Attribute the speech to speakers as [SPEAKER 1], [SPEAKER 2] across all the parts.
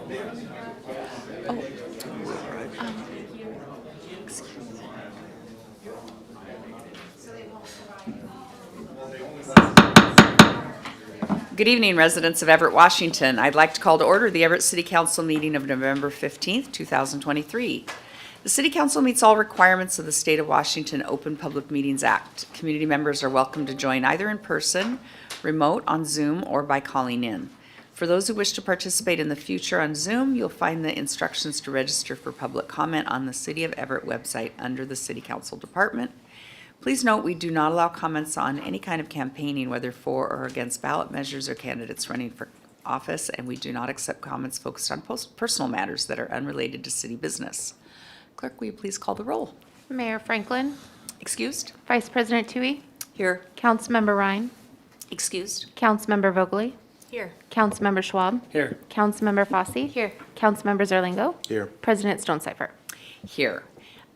[SPEAKER 1] Good evening, residents of Everett, Washington. I'd like to call to order the Everett City Council meeting of November 15th, 2023. The City Council meets all requirements of the State of Washington Open Public Meetings Act. Community members are welcome to join either in person, remote, on Zoom, or by calling in. For those who wish to participate in the future on Zoom, you'll find the instructions to register for public comment on the City of Everett website under the City Council Department. Please note we do not allow comments on any kind of campaigning, whether for or against ballot measures or candidates running for office, and we do not accept comments focused on personal matters that are unrelated to city business. Clerk, will you please call the roll?
[SPEAKER 2] Mayor Franklin.
[SPEAKER 1] Excused?
[SPEAKER 2] Vice President Toohey.
[SPEAKER 1] Here.
[SPEAKER 2] Councilmember Ryan.
[SPEAKER 1] Excused?
[SPEAKER 2] Councilmember Vogely.
[SPEAKER 1] Here.
[SPEAKER 2] Councilmember Schwab.
[SPEAKER 3] Here.
[SPEAKER 2] Councilmember Fosse. Here. Councilmember Zerlingo.
[SPEAKER 3] Here.
[SPEAKER 2] President Stonecipher.
[SPEAKER 1] Here.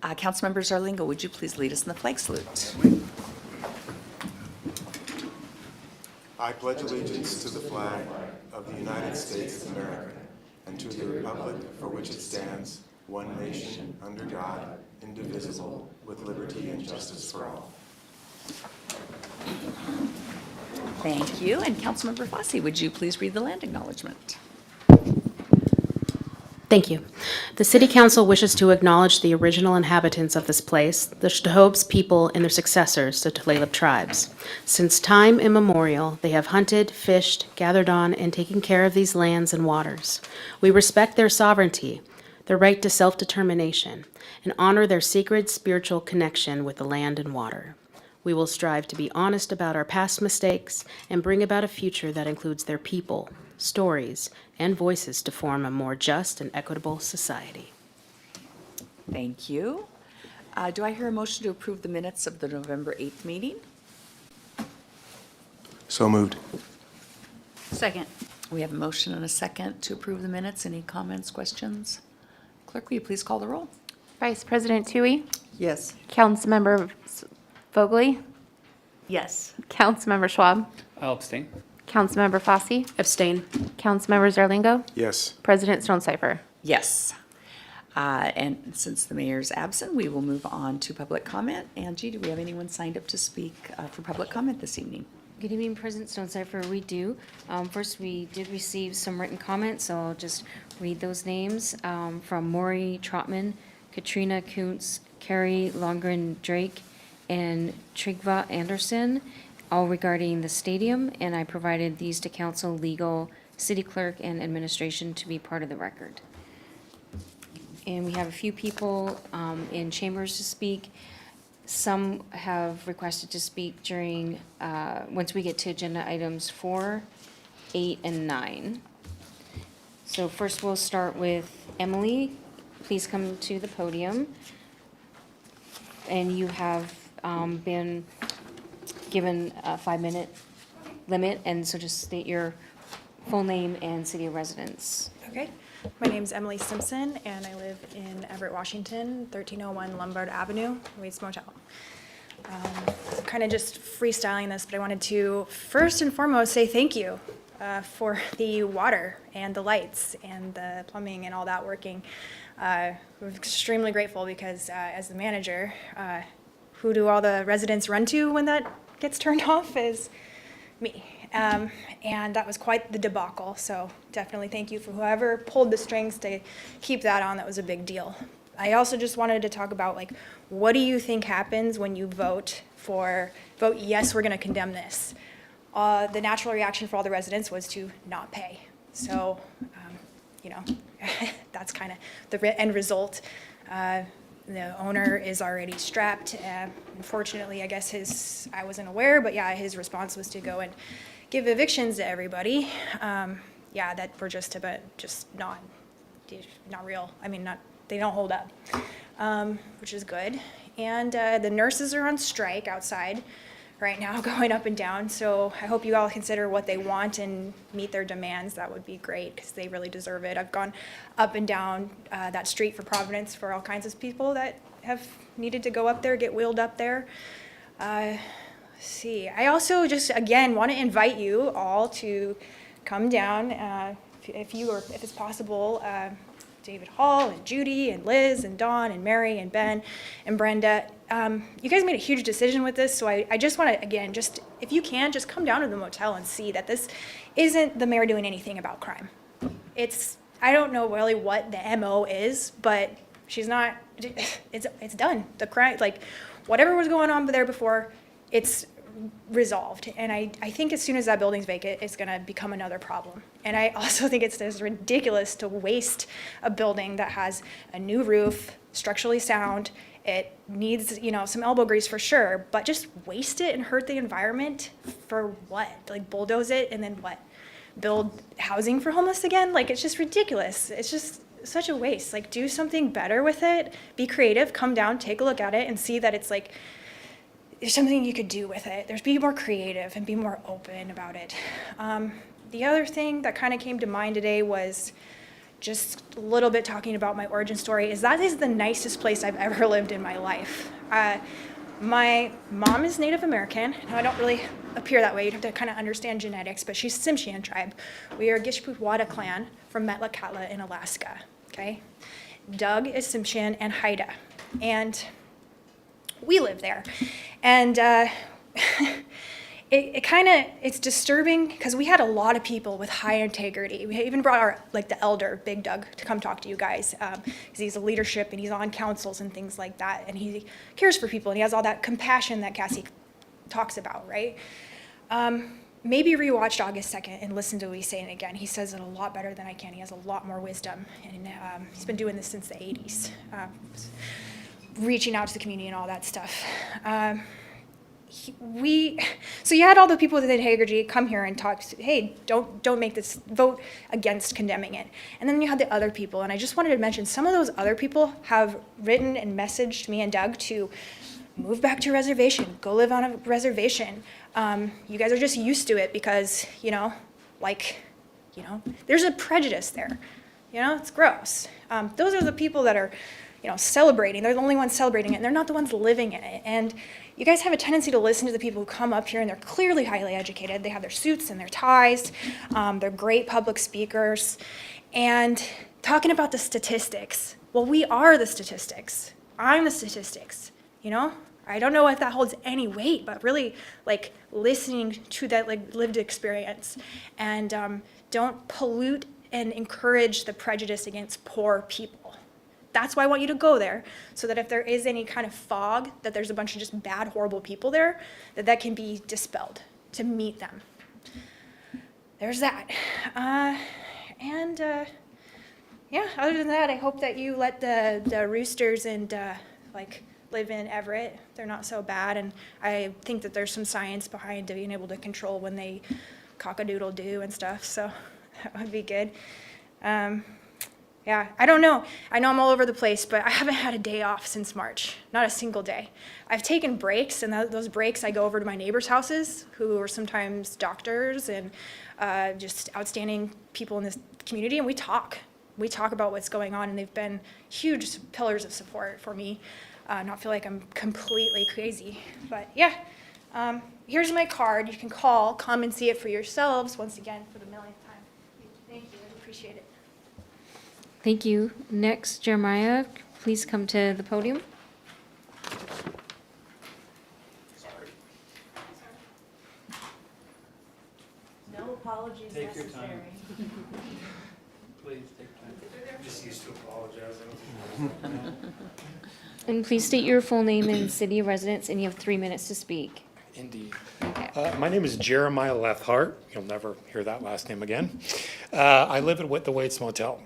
[SPEAKER 1] Councilmember Zarlingo, would you please lead us in the flag salute?
[SPEAKER 4] I pledge allegiance to the flag of the United States of America and to the republic for which it stands, one nation, under God, indivisible, with liberty and justice for all.
[SPEAKER 1] Thank you. And Councilmember Fosse, would you please read the land acknowledgement?
[SPEAKER 5] Thank you. The City Council wishes to acknowledge the original inhabitants of this place, the Shtahobes people and their successors, the Tulalip tribes. Since time immemorial, they have hunted, fished, gathered on, and taken care of these lands and waters. We respect their sovereignty, their right to self-determination, and honor their sacred spiritual connection with the land and water. We will strive to be honest about our past mistakes and bring about a future that includes their people, stories, and voices to form a more just and equitable society.
[SPEAKER 1] Thank you. Do I hear a motion to approve the minutes of the November 8th meeting?
[SPEAKER 4] So moved.
[SPEAKER 2] Second.
[SPEAKER 1] We have a motion and a second to approve the minutes. Any comments, questions? Clerk, will you please call the roll?
[SPEAKER 2] Vice President Toohey.
[SPEAKER 1] Yes.
[SPEAKER 2] Councilmember Vogely.
[SPEAKER 1] Yes.
[SPEAKER 2] Councilmember Schwab.
[SPEAKER 3] I'll abstain.
[SPEAKER 5] Councilmember Fosse. Abstain.
[SPEAKER 2] Councilmember Zerlingo.
[SPEAKER 4] Yes.
[SPEAKER 2] President Stonecipher.
[SPEAKER 1] Yes. And since the mayor's absent, we will move on to public comment. Angie, do we have anyone signed up to speak for public comment this evening?
[SPEAKER 6] Good evening, President Stonecipher. We do. First, we did receive some written comments, so I'll just read those names. From Maury Trotman, Katrina Kuntz, Carrie Longren-Drake, and Trigva Anderson, all regarding the stadium, and I provided these to council, legal, city clerk, and administration to be part of the record. And we have a few people in chambers to speak. Some have requested to speak during, once we get to agenda items 4, 8, and 9. So first we'll start with Emily. Please come to the podium. And you have been given a 5-minute limit, and so just state your full name and city of residence.
[SPEAKER 7] Okay, my name's Emily Simpson, and I live in Everett, Washington, 1301 Lombard Avenue, Waits Motel. Kind of just freestyling this, but I wanted to first and foremost say thank you for the water and the lights and the plumbing and all that working. We're extremely grateful because as the manager, who do all the residents run to when that gets turned off is me. And that was quite the debacle, so definitely thank you for whoever pulled the strings to keep that on. That was a big deal. I also just wanted to talk about, like, what do you think happens when you vote yes, we're going to condemn this? The natural reaction for all the residents was to not pay. So, that's kind of the end result. The owner is already strapped. Unfortunately, I guess I wasn't aware, but yeah, his response was to go and give evictions to everybody. That were just not real. I mean, they don't hold up, which is good. And the nurses are on strike outside right now, going up and down. So I hope you all consider what they want and meet their demands. That would be great because they really deserve it. I've gone up and down that street for Providence for all kinds of people that have needed to go up there, get wheeled up there. Let's see. I also just, again, want to invite you all to come down if it's possible, David Hall and Judy and Liz and Dawn and Mary and Ben and Brenda, you guys made a huge decision with this, so I just want to, again, just, if you can, just come down to the motel and see that this isn't the mayor doing anything about crime. I don't know really what the MO is, but she's not, it's done. The crime, like, whatever was going on there before, it's resolved. And I think as soon as that building's vacant, it's gonna become another problem. And I also think it's just ridiculous to waste a building that has a new roof, structurally sound. It needs, some elbow grease for sure, but just waste it and hurt the environment for what? Like bulldoze it and then what? Build housing for homeless again? Like, it's just ridiculous. It's just such a waste. Like, do something better with it. Be creative, come down, take a look at it and see that it's like, there's something you could do with it. Be more creative and be more open about it. The other thing that kind of came to mind today was just a little bit talking about my origin story, is that is the nicest place I've ever lived in my life. My mom is Native American. Now, I don't really appear that way. You'd have to kind of understand genetics, but she's Tsimshian tribe. We are Gishputwada clan from Metlakatla in Alaska, okay? Doug is Tsimshian and Haida. And we live there. And it's disturbing because we had a lot of people with high integrity. We even brought the elder, Big Doug, to come talk to you guys because he's a leadership and he's on councils and things like that. And he cares for people and he has all that compassion that Cassie talks about, right? Maybe rewatch August 2nd and listen to what he's saying again. He says it a lot better than I can. He has a lot more wisdom. And he's been doing this since the 80s. Reaching out to the community and all that stuff. So you had all the people with integrity come here and talk, hey, don't make this, vote against condemning it. And then you had the other people, and I just wanted to mention some of those other people have written and messaged me and Doug to move back to a reservation, go live on a reservation. You guys are just used to it because, there's a prejudice there. It's gross. Those are the people that are celebrating. They're the only ones celebrating it, and they're not the ones living in it. And you guys have a tendency to listen to the people who come up here, and they're clearly highly educated. They have their suits and their ties. They're great public speakers. And talking about the statistics. Well, we are the statistics. I'm the statistics, I don't know if that holds any weight, but really, listening to that, lived experience. And don't pollute and encourage the prejudice against poor people. That's why I want you to go there, so that if there is any kind of fog, that there's a bunch of just bad, horrible people there, that can be dispelled, to meet them. There's that. Other than that, I hope that you let the roosters and live in Everett. They're not so bad, and I think that there's some science behind being able to control when they cock-a-doodle-doo and stuff, so that would be good. I don't know. I know I'm all over the place, but I haven't had a day off since March. Not a single day. I've taken breaks, and those breaks I go over to my neighbors' houses, who are sometimes doctors and just outstanding people in this community, and we talk. We talk about what's going on, and they've been huge pillars of support for me. Not feel like I'm completely crazy, but here's my card. You can come and see it for yourselves, once again, for the millionth time. Thank you. I appreciate it.
[SPEAKER 6] Thank you. Next, Jeremiah, please come to the podium.
[SPEAKER 3] No apologies
[SPEAKER 8] Take your
[SPEAKER 3] necessary.
[SPEAKER 8] time. Please take time.
[SPEAKER 4] I'm just used to apologizing.
[SPEAKER 6] And please state your full name and city of residence, and you have 3 minutes to speak.
[SPEAKER 8] Indeed.
[SPEAKER 6] Okay.
[SPEAKER 8] My name is Jeremiah Lethart. You'll never hear that last name again. I live at the Waits Motel.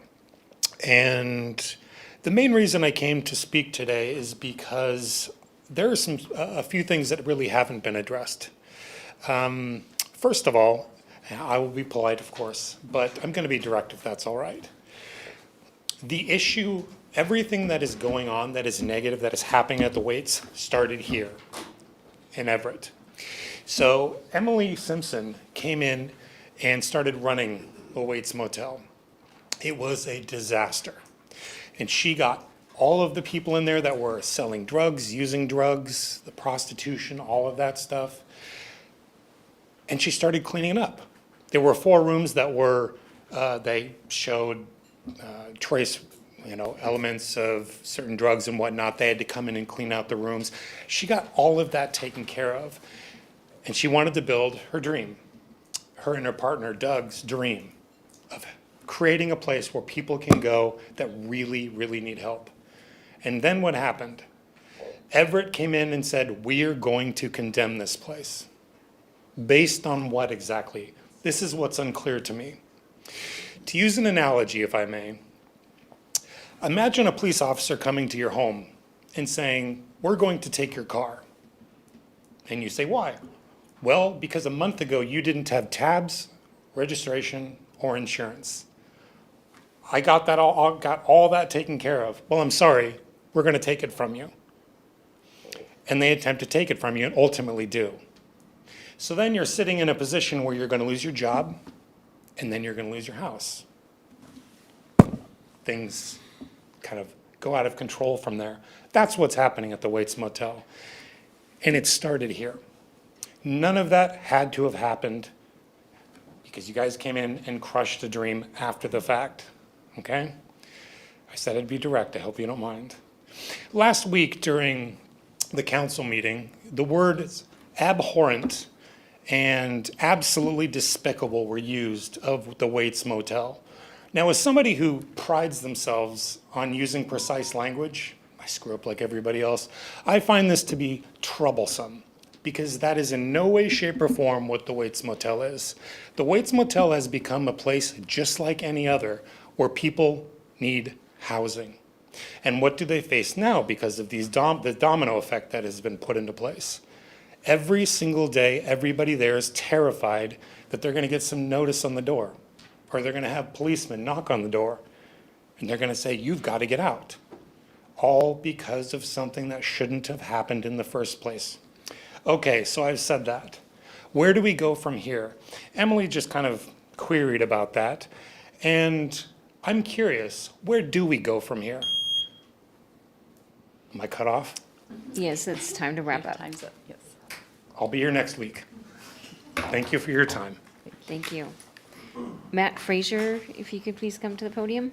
[SPEAKER 8] And the main reason I came to speak today is because there are a few things that really haven't been addressed. First of all, I will be polite, of course, but I'm going to be direct if that's all right. The issue, everything that is going on that is negative, that is happening at the Waits, started here in Everett. So Emily Simpson came in and started running the Waits Motel. It was a disaster. And she got all of the people in there that were selling drugs, using drugs, the prostitution, all of that stuff. And she started cleaning it up. There were 4 rooms that were They showed trace, elements of certain drugs and whatnot. They had to come in and clean out the rooms. She got all of that taken care of, and she wanted to build her dream, her and her partner Doug's dream of creating a place where people can go that really, really need help. And then what happened? Everett came in and said, we are going to condemn this place. Based on what exactly? This is what's unclear to me. To use an analogy, if I may, imagine a police officer coming to your home and saying, we're going to take your car. And you say, why? Well, because a month ago you didn't have tabs, registration, or insurance. I got all that taken care of. Well, I'm sorry, we're going to take it from you. And they attempt to take it from you and ultimately do. So then you're sitting in a position where you're going to lose your job, and then you're going to lose your house. Things kind of go out of control from there. That's what's happening at the Waits Motel. And it started here. None of that had to have happened because you guys came in and crushed a dream after the fact, okay? I said I'd be direct. I hope you don't mind. Last week during the council meeting, the words abhorrent and absolutely despicable were used of the Waits Motel. Now, as somebody who prides themselves on using precise language, I screw up like everybody else, I find this to be troublesome because that is in no way, shape, or form what the Waits Motel is. The Waits Motel has become a place just like any other where people need housing. And what do they face now because of the domino effect that has been put into place? Every single day, everybody there is terrified that they're going to get some notice on the door, or they're going to have policemen knock on the door, and they're going to say, you've got to get out. All because of something that shouldn't have happened in the first place. Okay, so I've said that. Where do we go from here? Emily just kind of queried about that, and I'm curious, where do we go from here? Am I cut off?
[SPEAKER 6] Yes, it's time to wrap up.
[SPEAKER 1] Time's up, yes.
[SPEAKER 8] I'll be here next week. Thank you for your time.
[SPEAKER 6] Thank you. Matt Frazier, if you could please come to the podium.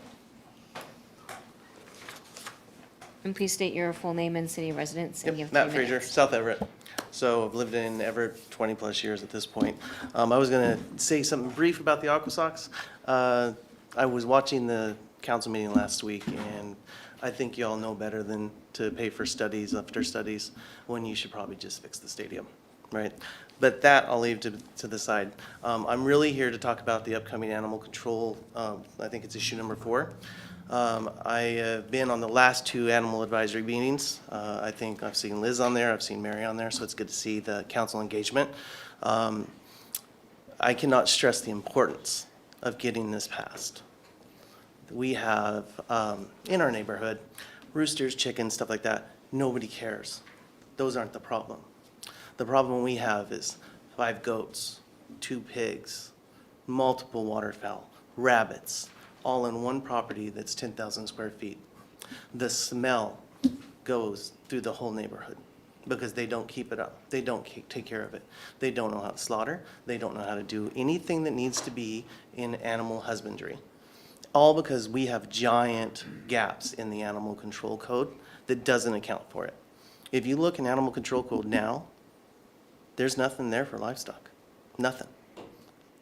[SPEAKER 6] And please state your full name and city of residence. And you have
[SPEAKER 9] Matt
[SPEAKER 6] 3
[SPEAKER 9] Frazier,
[SPEAKER 6] minutes.
[SPEAKER 9] South Everett. So I've lived in Everett 20-plus years at this point. I was going to say something brief about the Aqua Sox. I was watching the council meeting last week, and I think you all know better than to pay for studies after studies when you should probably just fix the stadium, right? But that I'll leave to the side. I'm really here to talk about the upcoming animal control. I think it's issue number 4. I have been on the last 2 animal advisory meetings. I think I've seen Liz on there, I've seen Mary on there, so it's good to see the council engagement. I cannot stress the importance of getting this passed. We have, in our neighborhood, roosters, chickens, stuff like that. Nobody cares. Those aren't the problem. The problem we have is 5 goats, 2 pigs, multiple waterfowl, rabbits, all in one property that's 10,000 square feet. The smell goes through the whole neighborhood because they don't keep it up. They don't take care of it. They don't know how to slaughter. They don't know how to do anything that needs to be in animal husbandry. All because we have giant gaps in the animal control code that doesn't account for it. If you look in animal control code now, there's nothing there for livestock, nothing.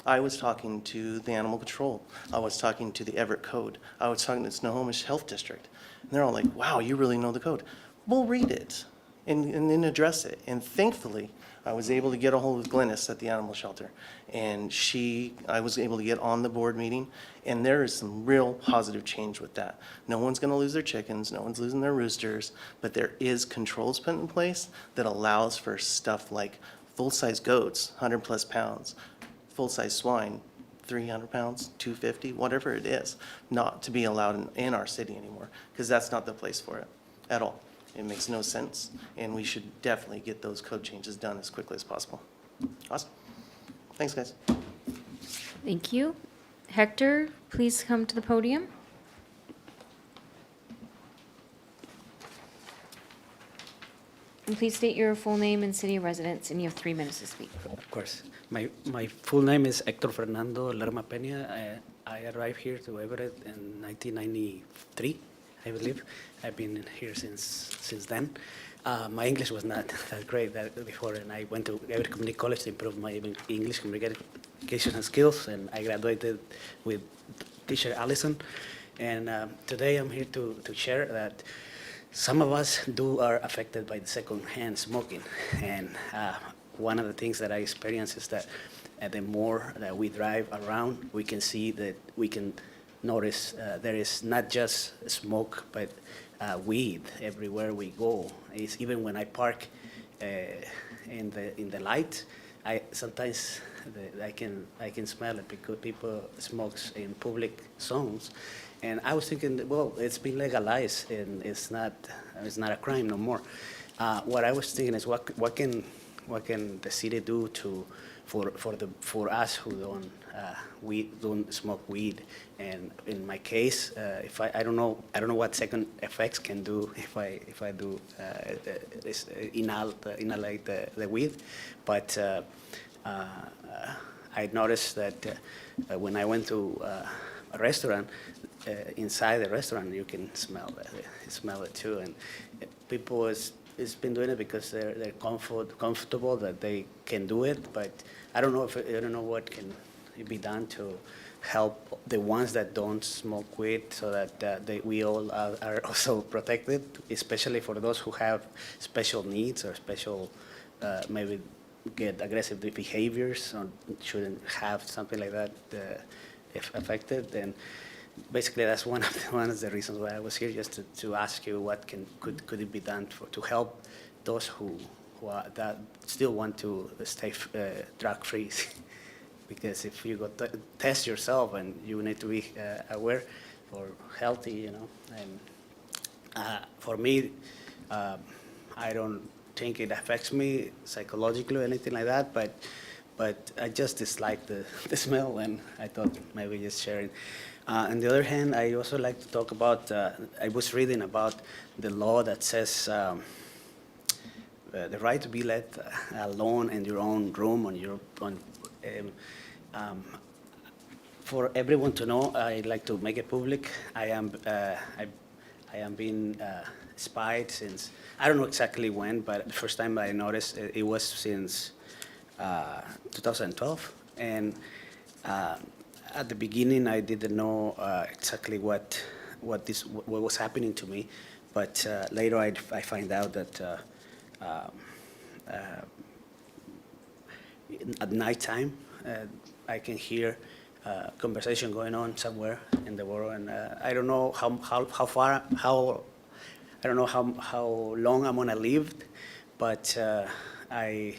[SPEAKER 9] I was talking to the animal control. I was talking to the Everett code. I was talking to the Snohomish Health District. And they're all like, wow, you really know the code. We'll read it and then address it. And thankfully, I was able to get a hold of Glennis at the animal shelter. And I was able to get on the board meeting. And there is some real positive change with that. No one's going to lose their chickens. No one's losing their roosters. But there is controls put in place that allows for stuff like full-size goats, 100-plus pounds, full-size swine, 300 pounds, 250, whatever it is, not to be allowed in our city anymore, because that's not the place for it at all. It makes no sense, and we should definitely get those code changes done as quickly as possible. Awesome. Thanks, guys.
[SPEAKER 6] Thank you. Hector, please come to the podium. And please state your full name and city of residence, and you have 3 minutes to speak.
[SPEAKER 10] Of course. My full name is Hector Fernando Lerma Peña. I arrived here to Everett in 1993, I believe. I've been here since then. My English was not that great before, and I went to Everett Community College to improve my English communication and skills, and I graduated with teacher Allison. And today I'm here to share that some of us are affected by the secondhand smoking. And one of the things that I experience is that the more that we drive around, we can see that we can notice there is not just smoke, but weed everywhere we go. Even when I park in the light, sometimes I can smell it because people smokes in public zones. And I was thinking, well, it's been legalized and it's not a crime no more. What I was thinking is what can the city do for us who don't smoke weed? And in my case, if I don't know what second effects can do if I do inhalate the weed, but I noticed that when I went to a restaurant, inside the restaurant you can smell it too, and people is been doing it because they're comfortable that they can do it, but I don't know what can be done to help the ones that don't smoke weed so that we all are also protected, especially for those who have special needs or special maybe get aggressive behaviors or shouldn't have something like that if affected. And basically that's one of the reasons why I was here, just to ask you what could it be done to help those who that still want to stay drug free. Because if you go test yourself, and you need to be aware or healthy, and for me, I don't think it affects me psychologically or anything like that, but I just dislike the smell, and I thought maybe just sharing. On the other hand, I also like to talk about, I was reading about the law that says the right to be let alone in your own room for everyone to know. I'd like to make it public. I am being spied since, I don't know exactly when, but the first time I noticed it was since 2012. And at the beginning, I didn't know exactly what was happening to me, but later I find out that at nighttime, I can hear conversation going on somewhere in the world, and I don't know I don't know how long I'm gonna live, but I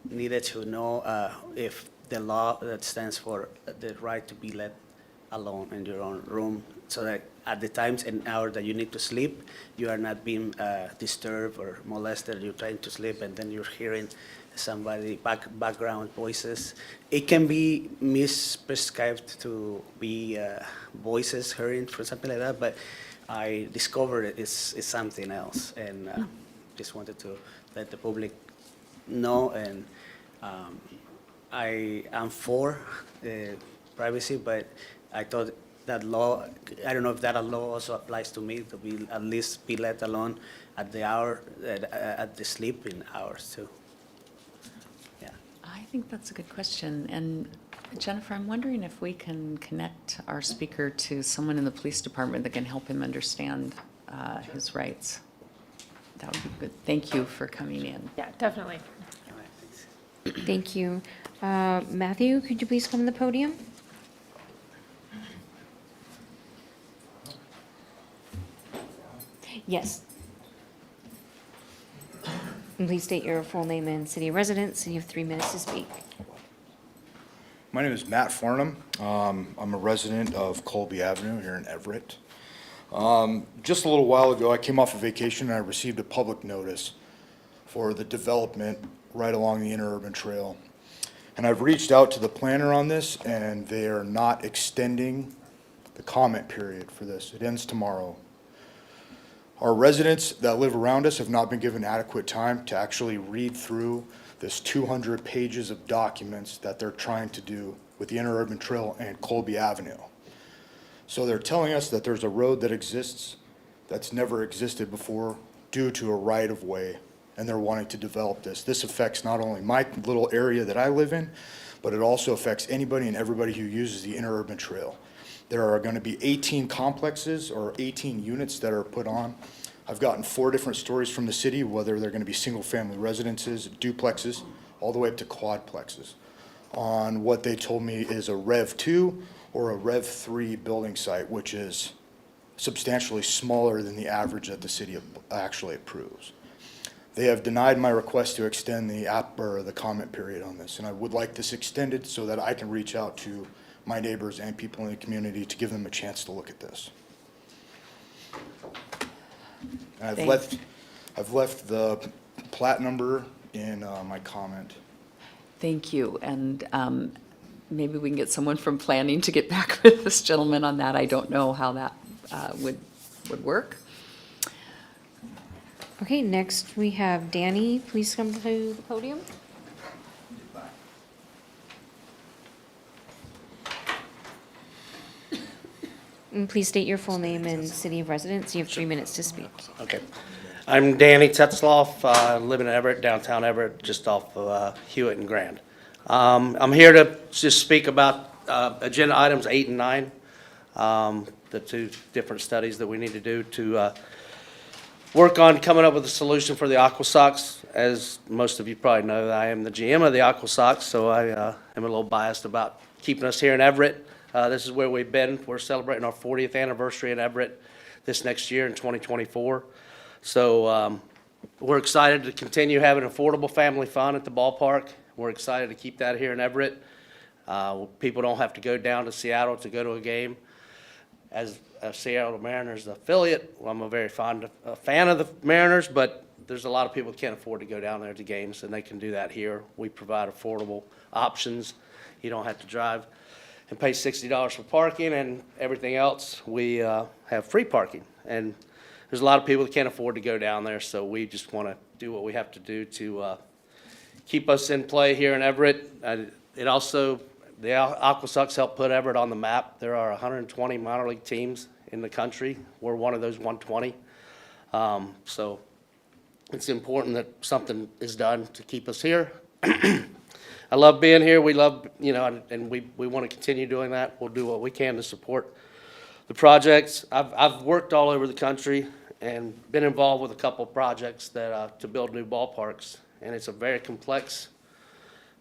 [SPEAKER 10] needed to know if the law that stands for the right to be let alone in your own room, so that at the times and hour that you need to sleep, you are not being disturbed or molested. You're trying to sleep, and then you're hearing somebody background voices. It can be misprescribed to be voices hearing for something like that, but I discovered it's something else, and just wanted to let the public know. And I am for privacy, but I thought that law, I don't know if that law also applies to me, to be at least be let alone at the hour, at the sleeping hours too. Yeah.
[SPEAKER 1] I think that's a good question. And Jennifer, I'm wondering if we can connect our speaker to someone in the police department that can help him understand his rights. That would be good. Thank you for coming in.
[SPEAKER 2] Yeah, definitely.
[SPEAKER 10] All right, thanks.
[SPEAKER 6] Thank you. Matthew, could you please come to the podium? Yes. And please state your full name and city of residence, and you have 3 minutes to speak.
[SPEAKER 11] My name is Matt Farnham. I'm a resident of Colby Avenue here in Everett. Just a little while ago, I came off a vacation and I received a public notice for the development right along the interurban trail. And I've reached out to the planner on this, and they are not extending the comment period for this. It ends tomorrow. Our residents that live around us have not been given adequate time to actually read through this 200 pages of documents that they're trying to do with the interurban trail and Colby Avenue. So they're telling us that there's a road that exists that's never existed before due to a right-of-way, and they're wanting to develop this. This affects not only my little area that I live in, but it also affects anybody and everybody who uses the interurban trail. There are going to be 18 complexes or 18 units that are put on. I've gotten 4 different stories from the city, whether they're going to be single-family residences, duplexes, all the way up to quadplexes, on what they told me is a Rev 2 or a Rev 3 building site, which is substantially smaller than the average that the city actually approves. They have denied my request to extend the comment period on this, and I would like this extended so that I can reach out to my neighbors and people in the community to give them a chance to look at this. And I've left the plat number in my comment.
[SPEAKER 1] Thank you, and maybe we can get someone from planning to get back with this gentleman on that. I don't know how that would work.
[SPEAKER 6] Okay, next we have Danny. Please come to the podium. And please state your full name and city of residence. You have 3 minutes to speak.
[SPEAKER 10] Okay. I'm Danny Tetzloff, living in Everett, downtown Everett, just off of Hewitt and Grand. I'm here to just speak about agenda items 8 and 9, the 2 different studies that we need to do to work on coming up with a solution for the Aqua Sox. As most of you probably know, I am the GM of the Aqua Sox, so I am a little biased about keeping us here in Everett. This is where we've been. We're celebrating our 40th anniversary in Everett this next year in 2024. So we're excited to continue having affordable family fun at the ballpark. We're excited to keep that here in Everett. People don't have to go down to Seattle to go to a game. As a Seattle Mariners affiliate, well, I'm a very fan of the Mariners, but there's a lot of people that can't afford to go down there to games, and they can do that here. We provide affordable options. You don't have to drive and pay $60 for parking and everything else. We have free parking, and there's a lot of people that can't afford to go down there, so we just want to do what we have to do to keep us in play here in Everett. It also, the Aqua Sox helped put Everett on the map. There are 120 minor league teams in the country. We're one of those 120. So it's important that something is done to keep us here. I love being here. We love, and we want to continue doing that. We'll do what we can to support the projects. I've worked all over the country and been involved with a couple of projects that to build new ballparks, and it's a very complex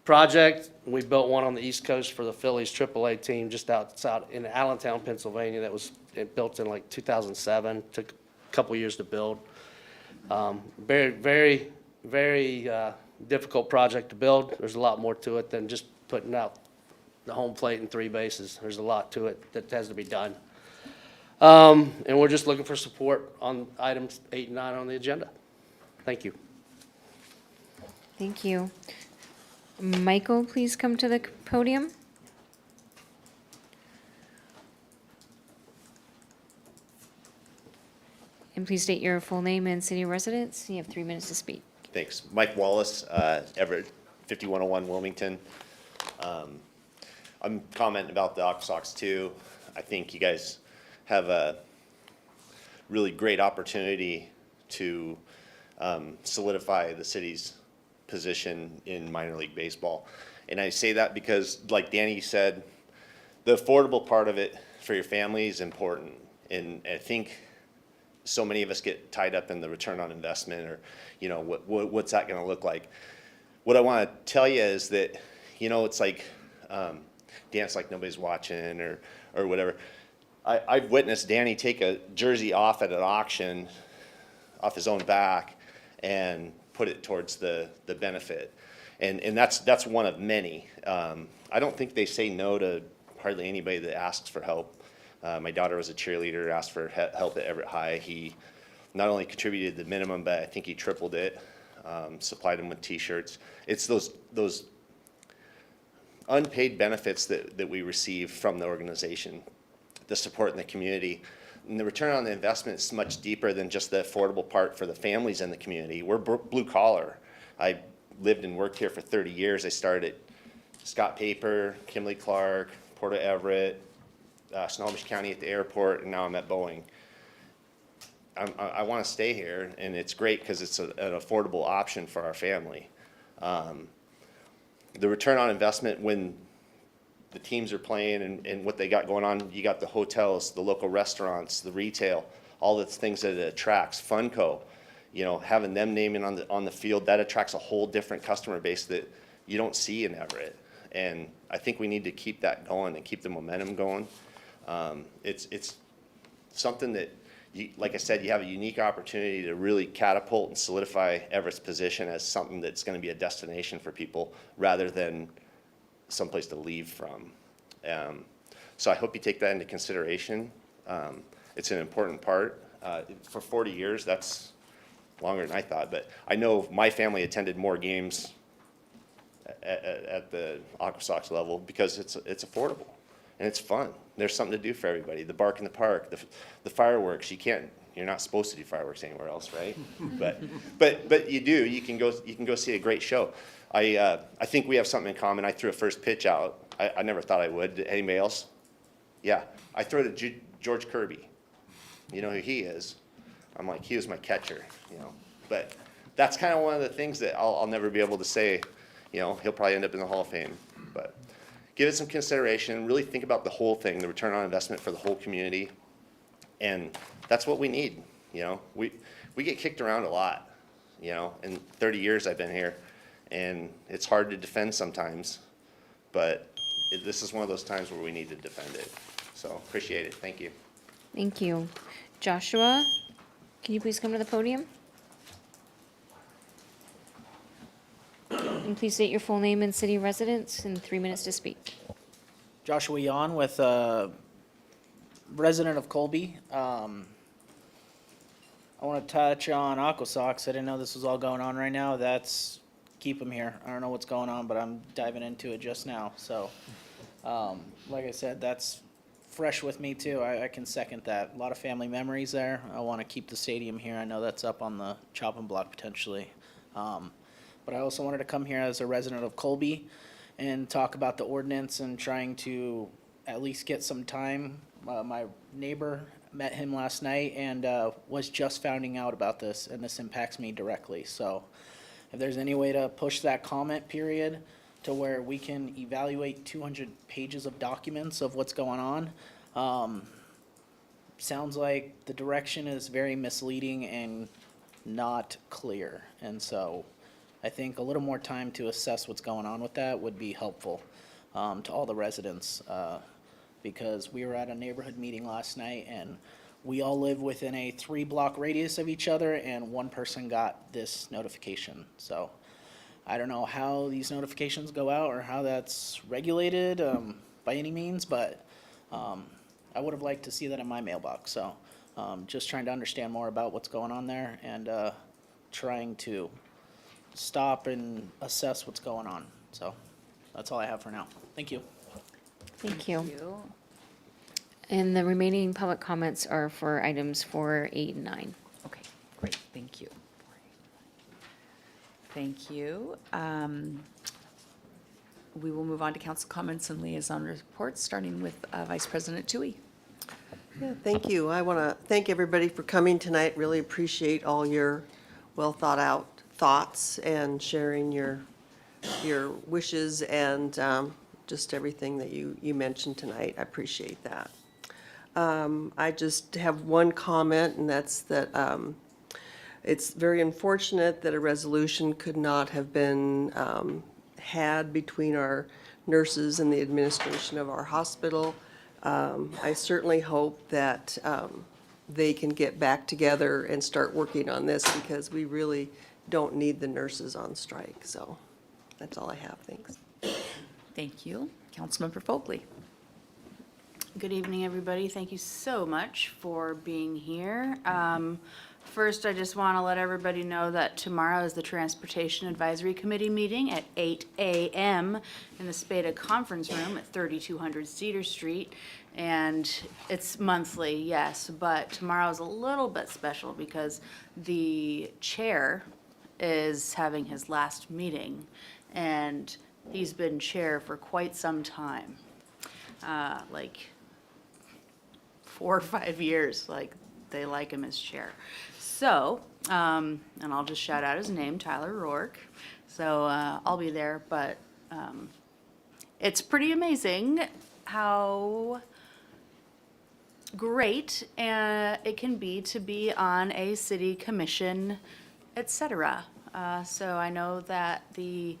[SPEAKER 10] project. We built one on the East Coast for the Phillies AAA team just outside in Allentown, Pennsylvania. That was built in like 2007. Took a couple years to build. Very, very, very difficult project to build. There's a lot more to it than just putting out the home plate and 3 bases. There's a lot to it that has to be done. And we're just looking for support on items 8 and 9 on the agenda. Thank you.
[SPEAKER 6] Thank you. Michael, please come to the podium. And please state your full name and city of residence. You have 3 minutes to speak.
[SPEAKER 12] Thanks. Mike Wallace, Everett, 5101 Wilmington. I'm commenting about the Aqua Sox too. I think you guys have a really great opportunity to solidify the city's position in minor league baseball. And I say that because, like Danny said, the affordable part of it for your family is important. And I think so many of us get tied up in the return on investment, or, what's that going to look like? What I want to tell you is that, it's like dance like nobody's watching or whatever. I've witnessed Danny take a jersey off at an auction off his own back and put it towards the benefit. And that's one of many. I don't think they say no to hardly anybody that asks for help. My daughter was a cheerleader, asked for help at Everett High. He not only contributed the minimum, but I think he tripled it, supplied them with T-shirts. It's those unpaid benefits that we receive from the organization, the support in the community, And the return on the investment is much deeper than just the affordable part for the families in the community. We're blue collar. I lived and worked here for 30 years. I started at Scott Paper, Kimberly Clark, Port of Everett, Snohomish County at the airport, and now I'm at Boeing. I want to stay here, and it's great because it's an affordable option for our family. The return on investment when the teams are playing and what they got going on, you got the hotels, the local restaurants, the retail, all the things that it attracts. Funco, you know, having them naming on the field, that attracts a whole different customer base that you don't see in Everett. And I think we need to keep that going and keep the momentum going. It's something that, like I said, you have a unique opportunity to really catapult and solidify Everett's position as something that's going to be a destination for people rather than someplace to leave from. So I hope you take that into consideration. It's an important part. For 40 years, that's longer than I thought, but I know my family attended more games at the Aqua Sox level because it's affordable and it's fun. There's something to do for everybody. The bark in the park, the fireworks. You're not supposed to do fireworks anywhere else, right? but you do. You can go see a great show. I think we have something in common. I threw a first pitch out. I never thought I would. Anybody else? Yeah, I threw it to George Kirby. You know who he is? I'm like, he was my catcher, you know. But that's kind of one of the things that I'll never be able to say. You know, he'll probably end up in the Hall of Fame. But give it some consideration. Really think about the whole thing, the return on investment for the whole community. And that's what we need, you know. We get kicked around a lot, you know. In 30 years I've been here. And it's hard to defend sometimes. But this is one of those times where we need to defend it. So appreciate it. Thank you.
[SPEAKER 6] Thank you. Joshua, can you please come to the podium? And please state your full name and city residence and 3 minutes to speak.
[SPEAKER 13] Joshua Yon with resident of Colby. I want to touch on Aqua Sox. I didn't know this was all going on right now. That's keep them here. I don't know what's going on, but I'm diving into it just now. So, like I said, that's fresh with me too. I can second that. A lot of family memories there. I want to keep the stadium here. I know that's up on the chopping block potentially. But I also wanted to come here as a resident of Colby and talk about the ordinance and trying to at least get some time. My neighbor, met him last night and was just finding out about this, and this impacts me directly. So if there's any way to push that comment period to where we can evaluate 200 pages of documents of what's going on, sounds like the direction is very misleading and not clear. And so I think a little more time to assess what's going on with that would be helpful to all the residents, because we were at a neighborhood meeting last night and we all live within a 3-block radius of each other, and one person got this notification. So I don't know how these notifications go out or how that's regulated by any means, but I would have liked to see that in my mailbox. So just trying to understand more about what's going on there and trying to stop and assess what's going on. So that's all I have for now. Thank you.
[SPEAKER 6] Thank you. And the remaining public comments are for items 4, 8, and 9.
[SPEAKER 1] Okay, great, thank you. Thank you. We will move on to council comments and liaison reports, starting with Vice President Tui.
[SPEAKER 14] Yeah, thank you. I want to thank everybody for coming tonight. Really appreciate all your well-thought-out thoughts and sharing your wishes and just everything that you mentioned tonight. I appreciate that. I just have one comment, and that's that it's very unfortunate that a resolution could not have been had between our nurses and the administration of our hospital. I certainly hope that they can get back together and start working on this, because we really don't need the nurses on strike. So that's all I have. Thanks.
[SPEAKER 1] Thank you. Councilmember Fogley.
[SPEAKER 15] Good evening, everybody. Thank you so much for being here.
[SPEAKER 3] First, I just want to let everybody know that tomorrow is the Transportation Advisory Committee meeting at 8 a.m. in the Spada Conference Room at 3200 Cedar Street. And it's monthly, yes, but tomorrow's a little bit special because the chair is having his last meeting, and he's been chair for quite some time, like 4 or 5 years, like they like him as chair. So, and I'll just shout out his name, Tyler Rourke. So I'll be there, but it's pretty amazing how great it can be to be on a city commission, etc. So I know that the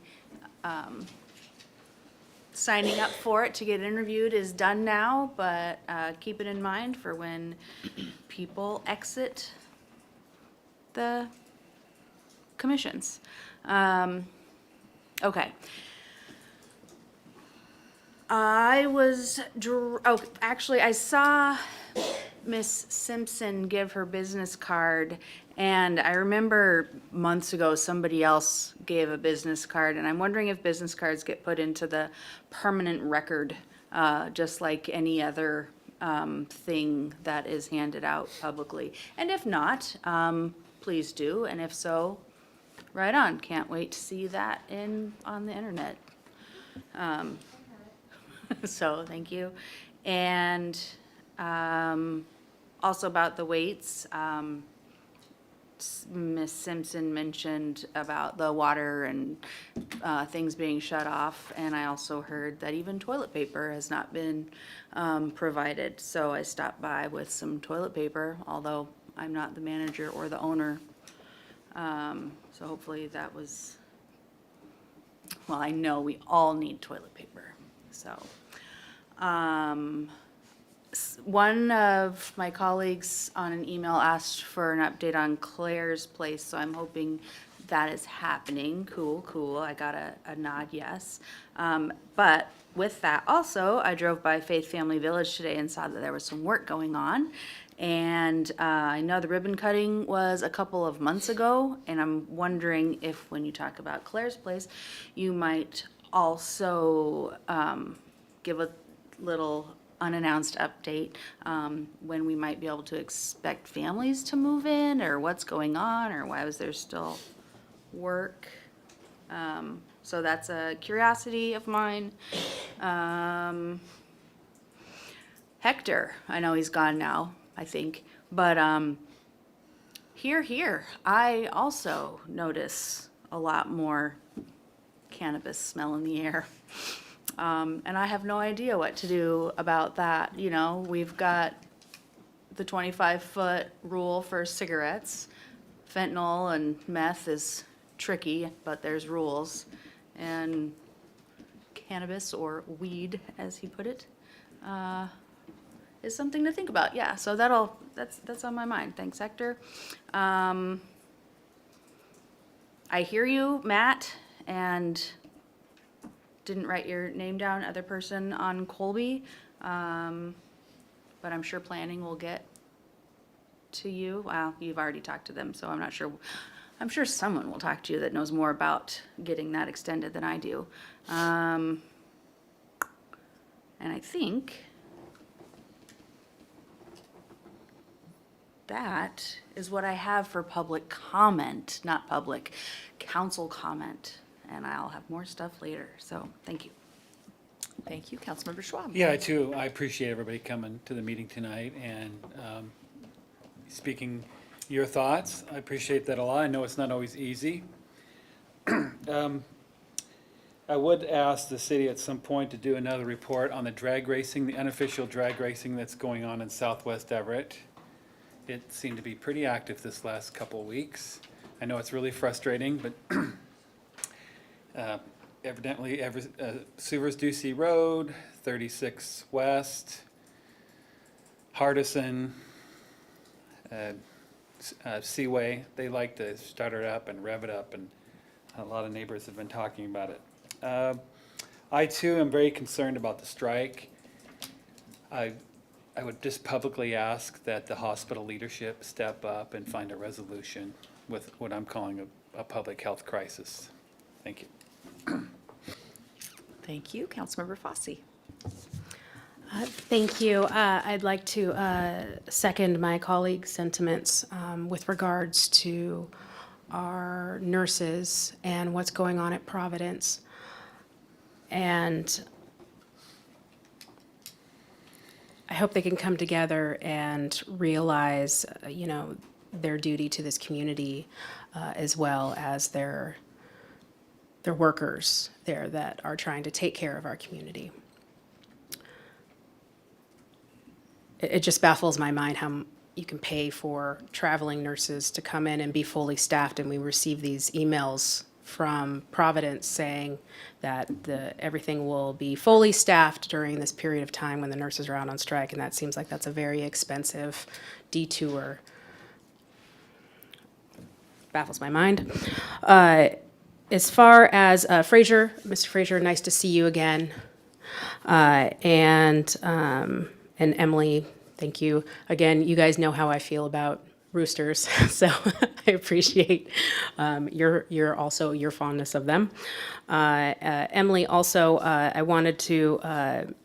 [SPEAKER 3] signing up for it to get interviewed is done now, but keep it in mind for when people exit the commissions. Okay. Actually, I saw Miss Simpson give her business card, and I remember months ago somebody else gave a business card, and I'm wondering if business cards get put into the permanent record, just like any other thing that is handed out publicly. And if not, please do, and if so, right on. Can't wait to see that on the internet. So, thank you. And also about the weights, Ms. Simpson mentioned about the water and things being shut off, and I also heard that even toilet paper has not been provided. So I stopped by with some toilet paper, although I'm not the manager or the owner. So hopefully that was, well, I know we all need toilet paper, so. One of my colleagues on an email asked for an update on Claire's place, so I'm hoping that is happening. Cool, cool. I got a nod, yes. But with that also, I drove by Faith Family Village today and saw that there was some work going on. And I know the ribbon cutting was a couple of months ago, and I'm wondering if when you talk about Claire's place, you might also give a little unannounced update when we might be able to expect families to move in, or what's going on, or why was there still work. So that's a curiosity of mine. Hector, I know he's gone now, I think, but here, I also notice a lot more cannabis smell in the air. And I have no idea what to do about that. You know, we've got the 25-foot rule for cigarettes. Fentanyl and meth is tricky, but there's rules. And cannabis, or weed, as he put it, is something to think about. Yeah, so that's on my mind. Thanks, Hector. I hear you, Matt, and didn't write your name down, other person on Colby, but I'm sure planning will get to you. Well, you've already talked to them, so I'm not sure. I'm sure someone will talk to you that knows more about getting that extended than I do. And I think that is what I have for public comment, not public, council comment. And I'll have more stuff later, so thank you.
[SPEAKER 1] Thank you. Councilmember Schwab.
[SPEAKER 15] Yeah, I appreciate everybody coming to the meeting tonight and speaking your thoughts. I appreciate that a lot. I know it's not always easy. I would ask the city at some point to do another report on the drag racing, the unofficial drag racing that's going on in Southwest Everett. It seemed to be pretty active this last couple of weeks. I know it's really frustrating, but evidently, Suvers Ducey Road, 36 West, Hardison, Seaway, they like to start it up and rev it up, and a lot of neighbors have been talking about it. I too am very concerned about the strike. I I would just publicly ask that the hospital leadership step up and find a resolution with what I'm calling a public health crisis. Thank you.
[SPEAKER 1] Thank you. Councilmember Fosse.
[SPEAKER 5] Thank you. I'd like to second my colleague's sentiments with regards to our nurses and what's going on at Providence. And I hope they can come together and realize, their duty to this community as well as their workers there that are trying to take care of our community. It just baffles my mind how you can pay for traveling nurses to come in and be fully staffed, and we receive these emails from Providence saying that everything will be fully staffed during this period of time when the nurses are out on strike, and that seems like that's a very expensive detour. Baffles my mind. As far as Fraser, Mr. Fraser, nice to see you again. And Emily, thank you. Again, you guys know how I feel about roosters, so I appreciate your fondness of them. Emily, also, I wanted to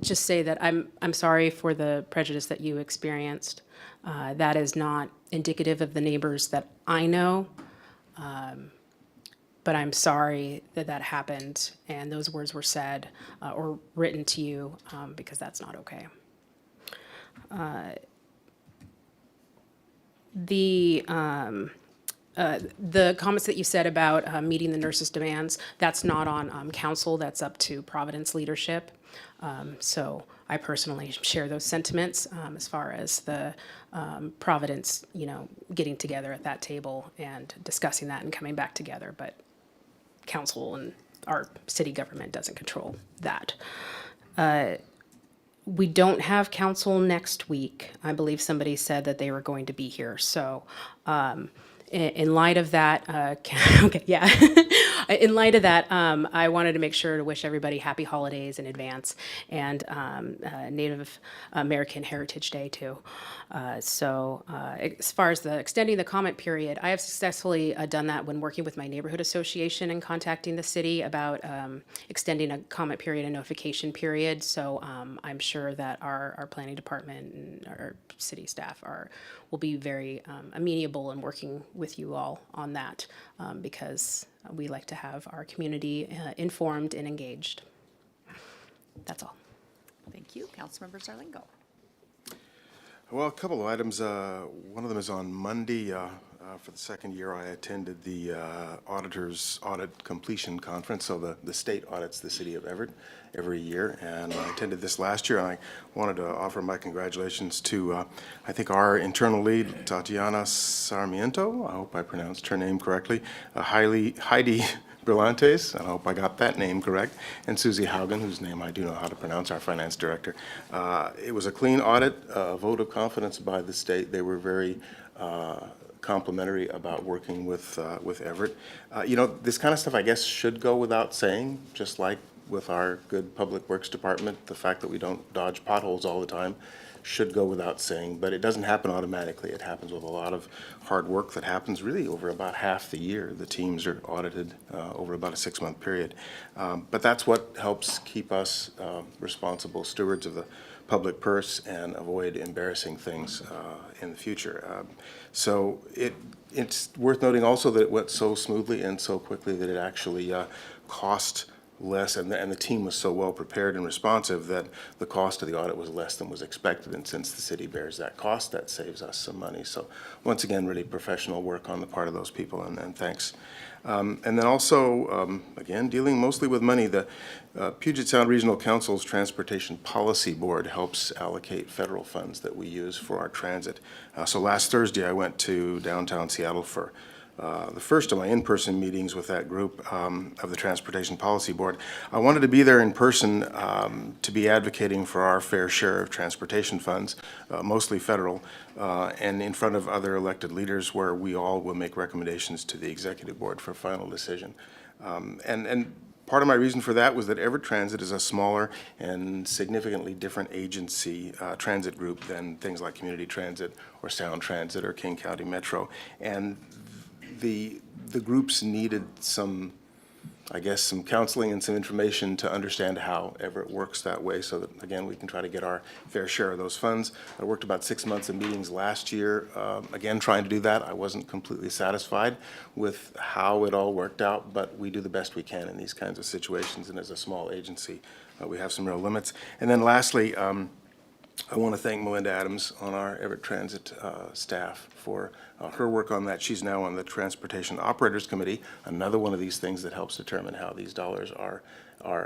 [SPEAKER 5] just say that I'm sorry for the prejudice that you experienced. That is not indicative of the neighbors that I know. But I'm sorry that that happened and those words were said or written to you because that's not okay. The comments that you said about meeting the nurses' demands, that's not on council, that's up to Providence leadership. So I personally share those sentiments as far as the Providence, getting together at that table and discussing that and coming back together. But council and our city government doesn't control that. We don't have council next week. I believe somebody said that they were going to be here. So in light of that, okay, yeah. In light of that, I wanted to make sure to wish everybody happy holidays in advance and Native American Heritage Day too. As far as extending the comment period, I have successfully done that when working with my neighborhood association and contacting the city about extending a comment period and notification period. So I'm sure that our planning department and our city staff will be very amenable in working with you all on that because we like to have our community informed and engaged. That's all.
[SPEAKER 1] Thank you. Councilmember Zarlingo.
[SPEAKER 4] Well, a couple of items. One of them is on Monday. For the second year, I attended the Auditor's Audit Completion Conference. So the state audits the city of Everett every year, and I attended this last year, and I wanted to offer my congratulations to, I think, our internal lead, Tatiana Sarmiento. I hope I pronounced her name correctly. Heidi Brillantes, and I hope I got that name correct, and Susie Haugen, whose name I do know how to pronounce, our finance director. It was a clean audit, a vote of confidence by the state. They were very complimentary about working with Everett. This kind of stuff, I guess, should go without saying, just like with our good Public Works Department. The fact that we don't dodge potholes all the time should go without saying, but it doesn't happen automatically. It happens with a lot of hard work that happens really over about half the year. The teams are audited over about a 6-month period. But that's what helps keep us responsible stewards of the public purse and avoid embarrassing things in the future. So it's worth noting also that it went so smoothly and so quickly that it actually cost less, and the team was so well prepared and responsive that the cost of the audit was less than was expected. And since the city bears that cost, that saves us some money. So once again, really professional work on the part of those people, and thanks. And then also, again, dealing mostly with money, the Puget Sound Regional Council's Transportation Policy Board helps allocate federal funds that we use for our transit. So last Thursday, I went to downtown Seattle for the first of my in-person meetings with that group of the Transportation Policy Board. I wanted to be there in person to be advocating for our fair share of transportation funds, mostly federal, and in front of other elected leaders where we all will make recommendations to the Executive Board for final decision. And part of my reason for that was that Everett Transit is a smaller and significantly different agency, transit group than things like Community Transit or Sound Transit or King County Metro. And the groups needed some, I guess, some counseling and some information to understand how Everett works that way, so that, again, we can try to get our fair share of those funds. I worked about 6 months of meetings last year, again, trying to do that. I wasn't completely satisfied with how it all worked out, but we do the best we can in these kinds of situations, and as a small agency, we have some real limits. And then lastly, I want to thank Melinda Adams on our Everett Transit staff for her work on that. She's now on the Transportation Operators Committee, another one of these things that helps determine how these dollars are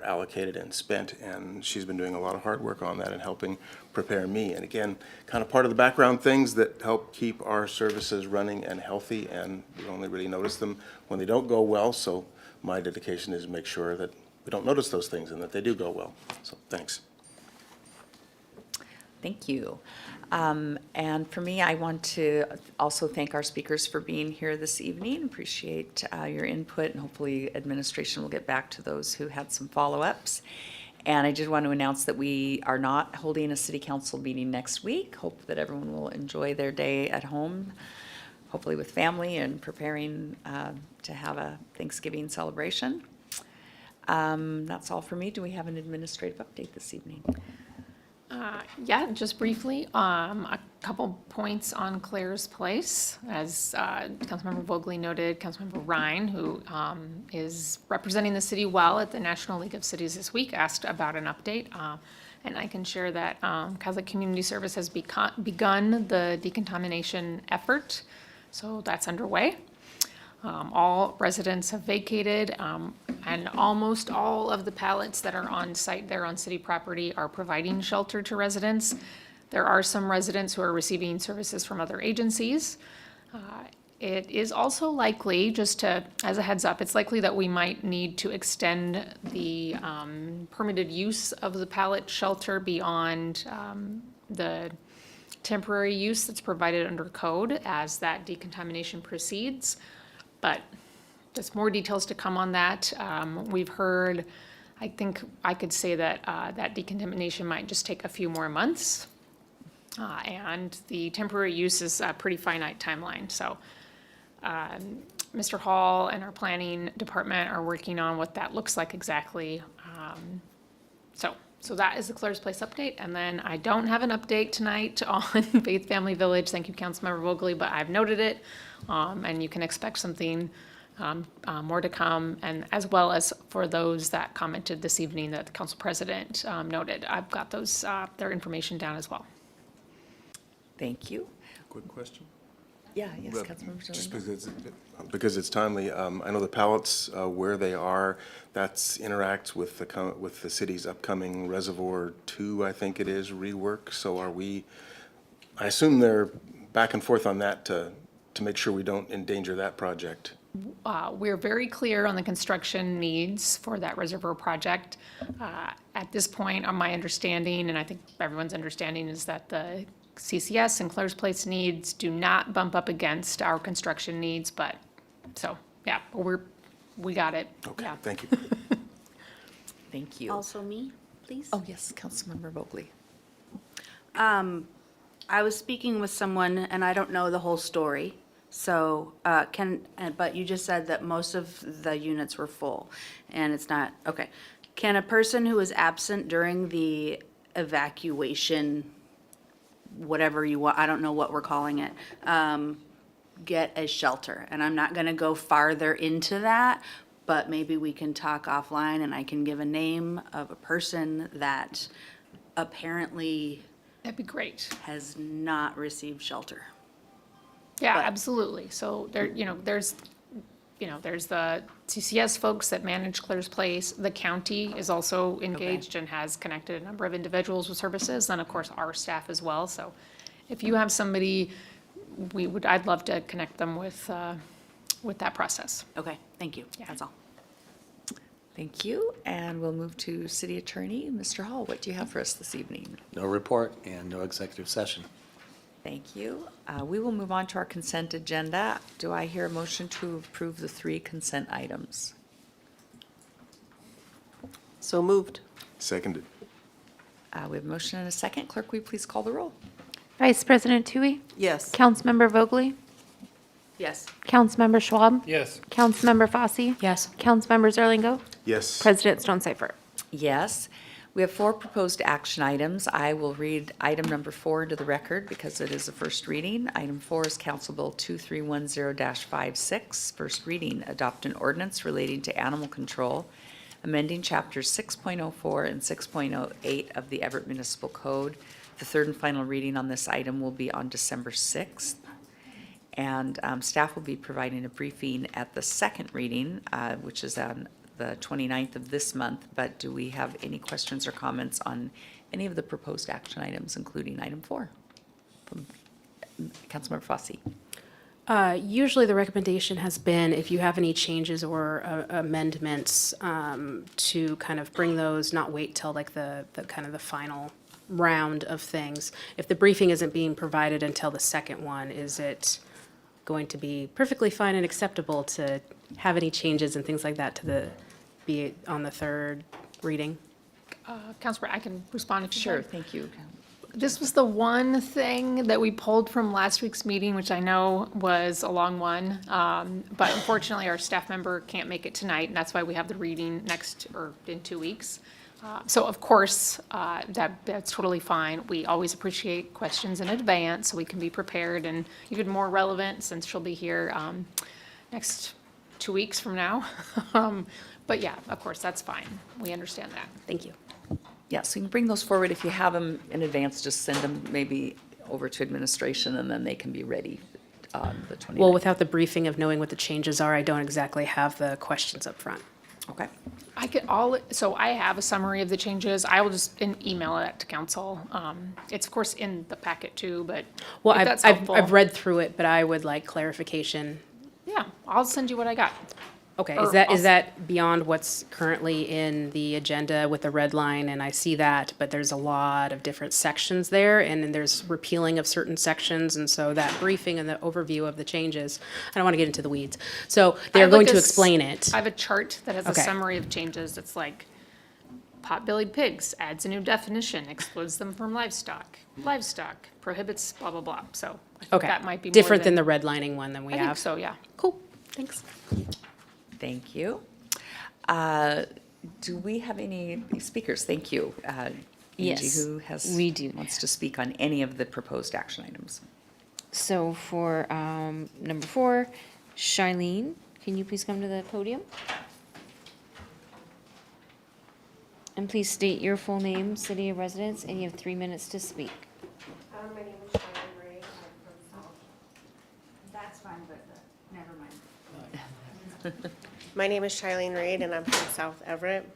[SPEAKER 4] allocated and spent. And she's been doing a lot of hard work on that and helping prepare me. And again, kind of part of the background things that help keep our services running and healthy, and we only really notice them when they don't go well. So my dedication is to make sure that we don't notice those things and that they do go well. So thanks.
[SPEAKER 1] Thank you. And for me, I want to also thank our speakers for being here this evening. Appreciate your input, and hopefully administration will get back to those who had some follow-ups. And I did want to announce that we are not holding a city council meeting next week. Hope that everyone will enjoy their day at home, hopefully with family, and preparing to have a Thanksgiving celebration. That's all for me. Do we have an administrative update this evening?
[SPEAKER 16] Yeah, just briefly, a couple points on Claire's Place. As Councilmember Vogely noted, Councilmember Ryan, who is representing the city well at the National League of Cities this week, asked about an update. And I can share that Catholic Community Service has begun the decontamination effort, so that's underway. All residents have vacated, and almost all of the pallets that are on site there on city property are providing shelter to residents. There are some residents who are receiving services from other agencies. It is also likely, just to, as a heads up, it's likely that we might need to extend the permitted use of the pallet shelter beyond the temporary use that's provided under code as that decontamination proceeds. But there's more details to come on that. We've heard, I think I could say that that decontamination might just take a few more months. And the temporary use is a pretty finite timeline. So Mr. Hall and our planning department are working on what that looks like exactly. So that is the Claire's Place update. And then I don't have an update tonight on Faith Family Village. Thank you, Councilmember Vogely, but I've noted it. And you can expect something more to come, and as well as for those that commented this evening that the council president noted. I've got those their information down as well.
[SPEAKER 1] Thank you.
[SPEAKER 4] Quick question?
[SPEAKER 1] Yeah, yes, Councilmember
[SPEAKER 4] Just
[SPEAKER 1] Zerlingo.
[SPEAKER 4] because it's timely, I know the pallets, where they are, that's interacts with the city's upcoming Reservoir 2, I think it is, rework. So are we, I assume they're back and forth on that to make sure we don't endanger that project.
[SPEAKER 16] We're very clear on the construction needs for that reservoir project. At this point, on my understanding, and I think everyone's understanding, is that the CCS and Claire's Place needs do not bump up against our construction needs, but, so, yeah, we got it.
[SPEAKER 4] Okay,
[SPEAKER 16] Yeah.
[SPEAKER 4] thank you.
[SPEAKER 1] Thank you.
[SPEAKER 3] Also me, please?
[SPEAKER 1] Oh, yes, Councilmember Vogely.
[SPEAKER 3] I was speaking with someone, and I don't know the whole story, so, but you just said that most of the units were full, and it's not, okay. Can a person who is absent during the evacuation, whatever you want, I don't know what we're calling it, get a shelter? And I'm not gonna go farther into that, but maybe we can talk offline and I can give a name of a person that apparently
[SPEAKER 16] That'd be great.
[SPEAKER 3] has not received shelter.
[SPEAKER 16] Yeah,
[SPEAKER 3] But-
[SPEAKER 16] absolutely. So there, there's the CCS folks that manage Claire's Place. The county is also engaged and has connected a number of individuals with services, and of course, our staff as well. So if you have somebody, I'd love to connect them with that process.
[SPEAKER 3] Okay, thank you.
[SPEAKER 16] Yeah.
[SPEAKER 3] That's all.
[SPEAKER 1] Thank you. And we'll move to City Attorney. Mr. Hall, what do you have for us this evening?
[SPEAKER 17] No report and no executive session.
[SPEAKER 1] Thank you. We will move on to our consent agenda. Do I hear a motion to approve the 3 consent items?
[SPEAKER 14] So moved.
[SPEAKER 4] Seconded.
[SPEAKER 1] We have a motion and a second. Clerk, will you please call the roll?
[SPEAKER 2] Vice President Tui,
[SPEAKER 14] Yes.
[SPEAKER 2] Councilmember Vogely,
[SPEAKER 3] Yes.
[SPEAKER 2] Councilmember Schwab,
[SPEAKER 15] Yes.
[SPEAKER 2] Councilmember Fosse,
[SPEAKER 5] Yes.
[SPEAKER 2] Councilmember Zerlingo,
[SPEAKER 4] Yes.
[SPEAKER 2] President Stonecipher.
[SPEAKER 1] Yes. We have 4 proposed action items. I will read item number 4 into the record because it is a first reading. Item 4 is Council Bill 2310-56, first reading. Adopt an ordinance relating to animal control, amending chapters 6.04 and 6.08 of the Everett Municipal Code. The third and final reading on this item will be on December 6th. And staff will be providing a briefing at the second reading, which is on the 29th of this month. But do we have any questions or comments on any of the proposed action items, including item 4? From Councilmember Fosse.
[SPEAKER 5] Usually the recommendation has been if you have any changes or amendments, to kind of bring those, not wait till like the kind of the final round of things. If the briefing isn't being provided until the second one, is it going to be perfectly fine and acceptable to have any changes and things like that be on the third reading?
[SPEAKER 16] Councilor, I can respond if you
[SPEAKER 1] Sure,
[SPEAKER 16] like.
[SPEAKER 1] thank you.
[SPEAKER 16] This was the one thing that we pulled from last week's meeting, which I know was a long one. But unfortunately, our staff member can't make it tonight, and that's why we have the reading in 2 weeks. So of course, that's totally fine. We always appreciate questions in advance so we can be prepared and even more relevant since she'll be here next 2 weeks from now. But yeah, of course, that's fine. We understand that.
[SPEAKER 5] Thank you.
[SPEAKER 1] Yeah, so you can bring those forward. If you have them in advance, just send them maybe over to administration and then they can be ready on the 29th.
[SPEAKER 5] Well, without the briefing of knowing what the changes are, I don't exactly have the questions up front.
[SPEAKER 1] Okay.
[SPEAKER 16] So I have a summary of the changes. I will just email it to council. It's of course in the packet too, but
[SPEAKER 5] Well,
[SPEAKER 16] if that's
[SPEAKER 5] I've
[SPEAKER 16] helpful.
[SPEAKER 5] read through it, but I would like clarification.
[SPEAKER 16] Yeah, I'll send you what I got.
[SPEAKER 5] Okay,
[SPEAKER 16] Or
[SPEAKER 5] is that beyond what's currently in the agenda with the red line? And I see that, but there's a lot of different sections there, and then there's repealing of certain sections, and so that briefing and the overview of the changes, I don't want to get into the weeds. So they're going to explain it.
[SPEAKER 16] I have a chart that has a
[SPEAKER 5] Okay.
[SPEAKER 16] summary of changes. It's like pot-bellied pigs, adds a new definition, excludes them from livestock. Livestock, prohibits blah, blah, blah. So I think
[SPEAKER 5] Okay,
[SPEAKER 16] that might be more
[SPEAKER 5] different than the redlining one that we
[SPEAKER 16] I
[SPEAKER 5] have.
[SPEAKER 16] think so, yeah.
[SPEAKER 5] Cool, thanks.
[SPEAKER 1] Thank you. Do we have any speakers? Thank you. Angie,
[SPEAKER 6] Yes,
[SPEAKER 1] who
[SPEAKER 6] we do.
[SPEAKER 1] wants to speak on any of the proposed action items?
[SPEAKER 6] So for number 4, Charlene, can you please come to the podium? And please state your full name, city of residence, and you have 3 minutes to speak.
[SPEAKER 18] My name is Sharon Ray. I'm from South. That's fine, but never mind. My name is Charlene Reed, and I'm from South Everett.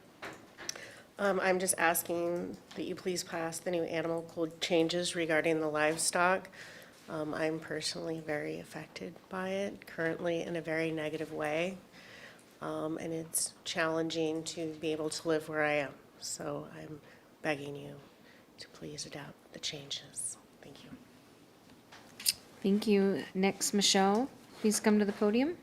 [SPEAKER 18] I'm just asking that you please pass the new animal code changes regarding the livestock. I'm personally very affected by it, currently in a very negative way. And it's challenging to be able to live where I am. So I'm begging you to please adopt the changes. Thank you.
[SPEAKER 6] Thank you. Next, Michelle, please come to the podium.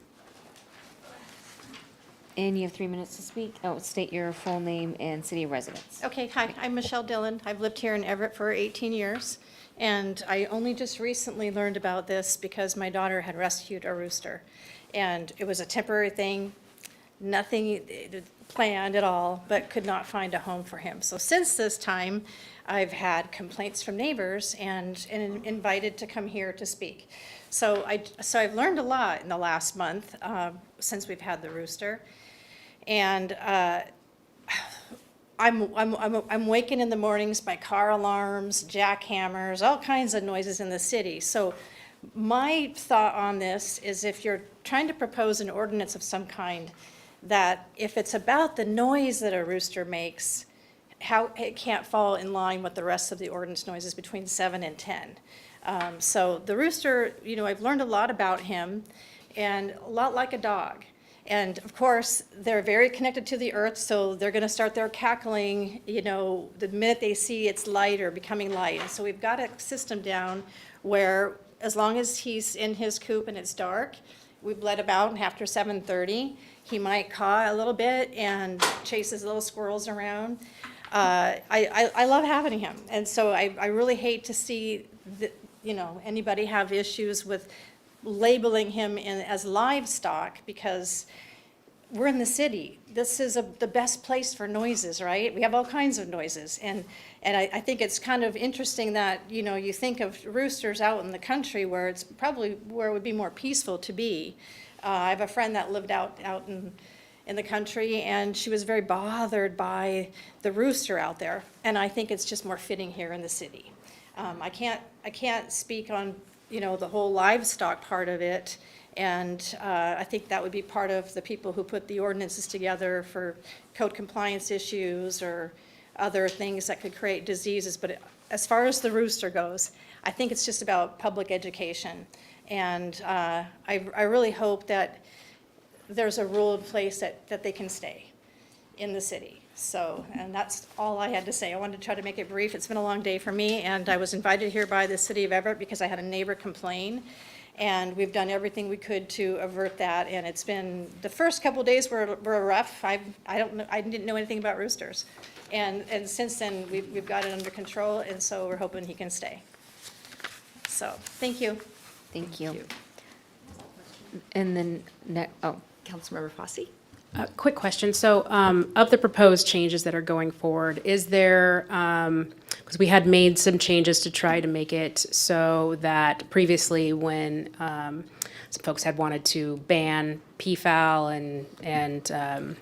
[SPEAKER 6] And you have 3 minutes to speak. Oh, state your full name and city of residence.
[SPEAKER 18] Okay, hi, I'm Michelle Dillon. I've lived here in Everett for 18 years, and I only just recently learned about this because my daughter had rescued a rooster. And it was a temporary thing, nothing planned at all, but could not find a home for him. So since this time, I've had complaints from neighbors and invited to come here to speak. So I've learned a lot in the last month since we've had the rooster. And I'm waking in the mornings by car alarms, jackhammers, all kinds of noises in the city. So my thought on this is if you're trying to propose an ordinance of some kind, that if it's about the noise that a rooster makes, how it can't fall in line with the rest of the ordinance noises between 7 and 10. So the rooster, I've learned a lot about him, and a lot like a dog. And of course, they're very connected to the earth, so they're going to start their cackling, the minute they see it's light or becoming light. And so we've got a system down where as long as he's in his coop and it's dark, we've let about, and after 7:30, he might caw a little bit and chase his little squirrels around. I love having him, and so I really hate to see, anybody have issues with labeling him as livestock, because we're in the city. This is the best place for noises, right? We have all kinds of noises, and I think it's kind of interesting that, you think of roosters out in the country where it's probably where it would be more peaceful to be. I have a friend that lived out in the country, and she was very bothered by the rooster out there, and I think it's just more fitting here in the city. I can't speak on, the whole livestock part of it, and I think that would be part of the people who put the ordinances together for code compliance issues or other things that could create diseases. But as far as the rooster goes, I think it's just about public education. And I really hope that there's a rule in place that they can stay in the city. So, and that's all I had to say. I wanted to try to make it brief. It's been a long day for me, and I was invited here by the city of Everett because I had a neighbor complain. And we've done everything we could to avert that, and it's been, the first couple of days were rough. I didn't know anything about roosters. And since then, we've got it under control, and so we're hoping he can stay. So, thank you.
[SPEAKER 6] Thank you. And then,
[SPEAKER 1] Councilmember Fosse?
[SPEAKER 5] Quick question. So of the proposed changes that are going forward, is there, because we had made some changes to try to make it so that previously when some folks had wanted to ban PFAL and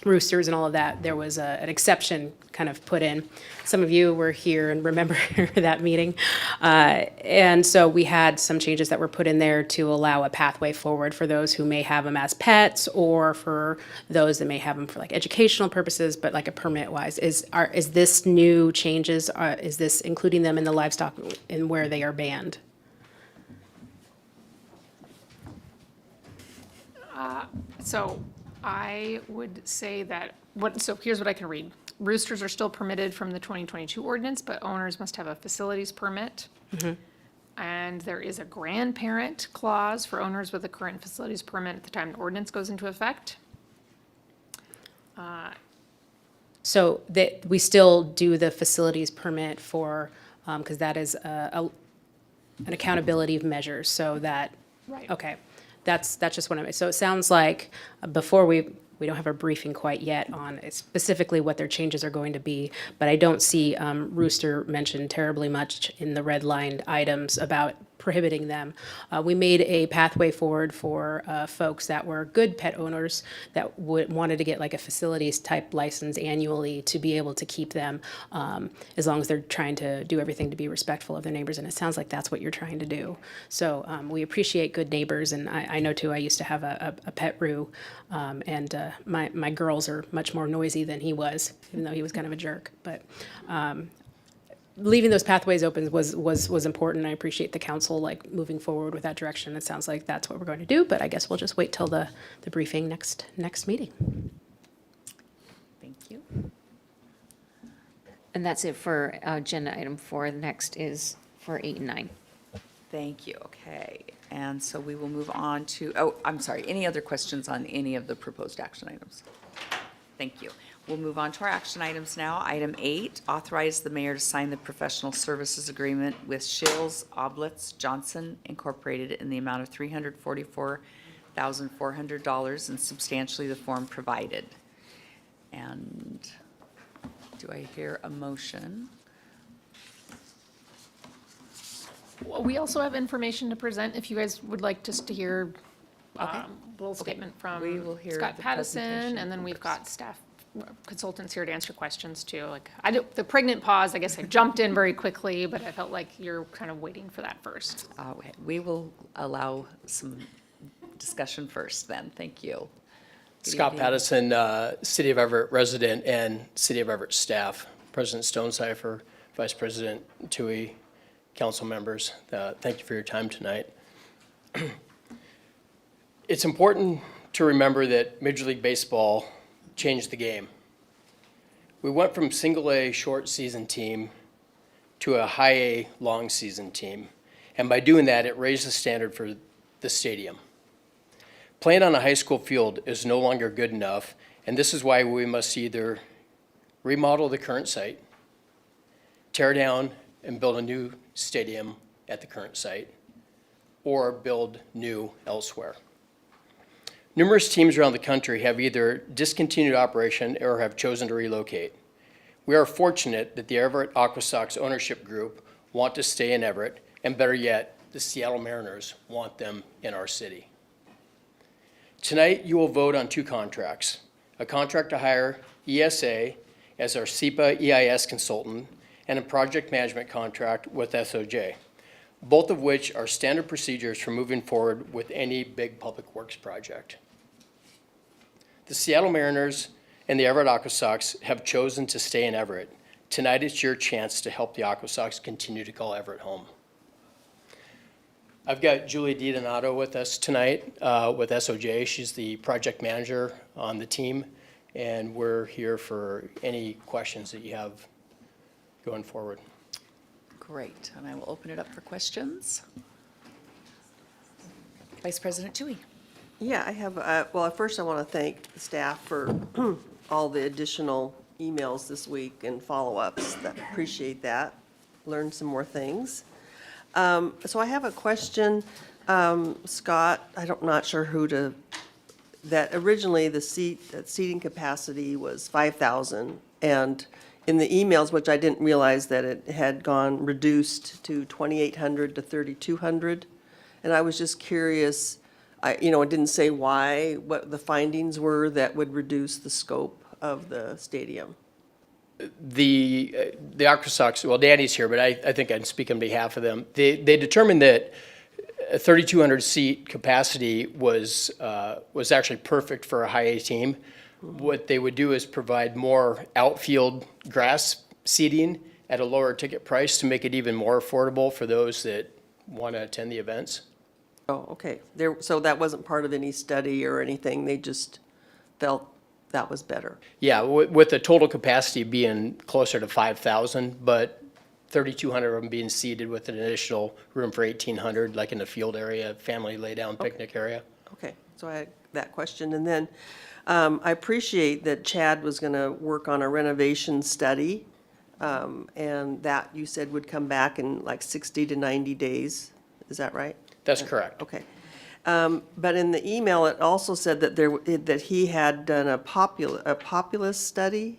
[SPEAKER 5] roosters and all of that, there was an exception kind of put in. Some of you were here and remember that meeting. And so we had some changes that were put in there to allow a pathway forward for those who may have them as pets or for those that may have them for like educational purposes, but like a permit wise. Is this new changes, is this including them in the livestock and where they are banned?
[SPEAKER 16] So I would say that, so here's what I can read. Roosters are still permitted from the 2022 ordinance, but owners must have a facilities permit. And there is a grandparent clause for owners with a current facilities permit at the time the ordinance goes into effect.
[SPEAKER 5] So that we still do the facilities permit for, because that is an accountability of measures, so that,
[SPEAKER 16] Right.
[SPEAKER 5] okay. That's just what I mean. So it sounds like before we don't have a briefing quite yet on specifically what their changes are going to be, but I don't see rooster mentioned terribly much in the red-lined items about prohibiting them. We made a pathway forward for folks that were good pet owners that wanted to get like a facilities type license annually to be able to keep them as long as they're trying to do everything to be respectful of their neighbors. And it sounds like that's what you're trying to do. So we appreciate good neighbors. And I know too, I used to have a pet roo, and my girls are much more noisy than he was, even though he was kind of a jerk. But leaving those pathways open was important. I appreciate the council like moving forward with that direction. It sounds like that's what we're going to do, but I guess we'll just wait till the briefing next meeting.
[SPEAKER 1] Thank you.
[SPEAKER 6] and that's it for agenda item 4. The next is for 8 and 9.
[SPEAKER 1] Thank you, okay. And so we will move on to, oh, I'm sorry, any other questions on any of the proposed action items? Thank you. We'll move on to our action items now. Item 8, authorize the mayor to sign the professional services agreement with Shills, Oblitz, Johnson Incorporated in the amount of $344,400 and substantially the form provided. And do I hear a motion?
[SPEAKER 16] Well, we also have information to present if you guys would like just to hear a little statement from
[SPEAKER 1] We will hear
[SPEAKER 16] Scott
[SPEAKER 1] the
[SPEAKER 16] Pattison,
[SPEAKER 1] presentation
[SPEAKER 16] and then we've
[SPEAKER 1] first.
[SPEAKER 16] got staff consultants here to answer questions too. Like, the pregnant pause, I guess I jumped in very quickly, but I felt like you're kind of waiting for that first.
[SPEAKER 1] Okay, we will allow some discussion first then. Thank you. Good
[SPEAKER 19] Scott
[SPEAKER 1] evening.
[SPEAKER 19] Pattison, City of Everett resident and City of Everett staff. President Stonecipher, Vice President Tui, council members, thank you for your time tonight. It's important to remember that Major League Baseball changed the game. We went from single A short season team to a high A long season team. And by doing that, it raised the standard for the stadium. Playing on a high school field is no longer good enough, and this is why we must either remodel the current site, tear down and build a new stadium at the current site, or build new elsewhere. Numerous teams around the country have either discontinued operation or have chosen to relocate. We are fortunate that the Everett Aquasox ownership group want to stay in Everett, and better yet, the Seattle Mariners want them in our city. Tonight, you will vote on 2 contracts, a contract to hire ESA as our SEPA EIS consultant and a project management contract with SOJ, both of which are standard procedures for moving forward with any big public works project. The Seattle Mariners and the Everett Aquasox have chosen to stay in Everett. Tonight, it's your chance to help the Aquasox continue to call Everett home. I've got Julie DiDonato with us tonight with SOJ. She's the project manager on the team, and we're here for any questions that you have going forward.
[SPEAKER 1] Great, and I will open it up for questions. Vice President Toohey.
[SPEAKER 14] Yeah, I have, well, first I want to thank the staff for all the additional emails this week and follow-ups. Appreciate that. Learned some more things. So I have a question, Scott, not sure who to, that originally the seating capacity was 5,000, and in the emails, which I didn't realize that it had gone reduced to 2,800 to 3,200, and I was just curious, it didn't say why, what the findings were that would reduce the scope of the stadium.
[SPEAKER 19] The Aquasox, well, Danny's here, but I think I'd speak on behalf of them. They determined that a 3,200 seat capacity was actually perfect for a high A team. What they would do is provide more outfield grass seating at a lower ticket price to make it even more affordable for those that want to attend the events.
[SPEAKER 14] Oh, okay. So that wasn't part of any study or anything, they just felt that was better?
[SPEAKER 19] Yeah, with the total capacity being closer to 5,000, but 3,200 of them being seated with an additional room for 1,800, like in the field area, family lay-down picnic area.
[SPEAKER 14] Okay, so I had that question. And then I appreciate that Chad was going to work on a renovation study, and that you said would come back in like 60 to 90 days. Is that right?
[SPEAKER 19] That's correct.
[SPEAKER 14] Okay. But in the email, it also said that that he had done a populous study.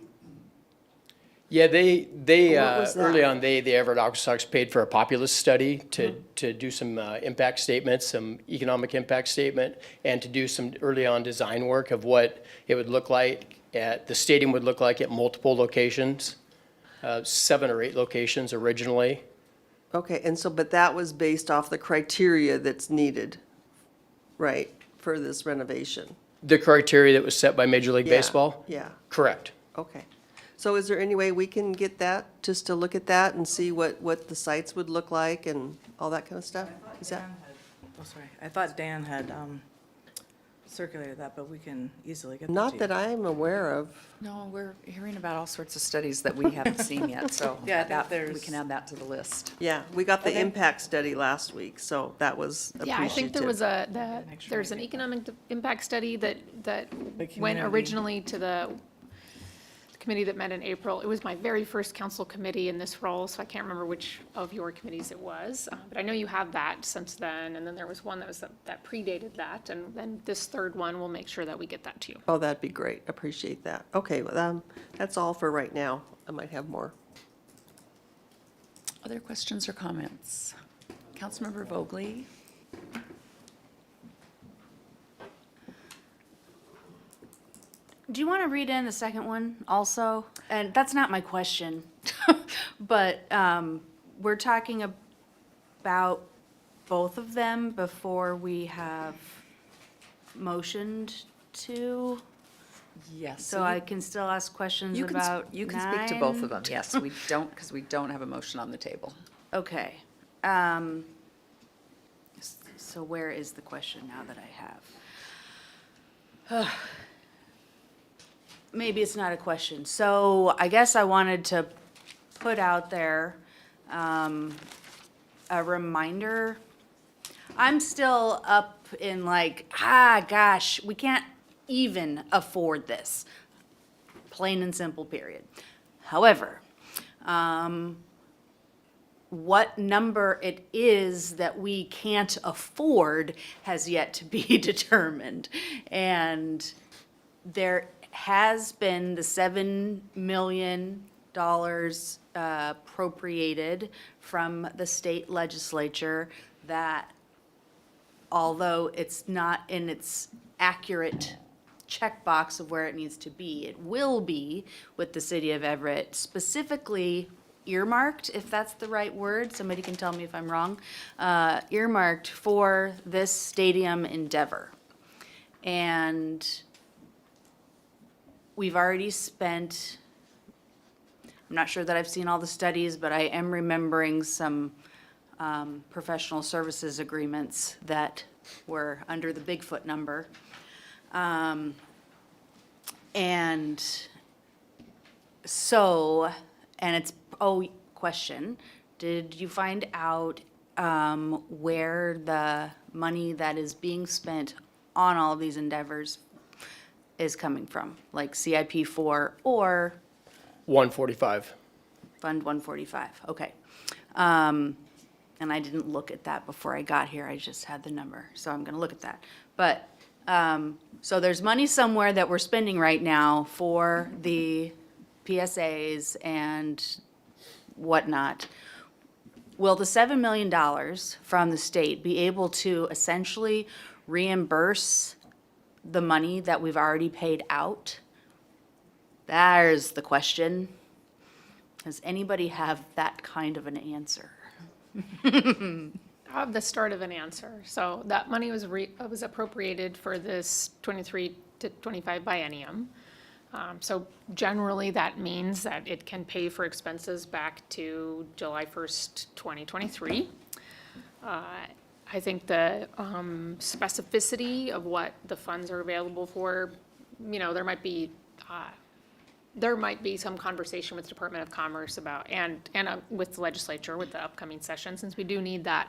[SPEAKER 19] Yeah, they
[SPEAKER 14] What was that?
[SPEAKER 19] early on, the Everett Aquasox paid for a populous study to do some impact statements, some economic impact statement, and to do some early on design work of what it would look like the stadium would look like at multiple locations, 7 or 8 locations originally.
[SPEAKER 14] Okay, and so, but that was based off the criteria that's needed, right, for this renovation?
[SPEAKER 19] The criteria that was set by Major League
[SPEAKER 14] Yeah,
[SPEAKER 19] Baseball?
[SPEAKER 14] Yeah,
[SPEAKER 19] Correct.
[SPEAKER 14] okay. So is there any way we can get that, just to look at that and see what the sites would look like and all that kind of stuff? Is that?
[SPEAKER 20] Oh, sorry. I thought Dan had circulated that, but we can easily get that to
[SPEAKER 14] Not
[SPEAKER 20] you.
[SPEAKER 14] that I'm aware of.
[SPEAKER 1] No, we're hearing about all sorts of studies that we haven't seen yet, so
[SPEAKER 20] Yeah, I think
[SPEAKER 1] we
[SPEAKER 20] there's-
[SPEAKER 1] can add that to the list.
[SPEAKER 14] Yeah, we got the
[SPEAKER 20] Okay.
[SPEAKER 14] impact study last week, so that was appreciative.
[SPEAKER 16] Yeah, I think there was there's an economic impact study that went
[SPEAKER 20] community.
[SPEAKER 16] originally to the committee that met in April. It was my very first council committee in this role, so I can't remember which of your committees it was. But I know you have that since then, and then there was one that predated that, and then this third one, we'll make sure that we get that to you.
[SPEAKER 14] Oh, that'd be great. Appreciate that. Okay, well, that's all for right now. I might have more.
[SPEAKER 1] Other questions or comments? Councilmember Vogely?
[SPEAKER 3] Do you want to read in the second one also? And that's not my question, but we're talking about both of them before we have motioned to,
[SPEAKER 1] Yes.
[SPEAKER 3] so I can still ask questions about
[SPEAKER 1] You can speak to both of
[SPEAKER 3] 9?
[SPEAKER 1] them, yes. We don't, because we don't have a motion on the table.
[SPEAKER 3] Okay. So where is the question now that I have? Maybe it's not a question. So I guess I wanted to put out there a reminder. I'm still up in like, gosh, we can't even afford this. Plain and simple, period. However, what number it is that we can't afford has yet to be determined. And there has been the $7 million appropriated from the state legislature that, although it's not in its accurate checkbox of where it needs to be, it will be with the city of Everett, specifically earmarked, if that's the right word, somebody can tell me if I'm wrong, earmarked for this stadium endeavor. And we've already spent, I'm not sure that I've seen all the studies, but I am remembering some professional services agreements that were under the Bigfoot number. And so, and it's, question, did you find out where the money that is being spent on all of these endeavors is coming from? Like CIP 4 or
[SPEAKER 19] 145.
[SPEAKER 3] Fund 145, okay. And I didn't look at that before I got here, I just had the number, so I'm gonna look at that. But, so there's money somewhere that we're spending right now for the PSAs and whatnot. Will the $7 million from the state be able to essentially reimburse the money that we've already paid out? There's the question. Does anybody have that kind of an answer?
[SPEAKER 16] I have the start of an answer. So that money was appropriated for this 23 to 25 biennium. So generally, that means that it can pay for expenses back to July 1st, 2023. I think the specificity of what the funds are available for, there might be some conversation with Department of Commerce about, and with the legislature, with the upcoming session, since we do need that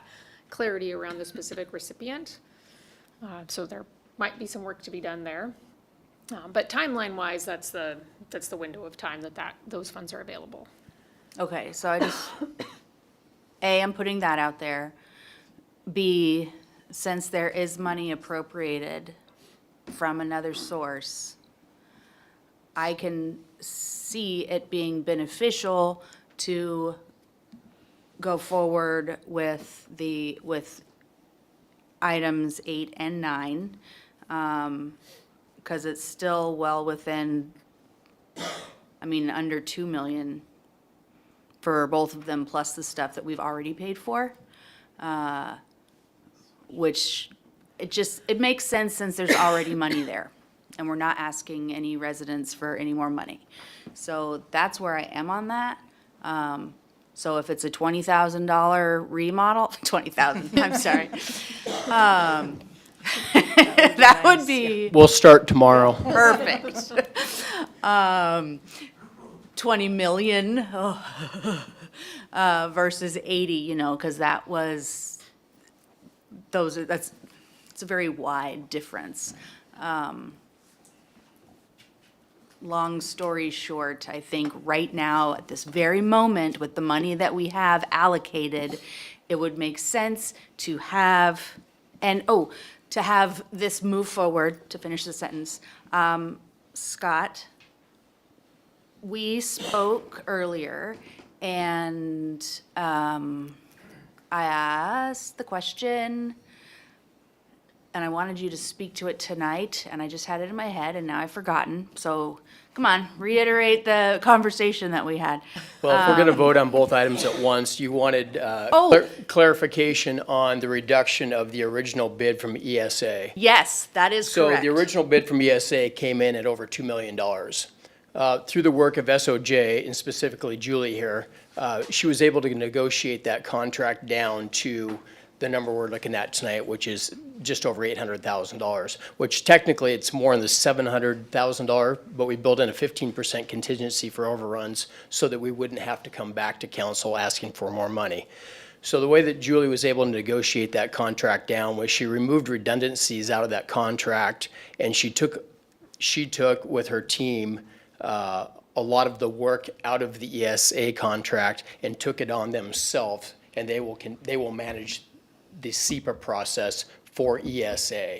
[SPEAKER 16] clarity around the specific recipient. So there might be some work to be done there. But timeline-wise, that's the window of time that those funds are available.
[SPEAKER 3] Okay, so I just, A, I'm putting that out there. B, since there is money appropriated from another source, I can see it being beneficial to go forward with items 8 and 9, because it's still well within, under 2 million for both of them, plus the stuff that we've already paid for, which it makes sense since there's already money there, and we're not asking any residents for any more money. So that's where I am on that. So if it's a $20,000 remodel, 20,000, I'm sorry. That would be
[SPEAKER 19] We'll start tomorrow.
[SPEAKER 3] perfect. 20 million versus 80, because that was, it's a very wide difference. Long story short, I think right now, at this very moment, with the money that we have allocated, it would make sense to have, to have this move forward, to finish the sentence. Scott, we spoke earlier, and I asked the question, and I wanted you to speak to it tonight, and I just had it in my head, and now I've forgotten. So, come on, reiterate the conversation that we had.
[SPEAKER 19] Well, if we're going to vote on both items at once, you wanted clarification on the reduction of the original bid from ESA.
[SPEAKER 3] Yes, that is correct.
[SPEAKER 19] So the original bid from ESA came in at over $2 million. Through the work of SOJ, and specifically Julie here, she was able to negotiate that contract down to the number we're looking at tonight, which is just over $800,000, which technically it's more in the $700,000, but we built in a 15% contingency for overruns so that we wouldn't have to come back to council asking for more money. So the way that Julie was able to negotiate that contract down was she removed redundancies out of that contract, and she took with her team a lot of the work out of the ESA contract and took it on themselves, and they will manage the SEPA process for ESA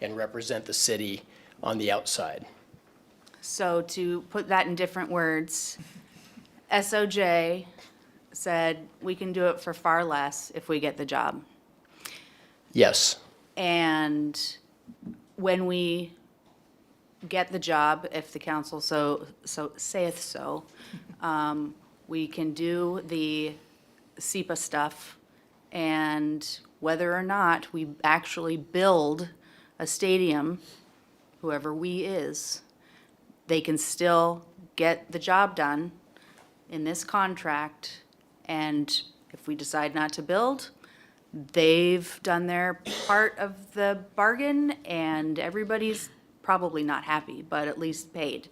[SPEAKER 19] and represent the city on the outside.
[SPEAKER 3] So to put that in different words, SOJ said we can do it for far less if we get the job.
[SPEAKER 19] Yes.
[SPEAKER 3] And when we get the job, if the council so saith so, we can do the SEPA stuff, and whether or not we actually build a stadium, whoever we is, they can still get the job done in this contract, and if we decide not to build, they've done their part of the bargain, and everybody's probably not happy, but at least paid.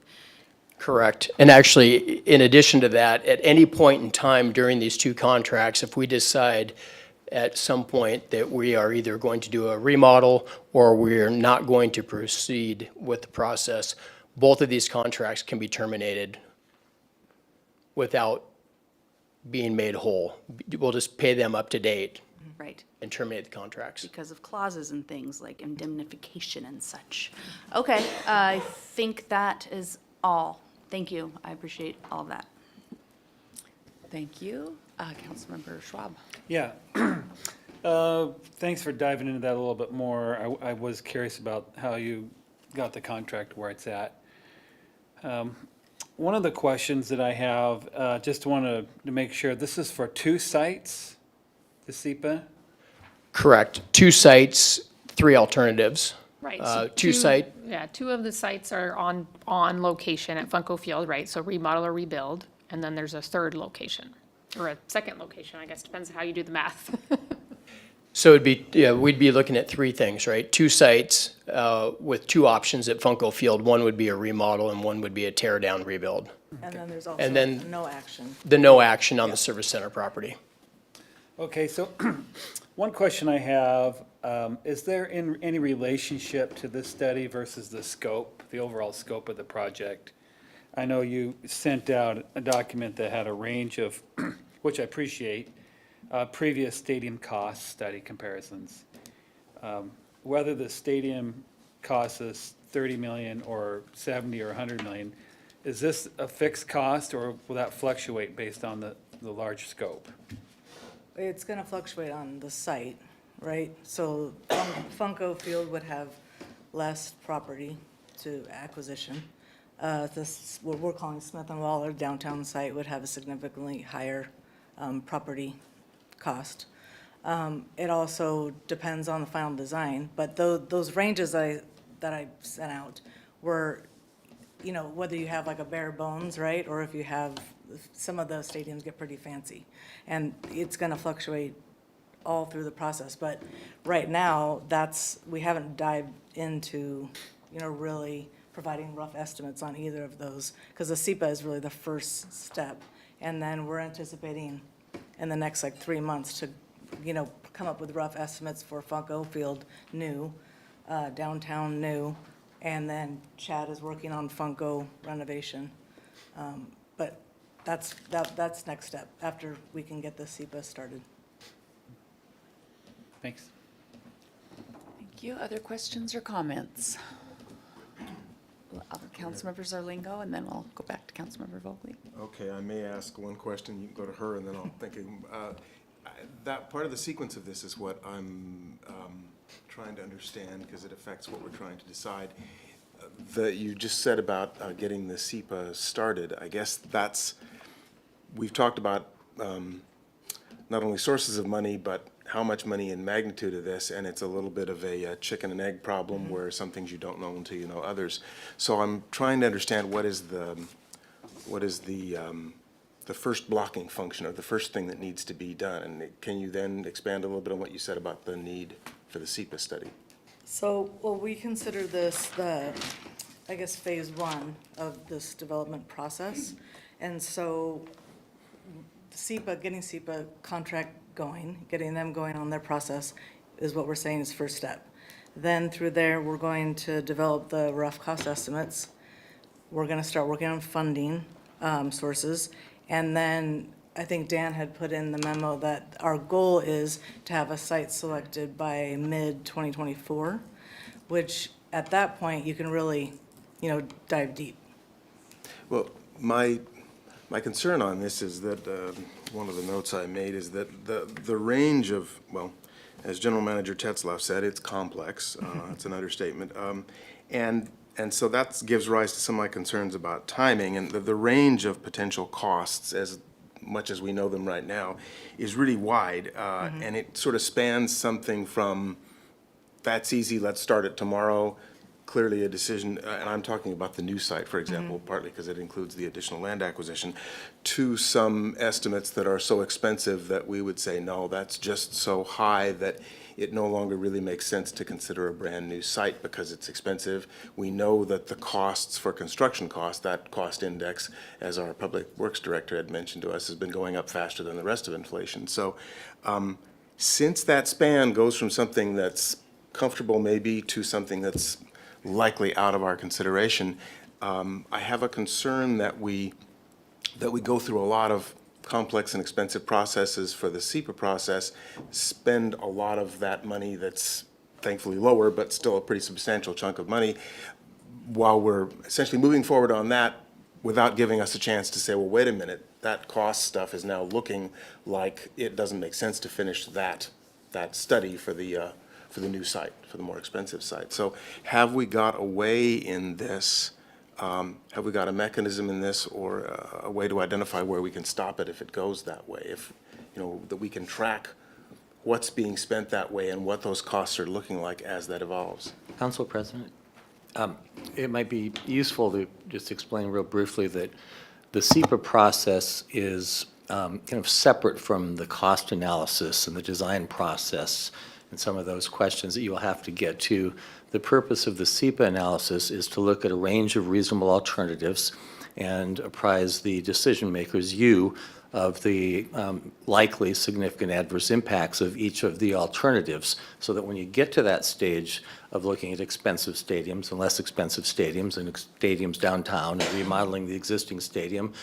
[SPEAKER 19] Correct. And actually, in addition to that, at any point in time during these two contracts, if we decide at some point that we are either going to do a remodel or we're not going to proceed with the process, both of these contracts can be terminated without being made whole. We'll just pay them up to date.
[SPEAKER 3] Right.
[SPEAKER 19] And terminate the contracts.
[SPEAKER 3] Because of clauses and things like indemnification and such. Okay, I think that is all. Thank you. I appreciate all of that.
[SPEAKER 1] Thank you. Councilmember Schwab.
[SPEAKER 15] Yeah. Thanks for diving into that a little bit more. I was curious about how you got the contract where it's at. One of the questions that I have, just wanted to make sure, this is for 2 sites, the SEPA?
[SPEAKER 19] Correct. 2 sites, 3 alternatives.
[SPEAKER 16] Right.
[SPEAKER 19] Two site.
[SPEAKER 16] Yeah, 2 of the sites are on location at Funko Field, right? So remodel or rebuild. And then there's a 3rd location, or a 2nd location, I guess, depends on how you do the math.
[SPEAKER 19] So it'd be, yeah, we'd be looking at 3 things, right? 2 sites with 2 options at Funko Field. One would be a remodel and one would be a tear down rebuild.
[SPEAKER 20] And then there's also
[SPEAKER 19] And then
[SPEAKER 20] no action.
[SPEAKER 19] the no action on the service center property.
[SPEAKER 15] Okay, so one question I have, is there any relationship to this study versus the scope, the overall scope of the project? I know you sent out a document that had a range of, which I appreciate, previous stadium cost study comparisons. Whether the stadium costs us 30 million or 70 or 100 million, is this a fixed cost or will that fluctuate based on the large scope?
[SPEAKER 20] It's gonna fluctuate on the site, right? So Funko Field would have less property to acquisition. This, what we're calling Smith and Waller downtown site would have a significantly higher property cost. It also depends on the final design, but those ranges that I sent out were, you know, whether you have like a bare bones, right? Or if you have, some of the stadiums get pretty fancy. And it's gonna fluctuate all through the process. But right now, we haven't dived into, you know, really providing rough estimates on either of those, because the SEPA is really the first step. And then we're anticipating in the next like 3 months to, you know, come up with rough estimates for Funko Field new, downtown new, and then Chad is working on Funko renovation. But that's next step, after we can get the SEPA started.
[SPEAKER 15] Thanks.
[SPEAKER 1] Thank you. Other questions or comments? Councilmember Zarlingo, and then we'll go back to Councilmember Vogely.
[SPEAKER 4] Okay, I may ask one question. You can go to her, and then I'll think. That part of the sequence of this is what I'm trying to understand, because it affects what we're trying to decide. That you just said about getting the SEPA started. I guess we've talked about not only sources of money, but how much money and magnitude of this, and it's a little bit of a chicken and egg problem where some things you don't know until you know others. So I'm trying to understand what is the the first blocking function, or the first thing that needs to be done. And can you then expand a little bit on what you said about the need for the SEPA study?
[SPEAKER 20] So, well, we consider this I guess, phase one of this development process. And so getting SEPA contract going, getting them going on their process is what we're saying is first step. Then through there, we're going to develop the rough cost estimates. We're going to start working on funding sources. And then I think Dan had put in the memo that our goal is to have a site selected by mid-2024, which at that point, you can really, dive deep.
[SPEAKER 4] Well, my concern on this is that, one of the notes I made is that the range of, well, as General Manager Tetzlaff said, it's complex. It's an understatement. And so that gives rise to some of my concerns about timing, and the range of potential costs, as much as we know them right now, is really wide. And it sort of spans something from, that's easy, let's start it tomorrow, clearly a decision, and I'm talking about the new site, for example, partly because it includes the additional land acquisition, to some estimates that are so expensive that we would say, no, that's just so high that it no longer really makes sense to consider a brand-new site because it's expensive. We know that the costs for construction costs, that cost index, as our Public Works Director had mentioned to us, has been going up faster than the rest of inflation. So since that span goes from something that's comfortable maybe to something that's likely out of our consideration, I have a concern that we go through a lot of complex and expensive processes for the SEPA process, spend a lot of that money that's thankfully lower, but still a pretty substantial chunk of money, while we're essentially moving forward on that without giving us a chance to say, well, wait a minute, that cost stuff is now looking like it doesn't make sense to finish that study for the new site, for the more expensive site. So have we got a way in this, have we got a mechanism in this, or a way to identify where we can stop it if it goes that way? If, that we can track what's being spent that way and what those costs are looking like as that evolves.
[SPEAKER 17] Council President, it might be useful to just explain real briefly that the SEPA process is kind of separate from the cost analysis and the design process and some of those questions that you will have to get to. The purpose of the SEPA analysis is to look at a range of reasonable alternatives and apprise the decision makers, you, of the likely significant adverse impacts of each of the alternatives, so that when you get to that stage of looking at expensive stadiums and less expensive stadiums and stadiums downtown and remodeling the existing stadium,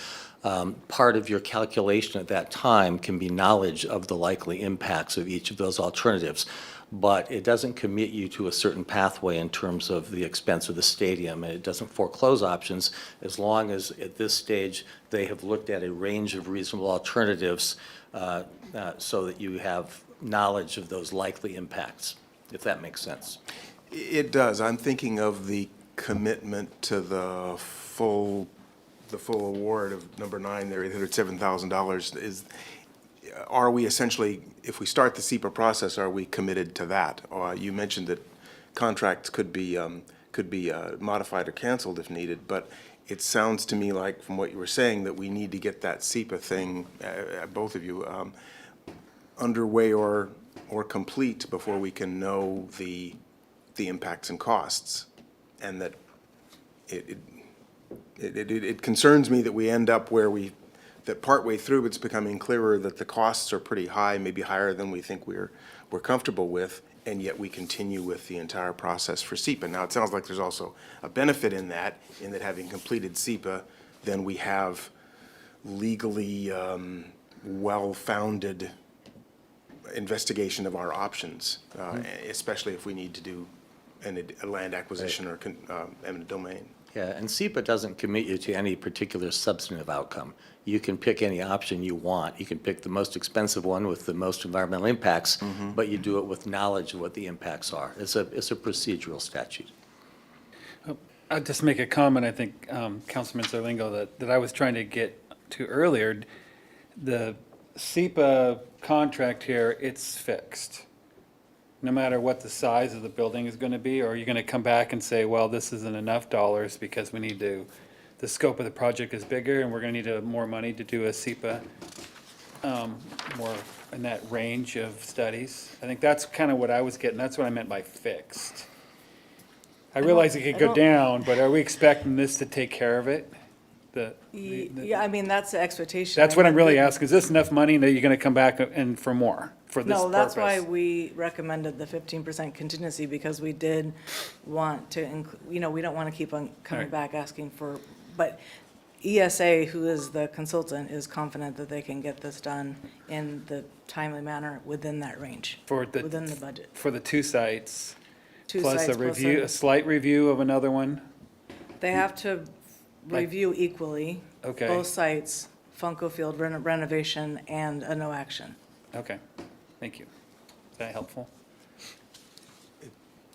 [SPEAKER 17] part of your calculation at that time can be knowledge of the likely impacts of each of those alternatives. But it doesn't commit you to a certain pathway in terms of the expense of the stadium, and it doesn't foreclose options as long as at this stage they have looked at a range of reasonable alternatives so that you have knowledge of those likely impacts, if that makes sense.
[SPEAKER 4] It does. I'm thinking of the commitment to the full award of number 9 there, $807,000. Are we essentially, if we start the SEPA process, are we committed to that? You mentioned that contracts could be modified or canceled if needed, but it sounds to me like, from what you were saying, that we need to get that SEPA thing, both of you, underway or complete before we can know the impacts and costs, and that it concerns me that we end up where that partway through it's becoming clearer that the costs are pretty high, maybe higher than we think we're comfortable with, and yet we continue with the entire process for SEPA. Now, it sounds like there's also a benefit in that having completed SEPA, then we have legally well-founded investigation of our options, especially if we need to do a land acquisition or eminent domain.
[SPEAKER 17] Yeah, and SEPA doesn't commit you to any particular substantive outcome. You can pick any option you want. You can pick the most expensive one with the most environmental impacts, but you do it with knowledge of what the impacts are. It's a procedural statute.
[SPEAKER 15] I'll just make a comment, I think, Councilman Zerlingo, that I was trying to get to earlier. The SEPA contract here, it's fixed. No matter what the size of the building is going to be, or are you going to come back and say, well, this isn't enough dollars because we need to the scope of the project is bigger and we're gonna need more money to do a SEPA, more in that range of studies. I think that's kind of what I was getting. That's what I meant by fixed. I realize it could go down, but are we expecting this to take care of it?
[SPEAKER 20] Yeah, I mean, that's the expectation.
[SPEAKER 15] That's
[SPEAKER 20] I
[SPEAKER 15] what I'm
[SPEAKER 20] mean,
[SPEAKER 15] really asking. Is this enough money that you're gonna come back and for more, for this purpose?
[SPEAKER 20] No, that's why we recommended the 15% contingency, because we did want to, we don't want to keep on coming
[SPEAKER 15] Right.
[SPEAKER 20] back asking for, but ESA, who is the consultant, is confident that they can get this done in the timely manner within that range, within the budget.
[SPEAKER 15] For the two sites,
[SPEAKER 20] Two
[SPEAKER 15] plus
[SPEAKER 20] sites
[SPEAKER 15] a
[SPEAKER 20] plus
[SPEAKER 15] review, a slight review of another one?
[SPEAKER 20] They have to review equally.
[SPEAKER 15] Okay.
[SPEAKER 20] Both sites, Funko Field renovation and a no action.
[SPEAKER 15] Okay, thank you. Is that helpful?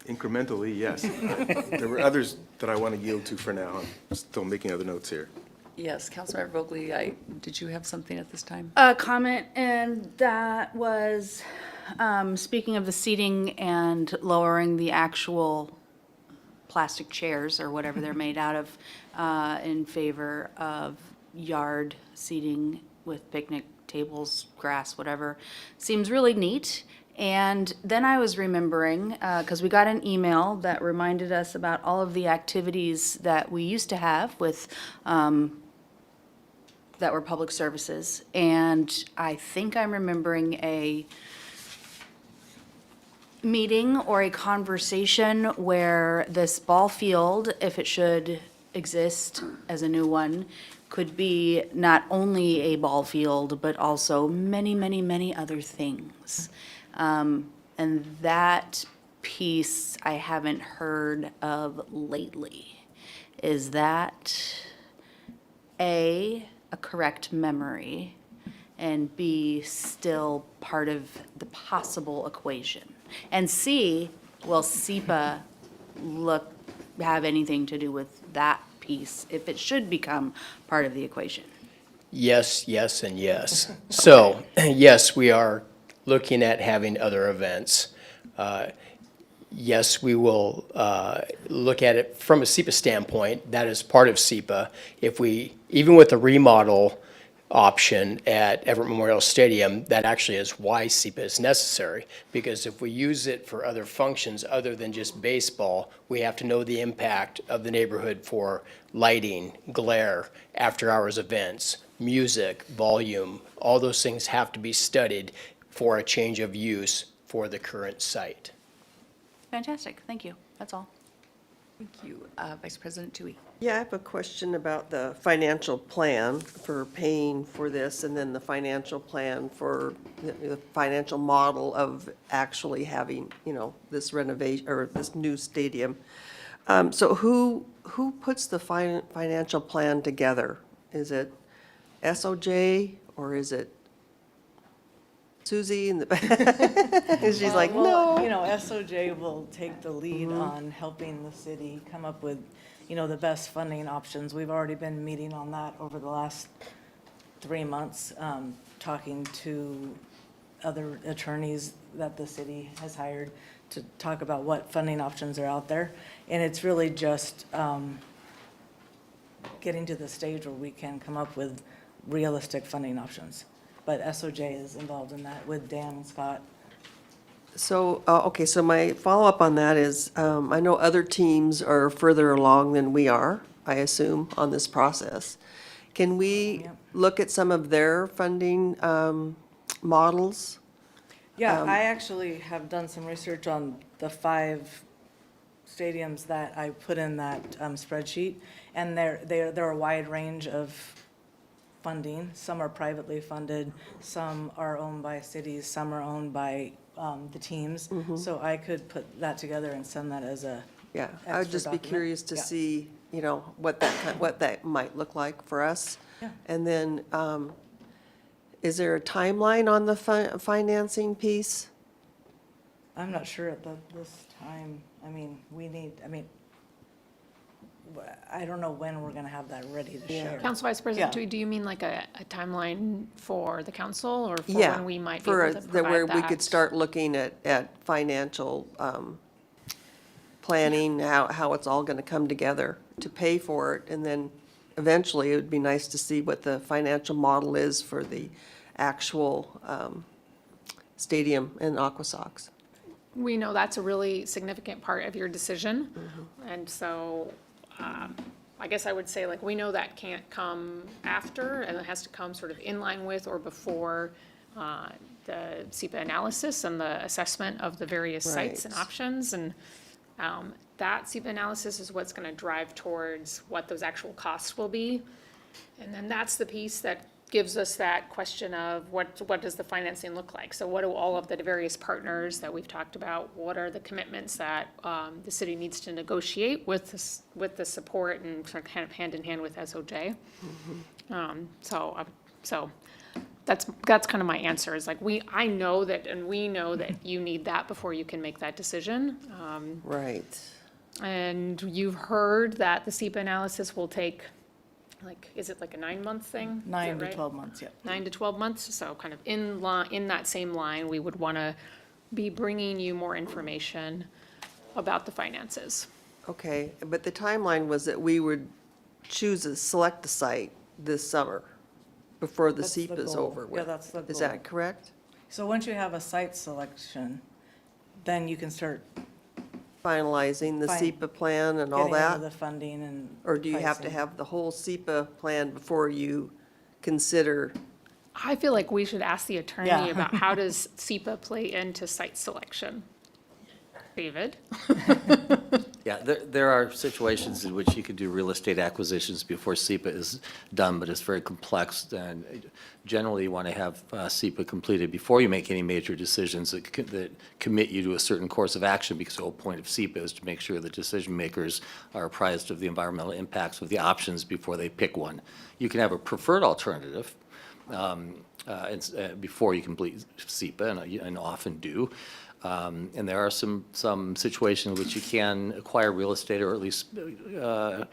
[SPEAKER 4] Incrementally, yes. There were others that I want to yield to for now. I'm still making other notes here.
[SPEAKER 1] Yes, Councilmember Vogely, did you have something at this time?
[SPEAKER 3] A comment, and that was, speaking of the seating and lowering the actual plastic chairs or whatever they're made out of, in favor of yard seating with picnic tables, grass, whatever, seems really neat. And then I was remembering, because we got an email that reminded us about all of the activities that we used to have with, that were public services. And I think I'm remembering a meeting or a conversation where this ball field, if it should exist as a new one, could be not only a ball field, but also many, many, many other things. And that piece I haven't heard of lately. Is that A, a correct memory, and B, still part of the possible equation? And C, will SEPA have anything to do with that piece if it should become part of the equation?
[SPEAKER 19] Yes, yes, and yes. So, yes, we are looking at having other events. Yes, we will look at it from a SEPA standpoint. That is part of SEPA. If we, even with the remodel option at Everett Memorial Stadium, that actually is why SEPA is necessary. Because if we use it for other functions other than just baseball, we have to know the impact of the neighborhood for lighting, glare, after-hours events, music, volume. All those things have to be studied for a change of use for the current site.
[SPEAKER 3] Fantastic, thank you, that's all.
[SPEAKER 1] Thank you. Vice President Tui.
[SPEAKER 14] Yeah, I have a question about the financial plan for paying for this, and then the financial plan for the financial model of actually having, this renovation, or this new stadium. So who puts the financial plan together? Is it SOJ, or is it Susie in the back? And she's like,
[SPEAKER 20] Well,
[SPEAKER 14] no.
[SPEAKER 20] SOJ will take the lead on helping the city come up with, the best funding options. We've already been meeting on that over the last 3 months, talking to other attorneys that the city has hired to talk about what funding options are out there. And it's really just getting to the stage where we can come up with realistic funding options. But SOJ is involved in that with Dan and Scott.
[SPEAKER 14] So, okay, so my follow-up on that is, I know other teams are further along than we are, I assume, on this process. Can we look at some of their funding models?
[SPEAKER 20] Yeah, I actually have done some research on the 5 stadiums that I put in that spreadsheet, and they're a wide range of funding. Some are privately funded, some are owned by cities, some are owned by the teams. So I could put that together and send that as a
[SPEAKER 14] Yeah, I would just be
[SPEAKER 20] document.
[SPEAKER 14] curious to
[SPEAKER 20] Yeah.
[SPEAKER 14] see, what that might look like for us.
[SPEAKER 20] Yeah.
[SPEAKER 14] And then, is there a timeline on the financing piece?
[SPEAKER 20] I'm not sure at this time. I don't know when we're gonna have that ready to share.
[SPEAKER 16] Council Vice President
[SPEAKER 20] Yeah.
[SPEAKER 16] Tui, do you mean like a timeline for the council or for
[SPEAKER 14] Yeah,
[SPEAKER 16] when we might be
[SPEAKER 14] for
[SPEAKER 16] able to
[SPEAKER 14] where
[SPEAKER 16] provide
[SPEAKER 14] we
[SPEAKER 16] that?
[SPEAKER 14] could start looking at financial planning, how it's all gonna come together to pay for it, and then eventually, it would be nice to see what the financial model is for the actual stadium and Aqua Sox.
[SPEAKER 16] We know that's a really significant part of your decision. And so, I guess I would say, like, we know that can't come after, and it has to come sort of in line with or before the SEPA analysis and the assessment of the various sites and
[SPEAKER 14] Right.
[SPEAKER 16] options. And that SEPA analysis is what's gonna drive towards what those actual costs will be. And then that's the piece that gives us that question of what does the financing look like? So what do all of the various partners that we've talked about, what are the commitments that the city needs to negotiate with the support and sort of kind of hand in hand with SOJ? So that's kind of my answer, is like, I know that, and we know that you need that before you can make that decision.
[SPEAKER 14] Right.
[SPEAKER 16] And you've heard that the SEPA analysis will take, like, is it like a 9-month thing? Is that
[SPEAKER 20] 9 to
[SPEAKER 16] right?
[SPEAKER 20] 12 months, yeah.
[SPEAKER 16] 9 to 12 months, so kind of in that same line, we would want to be bringing you more information about the finances.
[SPEAKER 14] Okay, but the timeline was that we would select the site this summer before the
[SPEAKER 20] That's the
[SPEAKER 14] SEPA is
[SPEAKER 20] goal.
[SPEAKER 14] over with.
[SPEAKER 20] Yeah, that's the
[SPEAKER 14] Is
[SPEAKER 20] goal.
[SPEAKER 14] that correct?
[SPEAKER 20] So once you have a site selection, then you can start
[SPEAKER 14] Finalizing the SEPA plan and all
[SPEAKER 20] getting into
[SPEAKER 14] that?
[SPEAKER 20] the funding and
[SPEAKER 14] Or do you have to
[SPEAKER 20] pricing.
[SPEAKER 14] have the whole SEPA plan before you consider?
[SPEAKER 16] I feel like we should ask the attorney
[SPEAKER 20] Yeah.
[SPEAKER 16] about how does SEPA play into site selection? David?
[SPEAKER 17] Yeah, there are situations in which you could do real estate acquisitions before SEPA is done, but it's very complex. And generally, you want to have SEPA completed before you make any major decisions that commit you to a certain course of action, because the whole point of SEPA is to make sure the decision makers are apprised of the environmental impacts of the options before they pick one. You can have a preferred alternative before you complete SEPA, and often do. And there are some situations in which you can acquire real estate, or at least buy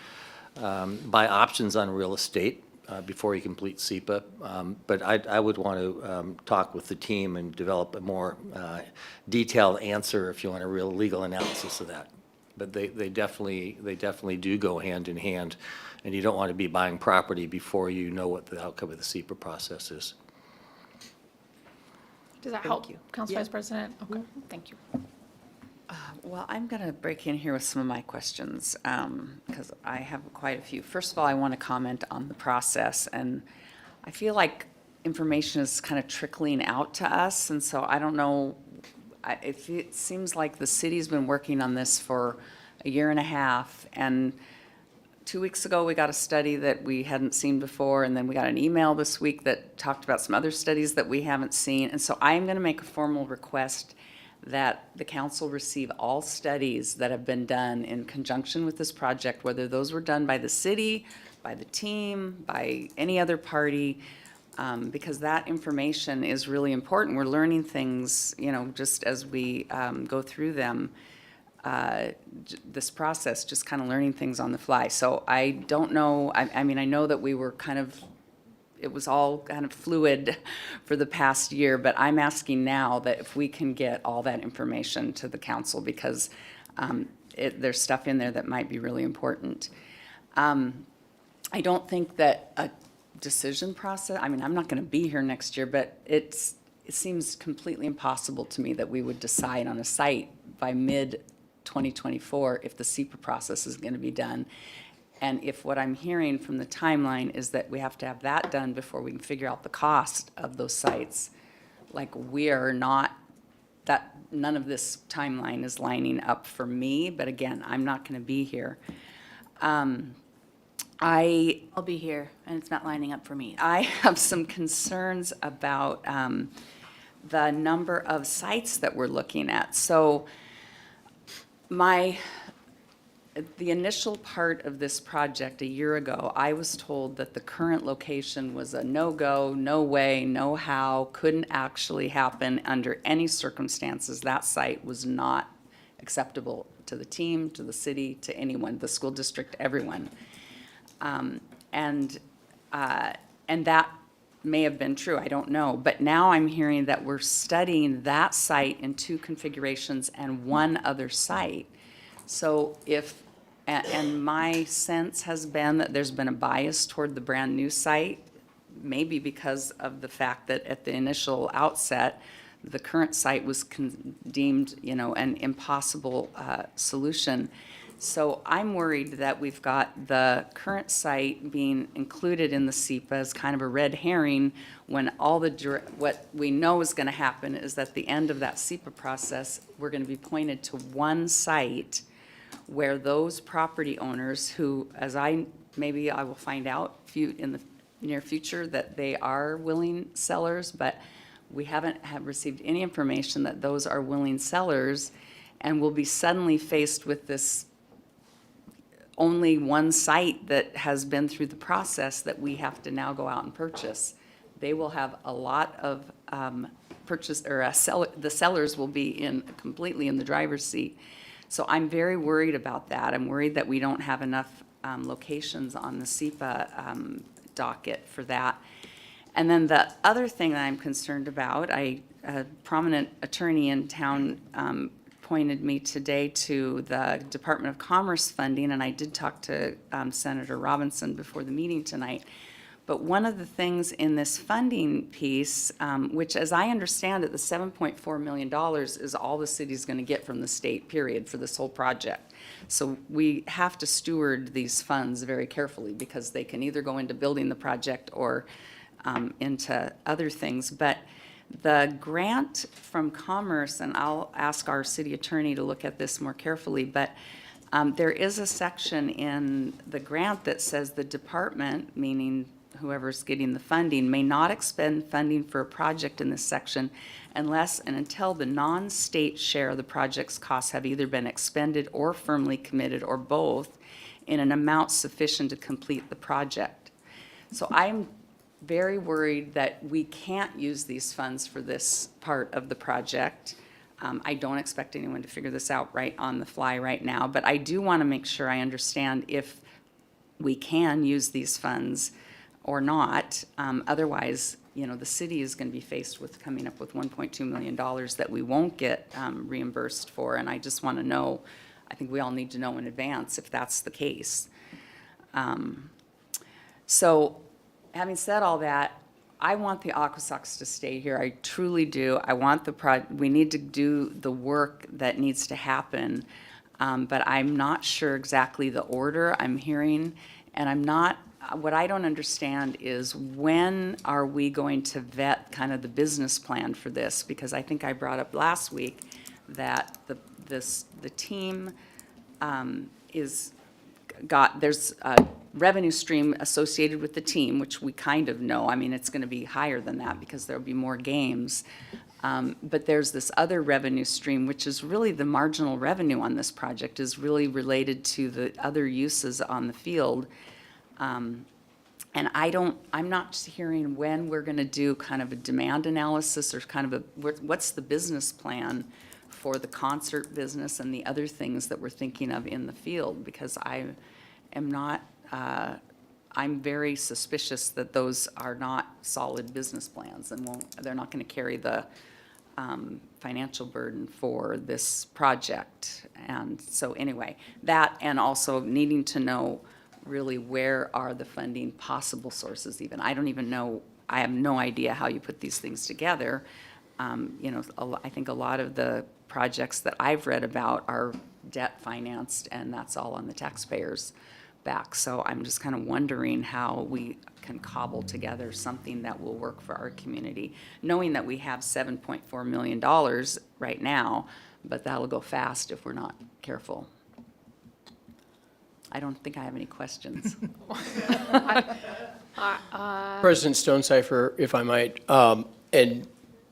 [SPEAKER 17] options on real estate before you complete SEPA. But I would want to talk with the team and develop a more detailed answer if you want a real legal analysis of that. But they definitely do go hand in hand, and you don't want to be buying property before you know what the outcome of the SEPA process is.
[SPEAKER 16] Does that help, Council Vice President? Okay, thank you.
[SPEAKER 1] Well, I'm going to break in here with some of my questions, because I have quite a few. First of all, I want to comment on the process, and I feel like information is kind of trickling out to us, and so I don't know, it seems like the city's been working on this for a year and a half, and 2 weeks ago, we got a study that we hadn't seen before, and then we got an email this week that talked about some other studies that we haven't seen. And so I am going to make a formal request that the council receive all studies that have been done in conjunction with this project, whether those were done by the city, by the team, by any other party, because that information is really important. We're learning things, just as we go through them. This process, just kind of learning things on the fly. So I don't know, I mean, I know that we were it was all kind of fluid for the past year, but I'm asking now that if we can get all that information to the council, because there's stuff in there that might be really important. I don't think that a decision process, I mean, I'm not going to be here next year, but it seems completely impossible to me that we would decide on a site by mid-2024 if the SEPA process is going to be done. And if what I'm hearing from the timeline is that we have to have that done before we can figure out the cost of those sites, like, we are not, that none of this timeline is lining up for me, but again, I'm not going to be here.
[SPEAKER 3] I'll be here, and it's not lining up for me.
[SPEAKER 1] I have some concerns about the number of sites that we're looking at. So the initial part of this project a year ago, I was told that the current location was a no-go, no way, no how, couldn't actually happen under any circumstances. That site was not acceptable to the team, to the city, to anyone, the school district, everyone. And that may have been true, I don't know. But now I'm hearing that we're studying that site in 2 configurations and 1 other site. So And my sense has been that there's been a bias toward the brand-new site, maybe because of the fact that at the initial outset, the current site was deemed, an impossible solution. So I'm worried that we've got the current site being included in the SEPA as kind of a red herring when what we know is going to happen is that at the end of that SEPA process, we're going to be pointed to one site where those property owners who, maybe I will find out in the near future that they are willing sellers, but we haven't received any information that those are willing sellers, and we'll be suddenly faced with this only one site that has been through the process that we have to now go out and purchase. They will have a lot of the sellers will be completely in the driver's seat. So I'm very worried about that. I'm worried that we don't have enough locations on the SEPA docket for that. And then the other thing that I'm concerned about, a prominent attorney in town pointed me today to the Department of Commerce funding, and I did talk to Senator Robinson before the meeting tonight. But one of the things in this funding piece, which as I understand it, the $7.4 million is all the city's going to get from the state, period, for this whole project. So we have to steward these funds very carefully because they can either go into building the project or into other things. But the grant from Commerce, and I'll ask our city attorney to look at this more carefully, but there is a section in the grant that says the department, meaning whoever's getting the funding, may not expend funding for a project in this section unless and until the non-state share of the project's costs have either been expended or firmly committed or both in an amount sufficient to complete the project. So I'm very worried that we can't use these funds for this part of the project. I don't expect anyone to figure this out right on the fly right now, but I do want to make sure I understand if we can use these funds or not. Otherwise, the city is going to be faced with coming up with $1.2 million that we won't get reimbursed for, and I just want to know, I think we all need to know in advance if that's the case. So having said all that, I want the Aquasox to stay here. I truly do. I want we need to do the work that needs to happen, but I'm not sure exactly the order I'm hearing, and what I don't understand is when are we going to vet kind of the business plan for this? Because I think I brought up last week that the team there's a revenue stream associated with the team, which we kind of know. I mean, it's going to be higher than that because there'll be more games. But there's this other revenue stream, which is really the marginal revenue on this project, is really related to the other uses on the field. And I'm not hearing when we're going to do kind of a demand analysis or kind of what's the business plan for the concert business and the other things that we're thinking of in the field, because I'm very suspicious that those are not solid business plans and they're not going to carry the financial burden for this project. And so anyway, that, and also needing to know really where are the funding possible sources even. I don't even know, I have no idea how you put these things together. I think a lot of the projects that I've read about are debt financed, and that's all on the taxpayers' back. So I'm just kind of wondering how we can cobble together something that will work for our community, knowing that we have $7.4 million right now, but that'll go fast if we're not careful. I don't think I have any questions.
[SPEAKER 19] President Stonecipher, if I might, and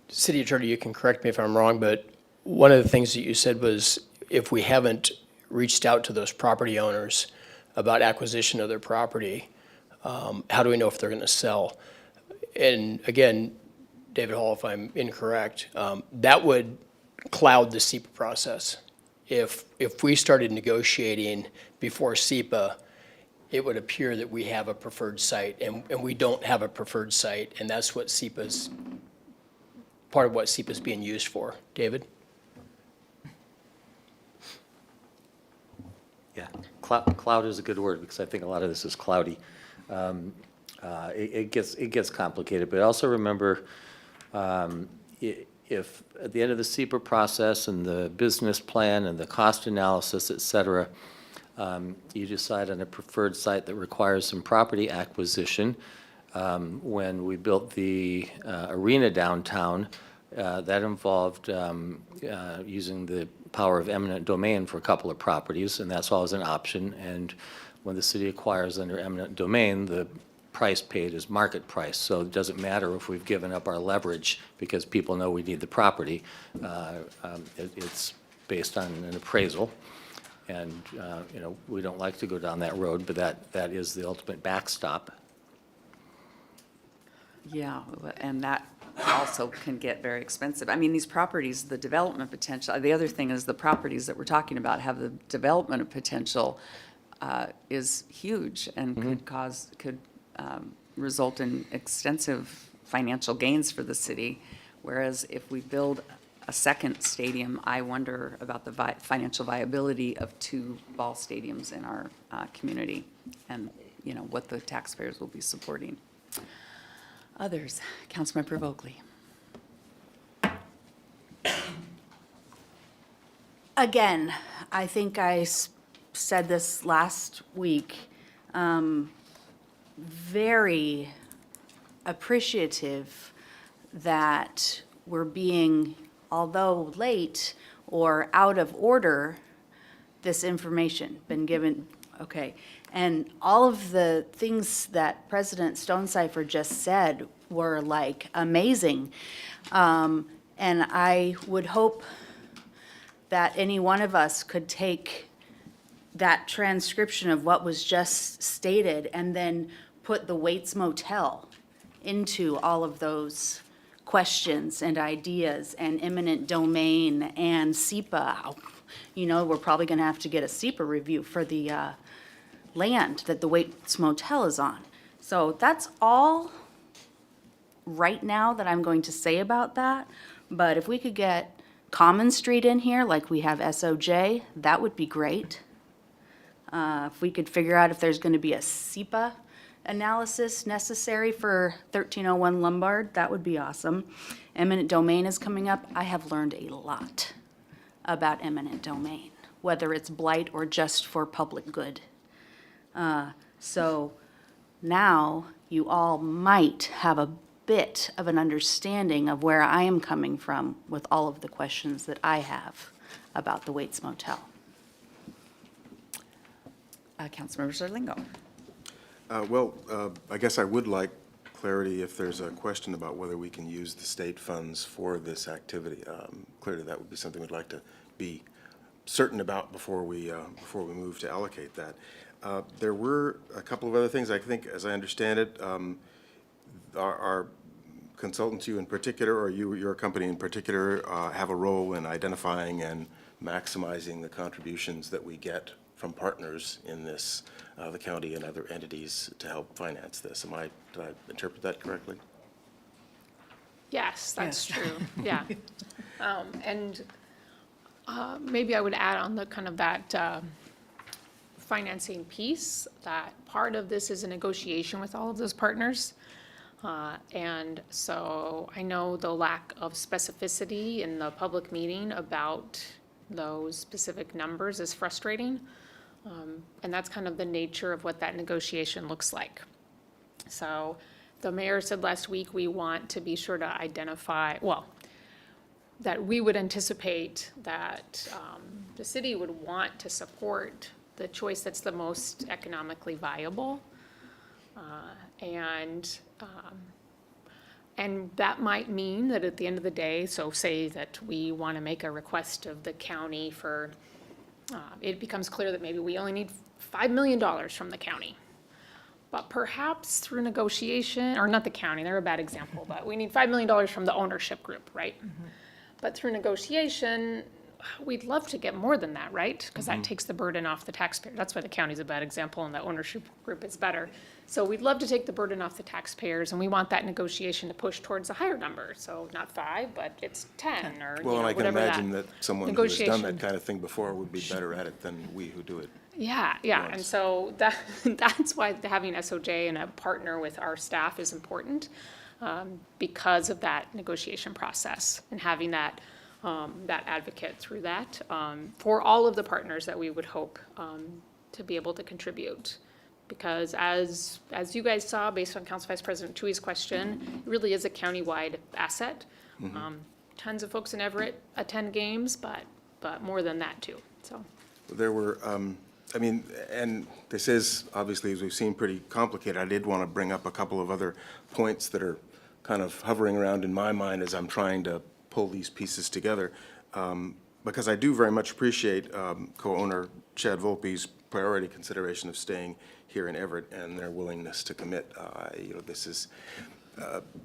[SPEAKER 19] City Attorney, you can correct me if I'm wrong, but one of the things that you said was if we haven't reached out to those property owners about acquisition of their property, how do we know if they're going to sell? And again, David Hall, if I'm incorrect, that would cloud the SEPA process. If we started negotiating before SEPA, it would appear that we have a preferred site, and we don't have a preferred site, and that's what SEPA's, part of what SEPA's being used for. David?
[SPEAKER 17] Yeah. cloud is a good word, because I think a lot of this is cloudy. It gets complicated, but also remember, if at the end of the SEPA process and the business plan and the cost analysis, et cetera, you decide on a preferred site that requires some property acquisition. When we built the arena downtown, that involved using the power of eminent domain for a couple of properties, and that's always an option. And when the city acquires under eminent domain, the price paid is market price. So it doesn't matter if we've given up our leverage because people know we need the property. It's based on an appraisal. And, we don't like to go down that road, but that is the ultimate backstop.
[SPEAKER 1] Yeah, and that also can get very expensive. I mean, these properties, the development potential, the other thing is the properties that we're talking about have the development potential is huge and could result in extensive financial gains for the city. Whereas if we build a second stadium, I wonder about the financial viability of 2 ball stadiums in our community and, what the taxpayers will be supporting. Others, Councilmember Vogely.
[SPEAKER 3] Again, I think I said this last week, very appreciative that we're being, although late or out of order, this information been given, okay. And all of the things that President Stonecipher just said were like amazing. And I would hope that any one of us could take that transcription of what was just stated and then put the Waits Motel into all of those questions and ideas and eminent domain and SEPA. We're probably going to have to get a SEPA review for the land that the Waits Motel is on. So that's all right now that I'm going to say about that. But if we could get Common Street in here, like we have SOJ, that would be great. If we could figure out if there's going to be a SEPA analysis necessary for 1301 Lombard, that would be awesome. Eminent domain is coming up. I have learned a lot about eminent domain, whether it's blight or just for public good. So now you all might have a bit of an understanding of where I am coming from with all of the questions that I have about the Waits Motel.
[SPEAKER 1] Councilmember Zerlingo.
[SPEAKER 4] I guess I would like clarity if there's a question about whether we can use the state funds for this activity. Clearly, that would be something we'd like to be certain about before we move to allocate that. There were a couple of other things. I think, as I understand it, our consultants, you in particular, or your company in particular, have a role in identifying and maximizing the contributions that we get from partners in this, the county and other entities to help finance this. Did I interpret that correctly?
[SPEAKER 16] Yes, that's true, yeah. And maybe I would add on the kind of that financing piece, that part of this is a negotiation with all of those partners. And so I know the lack of specificity in the public meeting about those specific numbers is frustrating. And that's kind of the nature of what that negotiation looks like. So the mayor said last week, we want to be sure to identify, that we would anticipate that the city would want to support the choice that's the most economically viable. And that might mean that at the end of the day, so say that we want to make a request of the county for, it becomes clear that maybe we only need $5 million from the county. But perhaps through negotiation, or not the county, they're a bad example, but we need $5 million from the ownership group, right? But through negotiation, we'd love to get more than that, right? Because that takes the burden off the taxpayer. That's why the county's a bad example and the ownership group is better. So we'd love to take the burden off the taxpayers, and we want that negotiation to push towards a higher number. So not 5, but it's 10 or
[SPEAKER 4] Well, and I can
[SPEAKER 16] whatever
[SPEAKER 4] imagine that someone who has done
[SPEAKER 16] negotiation.
[SPEAKER 4] that kind of thing before would be better at it than we who do it.
[SPEAKER 16] Yeah, and so that's why having SOJ and a partner with our staff is important, because of that negotiation process and having that, that advocate through that, for all of the partners that we would hope, to be able to contribute. Because as you guys saw, based on Council Vice President Tui's question, it really is a countywide asset. Tons of folks in Everett attend games, but more than that too, so.
[SPEAKER 4] There were, I mean, and this is, obviously, as we've seen, pretty complicated. I did want to bring up a couple of other points that are kind of hovering around in my mind as I'm trying to pull these pieces together. Because I do very much appreciate co-owner Chad Volpe's priority consideration of staying here in Everett and their willingness to commit. You know, this is,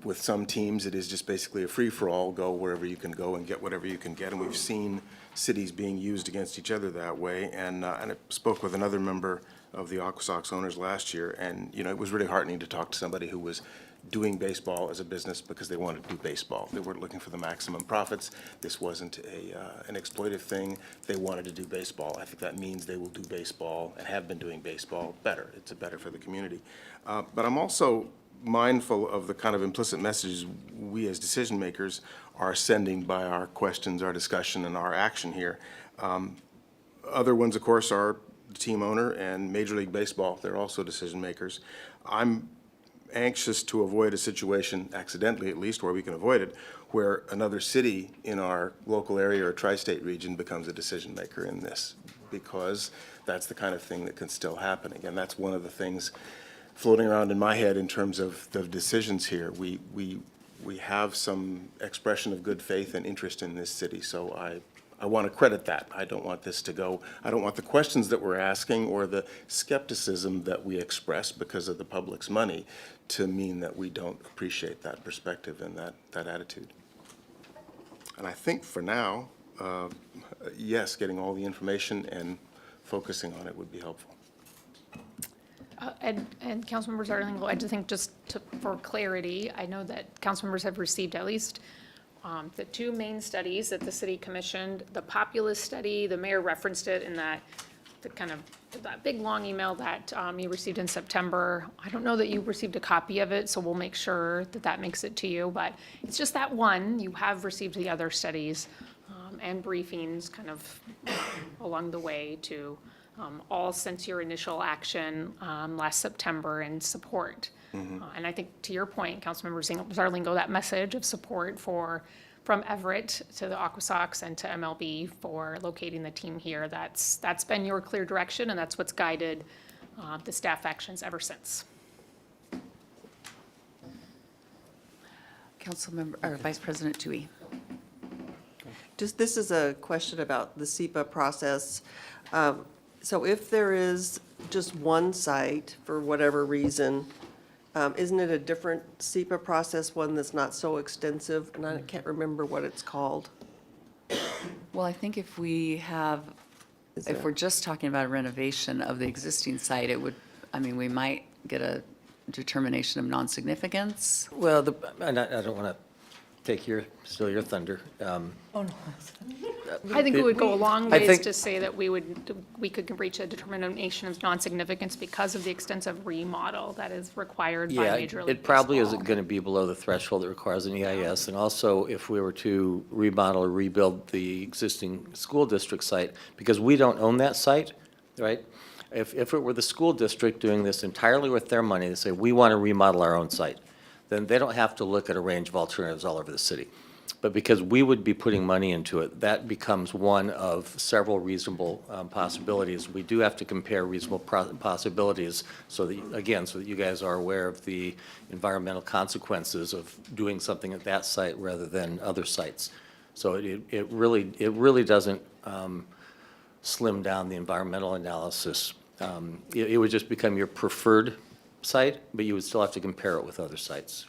[SPEAKER 4] with some teams, it is just basically a free-for-all, go wherever you can go and get whatever you can get. And we've seen cities being used against each other that way. And I spoke with another member of the Aqua Sox owners last year, and, you know, it was really heartening to talk to somebody who was doing baseball as a business because they wanted to do baseball. They weren't looking for the maximum profits. This wasn't an exploitive thing. They wanted to do baseball. I think that means they will do baseball and have been doing baseball better. It's better for the community. But I'm also mindful of the kind of implicit messages we as decision makers are sending by our questions, our discussion, and our action here. Other ones, of course, are the team owner and Major League Baseball. They're also decision makers. I'm anxious to avoid a situation, accidentally at least, where we can avoid it, where another city in our local area or tri-state region becomes a decision maker in this, because that's the kind of thing that can still happen. Again, that's one of the things floating around in my head in terms of the decisions here. We have some expression of good faith and interest in this city, so I want to credit that. I don't want this to go, I don't want the questions that we're asking or the skepticism that we express because of the public's money to mean that we don't appreciate that perspective and that attitude. And I think for now, yes, getting all the information and focusing on it would be helpful.
[SPEAKER 16] And Councilmember Zarlingo, I just think for clarity, I know that council members have received at least the two main studies that the city commissioned. The populist study, the mayor referenced it in that big long email that you received in September. I don't know that you received a copy of it, so we'll make sure that makes it to you. But it's just that one. You have received the other studies and briefings kind of along the way to all since your initial action last September in support. And I think to your point, Councilmember Zarlingo, that message of support from Everett to the Aqua Sox and to MLB for locating the team here, that's been your clear direction, and that's what's guided the staff actions ever since.
[SPEAKER 1] Councilmember, or Vice President Tui.
[SPEAKER 14] This is a question about the SEPA process. So if there is just one site, for whatever reason, isn't it a different SEPA process, one that's not so extensive? And I can't remember what it's called.
[SPEAKER 1] Well, I think if we're just talking about a renovation of the existing site, we might get a determination of non-significance.
[SPEAKER 17] Well, and I don't want to steal your thunder.
[SPEAKER 16] I think it would go a long ways to say that we could reach a determination of non-significance because of the extensive remodel that is required by Major League Baseball.
[SPEAKER 17] It probably isn't going to be below the threshold that requires an EIS. And also, if we were to remodel or rebuild the existing school district site, because we don't own that site, right? If it were the school district doing this entirely with their money, they say, we want to remodel our own site, then they don't have to look at a range of alternatives all over the city. But because we would be putting money into it, that becomes one of several reasonable possibilities. We do have to compare reasonable possibilities so that you guys are aware of the environmental consequences of doing something at that site rather than other sites. So it really doesn't slim down the environmental analysis. It would just become your preferred site, but you would still have to compare it with other sites.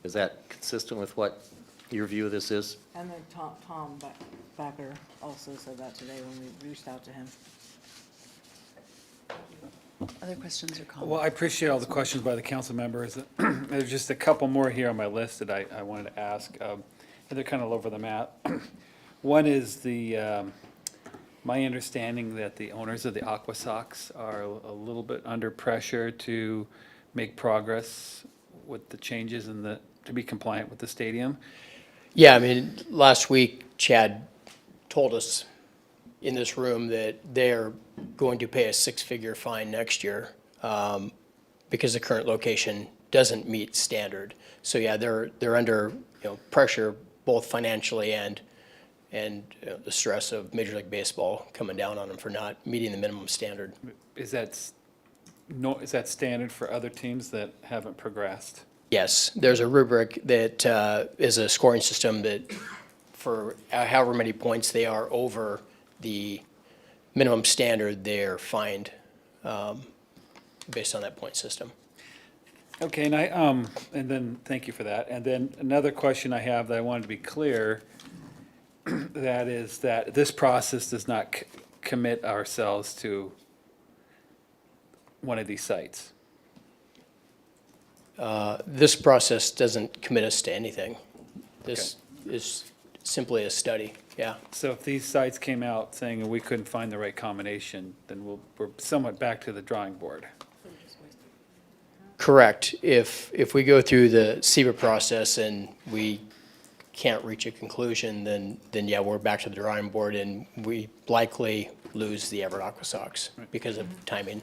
[SPEAKER 17] Is that consistent with what your view of this is?
[SPEAKER 20] And then Tom Backer also said that today when we reached out to him.
[SPEAKER 1] Other questions or comments?
[SPEAKER 15] Well, I appreciate all the questions by the council members. There's just a couple more here on my list that I wanted to ask. And they're kind of all over the map. One is the My understanding that the owners of the Aqua Sox are a little bit under pressure to make progress with the changes to be compliant with the stadium.
[SPEAKER 19] Yeah, I mean, last week Chad told us in this room that they're going to pay a six-figure fine next year because the current location doesn't meet standard. So yeah, they're under, pressure both financially and the stress of Major League Baseball coming down on them for not meeting the minimum standard.
[SPEAKER 15] Is that standard for other teams that haven't progressed?
[SPEAKER 19] Yes, there's a rubric that is a scoring system that for however many points they are over the minimum standard, they're fined based on that point system.
[SPEAKER 15] Okay, and then, thank you for that. And then another question I have that I wanted to be clear, that is that this process does not commit ourselves to one of these sites.
[SPEAKER 19] This process doesn't commit us to anything. This is simply a study, yeah.
[SPEAKER 15] So if these sites came out saying we couldn't find the right combination, then we're somewhat back to the drawing board.
[SPEAKER 19] Correct. If we go through the SEBA process and we can't reach a conclusion, then yeah, we're back to the drawing board and we likely lose the Everett Aqua Sox because of timing.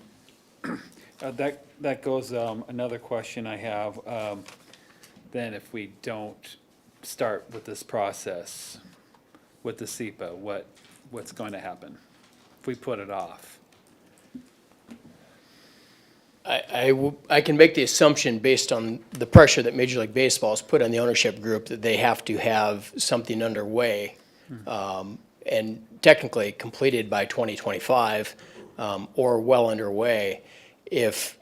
[SPEAKER 15] That goes, another question I have, then if we don't start with this process with the SEPA, what's going to happen if we put it off?
[SPEAKER 19] I can make the assumption based on the pressure that Major League Baseball has put on the ownership group that they have to have something underway and technically completed by 2025 or well underway. If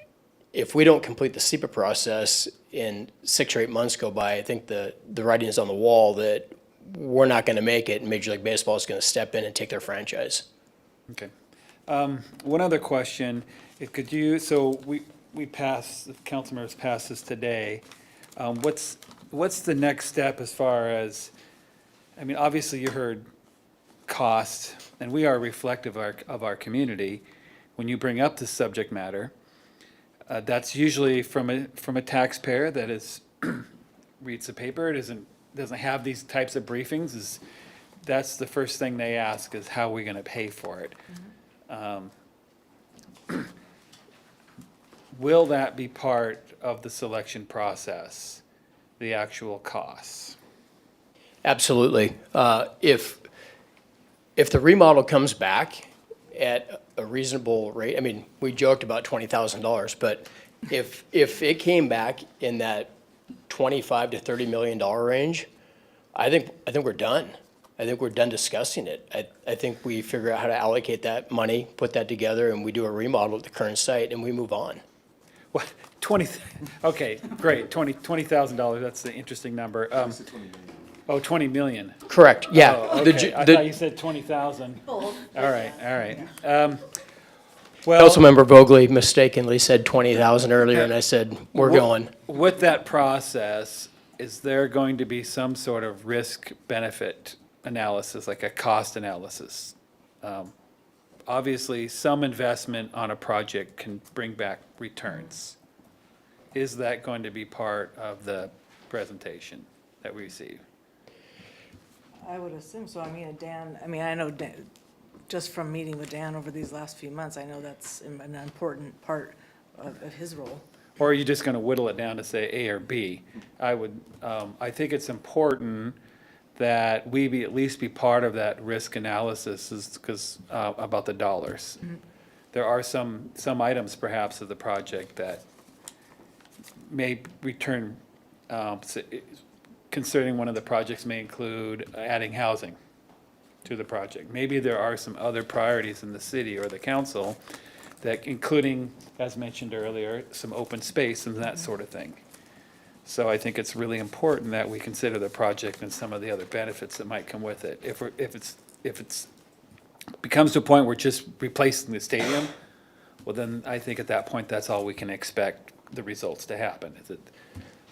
[SPEAKER 19] we don't complete the SEPA process and 6 or 8 months go by, I think the writing is on the wall that we're not going to make it and Major League Baseball is going to step in and take their franchise.
[SPEAKER 15] Okay. One other question, so we passed, the council members passed this today. What's the next step as far as, I mean, obviously you heard cost, and we are reflective of our community. When you bring up this subject matter, that's usually from a taxpayer that is reads the paper, doesn't have these types of briefings. That's the first thing they ask is how are we going to pay for it? Will that be part of the selection process, the actual costs?
[SPEAKER 19] Absolutely. If the remodel comes back at a reasonable rate, I mean, we joked about $20,000, but if it came back in that $25 to $30 million range, I think we're done. I think we're done discussing it. I think we figure out how to allocate that money, put that together, and we do a remodel at the current site, and we move on.
[SPEAKER 15] What, okay, great, $20,000, that's the interesting number. Oh, 20 million.
[SPEAKER 19] Correct, yeah.
[SPEAKER 15] Oh, okay. I thought you said 20,000. All right. Well,
[SPEAKER 19] Councilmember Vogely mistakenly said 20,000 earlier, and I said, we're going.
[SPEAKER 15] With that process, is there going to be some sort of risk-benefit analysis, like a cost analysis? Obviously, some investment on a project can bring back returns. Is that going to be part of the presentation that we receive?
[SPEAKER 20] I would assume so. I know Dan, just from meeting with Dan over these last few months, I know that's an important part of his role.
[SPEAKER 15] Or are you just going to whittle it down to say A or B? I think it's important that we at least be part of that risk analysis because about the dollars.
[SPEAKER 20] Mm-hmm.
[SPEAKER 15] There are some items perhaps of the project that may return, considering one of the projects may include adding housing to the project. Maybe there are some other priorities in the city or the council that, including, as mentioned earlier, some open space and that sort of thing. So I think it's really important that we consider the project and some of the other benefits that might come with it. If it's becomes to a point where just replacing the stadium, well then I think at that point that's all we can expect the results to happen, is that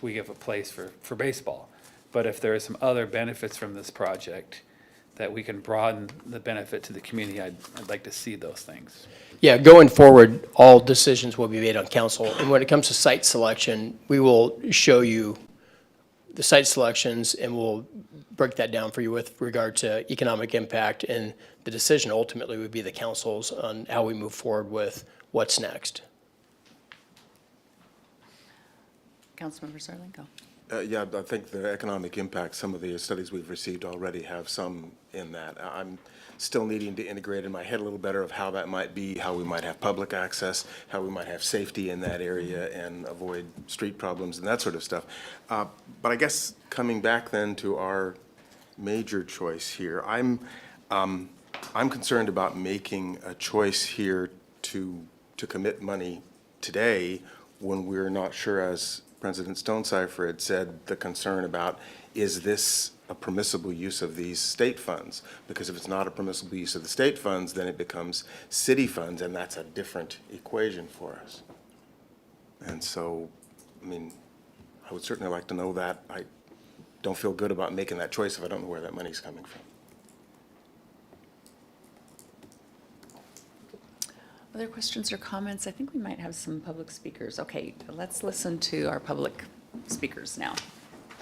[SPEAKER 15] we give a place for baseball. But if there are some other benefits from this project that we can broaden the benefit to the community, I'd like to see those things.
[SPEAKER 19] Yeah, going forward, all decisions will be made on council. And when it comes to site selection, we will show you the site selections and we'll break that down for you with regard to economic impact. And the decision ultimately would be the council's on how we move forward with what's next.
[SPEAKER 1] Councilmember Zarlingo.
[SPEAKER 4] Yeah, I think the economic impact, some of the studies we've received already have some in that. I'm still needing to integrate in my head a little better of how that might be, how we might have public access, how we might have safety in that area and avoid street problems and that sort of stuff. But I guess coming back then to our major choice here, I'm concerned about making a choice here to commit money today when we're not sure, as President Stonecipher had said, the concern about, is this a permissible use of these state funds? Because if it's not a permissible use of the state funds, then it becomes city funds, and that's a different equation for us. And so, I mean, I would certainly like to know that. I don't feel good about making that choice if I don't know where that money's coming from.
[SPEAKER 1] Other questions or comments? I think we might have some public speakers. Okay, let's listen to our public speakers now.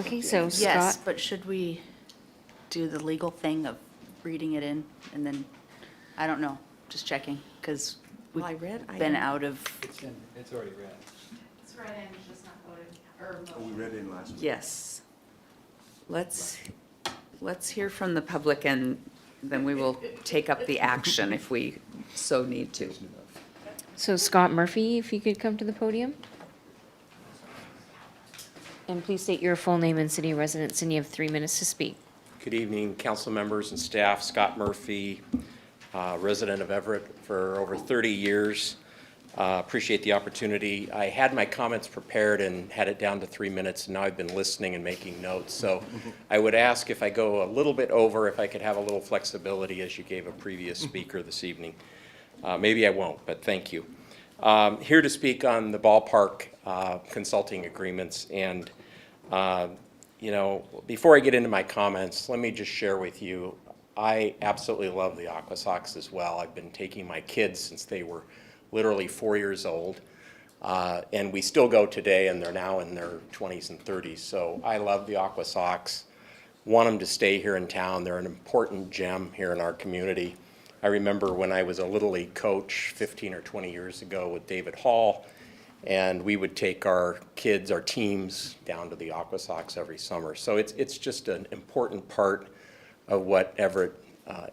[SPEAKER 6] Okay, so
[SPEAKER 3] Yes,
[SPEAKER 6] Scott,
[SPEAKER 3] but should we do the legal thing of reading it in and then, I don't know, just checking, because we've
[SPEAKER 1] Well, I read
[SPEAKER 3] been
[SPEAKER 1] item-
[SPEAKER 3] out of,
[SPEAKER 15] It's already read.
[SPEAKER 7] It's right in, it's just not voted, or
[SPEAKER 4] We read in last week.
[SPEAKER 1] Yes. Let's hear from the public, and then we will take up the action if we so need to.
[SPEAKER 6] so Scott Murphy, if you could come to the podium. And please state your full name and city residence, and you have 3 minutes to speak.
[SPEAKER 21] Good evening, council members and staff. Scott Murphy, resident of Everett for over 30 years. Appreciate the opportunity. I had my comments prepared and had it down to 3 minutes, and now I've been listening and making notes. So I would ask if I go a little bit over, if I could have a little flexibility as you gave a previous speaker this evening. Maybe I won't, but thank you. Here to speak on the ballpark consulting agreements. And, you know, before I get into my comments, let me just share with you, I absolutely love the Aqua Sox as well. I've been taking my kids since they were literally 4 years old. And we still go today, and they're now in their 20s and 30s. So I love the Aqua Sox, want them to stay here in town. They're an important gem here in our community. I remember when I was a Little League coach 15 or 20 years ago with David Hall, and we would take our kids, our teams, down to the Aqua Sox every summer. So it's just an important part of what Everett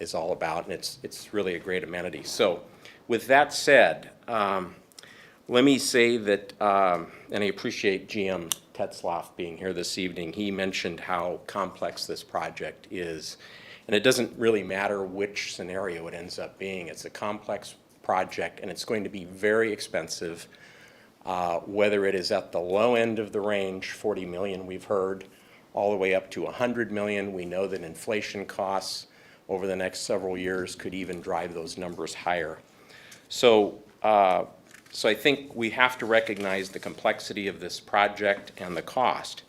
[SPEAKER 21] is all about, and it's really a great amenity. So with that said, let me say that, and I appreciate GM Tetzlaff being here this evening. He mentioned how complex this project is. And it doesn't really matter which scenario it ends up being. It's a complex project, and it's going to be very expensive, whether it is at the low end of the range, 40 million we've heard, all the way up to 100 million. We know that inflation costs over the next several years could even drive those numbers higher. So I think we have to recognize the complexity of this project and the cost.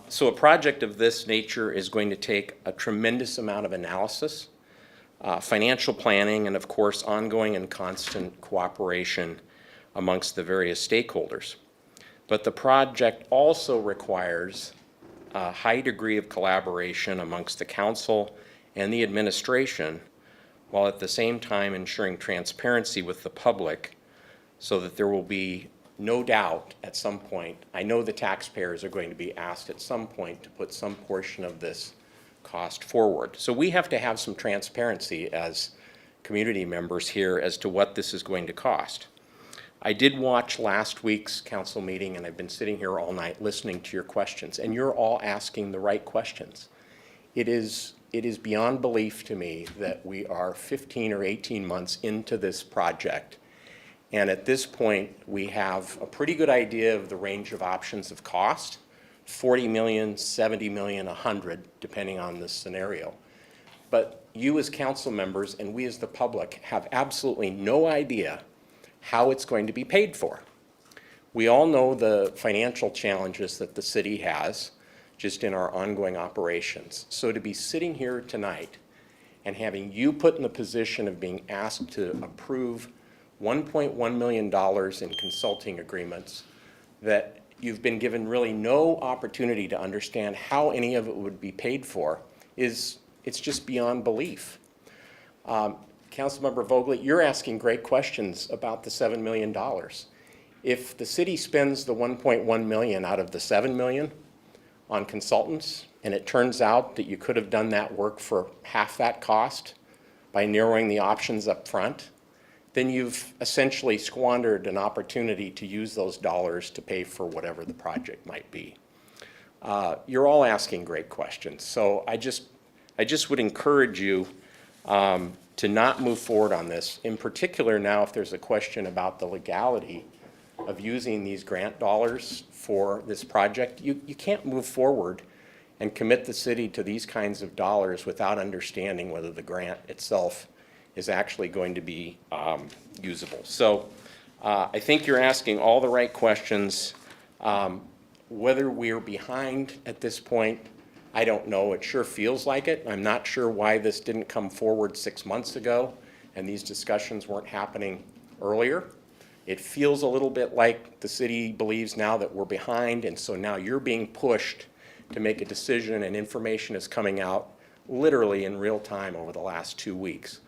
[SPEAKER 21] So a project of this nature is going to take a tremendous amount of analysis, financial planning, and of course, ongoing and constant cooperation amongst the various stakeholders. But the project also requires a high degree of collaboration amongst the council and the administration, while at the same time ensuring transparency with the public so that there will be no doubt at some point, I know the taxpayers are going to be asked at some point to put some portion of this cost forward. So we have to have some transparency as community members here as to what this is going to cost. I did watch last week's council meeting, and I've been sitting here all night listening to your questions, and you're all asking the right questions. It is beyond belief to me that we are 15 or 18 months into this project. And at this point, we have a pretty good idea of the range of options of cost, 40 million, 70 million, 100, depending on the scenario. But you as council members and we as the public have absolutely no idea how it's going to be paid for. We all know the financial challenges that the city has just in our ongoing operations. So to be sitting here tonight and having you put in the position of being asked to approve $1.1 million in consulting agreements that you've been given really no opportunity to understand how any of it would be paid for it's just beyond belief. Councilmember Vogel, you're asking great questions about the $7 million. If the city spends the 1.1 million out of the 7 million on consultants, and it turns out that you could have done that work for half that cost by narrowing the options up front, then you've essentially squandered an opportunity to use those dollars to pay for whatever the project might be. You're all asking great questions, so I just would encourage you to not move forward on this. In particular now, if there's a question about the legality of using these grant dollars for this project, you can't move forward and commit the city to these kinds of dollars without understanding whether the grant itself is actually going to be usable. So I think you're asking all the right questions. Whether we're behind at this point, I don't know. It sure feels like it. I'm not sure why this didn't come forward 6 months ago and these discussions weren't happening earlier. It feels a little bit like the city believes now that we're behind, and so now you're being pushed to make a decision, and information is coming out literally in real time over the last 2 weeks.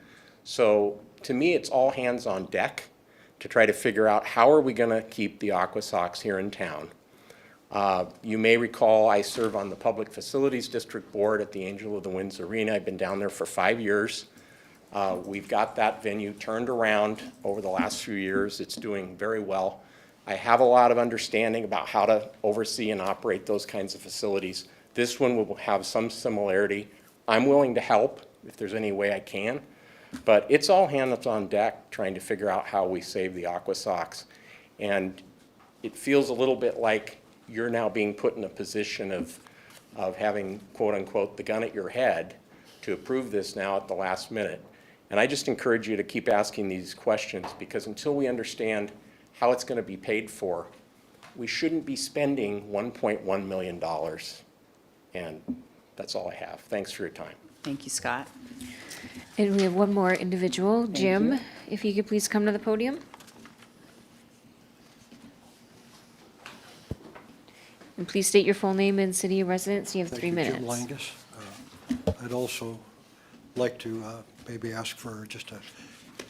[SPEAKER 21] So to me, it's all hands on deck to try to figure out how are we going to keep the Aqua Sox here in town. You may recall I serve on the Public Facilities District Board at the Angel of the Winds Arena. I've been down there for 5 years. We've got that venue turned around over the last few years. It's doing very well. I have a lot of understanding about how to oversee and operate those kinds of facilities. This one will have some similarity. I'm willing to help if there's any way I can, but it's all hands on deck trying to figure out how we save the Aqua Sox. And it feels a little bit like you're now being put in a position of having, quote unquote, the gun at your head to approve this now at the last minute. And I just encourage you to keep asking these questions, because until we understand how it's going to be paid for, we shouldn't be spending $1.1 million. And that's all I have. Thanks for your time.
[SPEAKER 1] Thank you, Scott.
[SPEAKER 6] And we have one more individual, Jim, if you could please come to the podium. And please state your full name and city of residence. You have 3 minutes.
[SPEAKER 8] Jim Langus. I'd also like to maybe ask for just a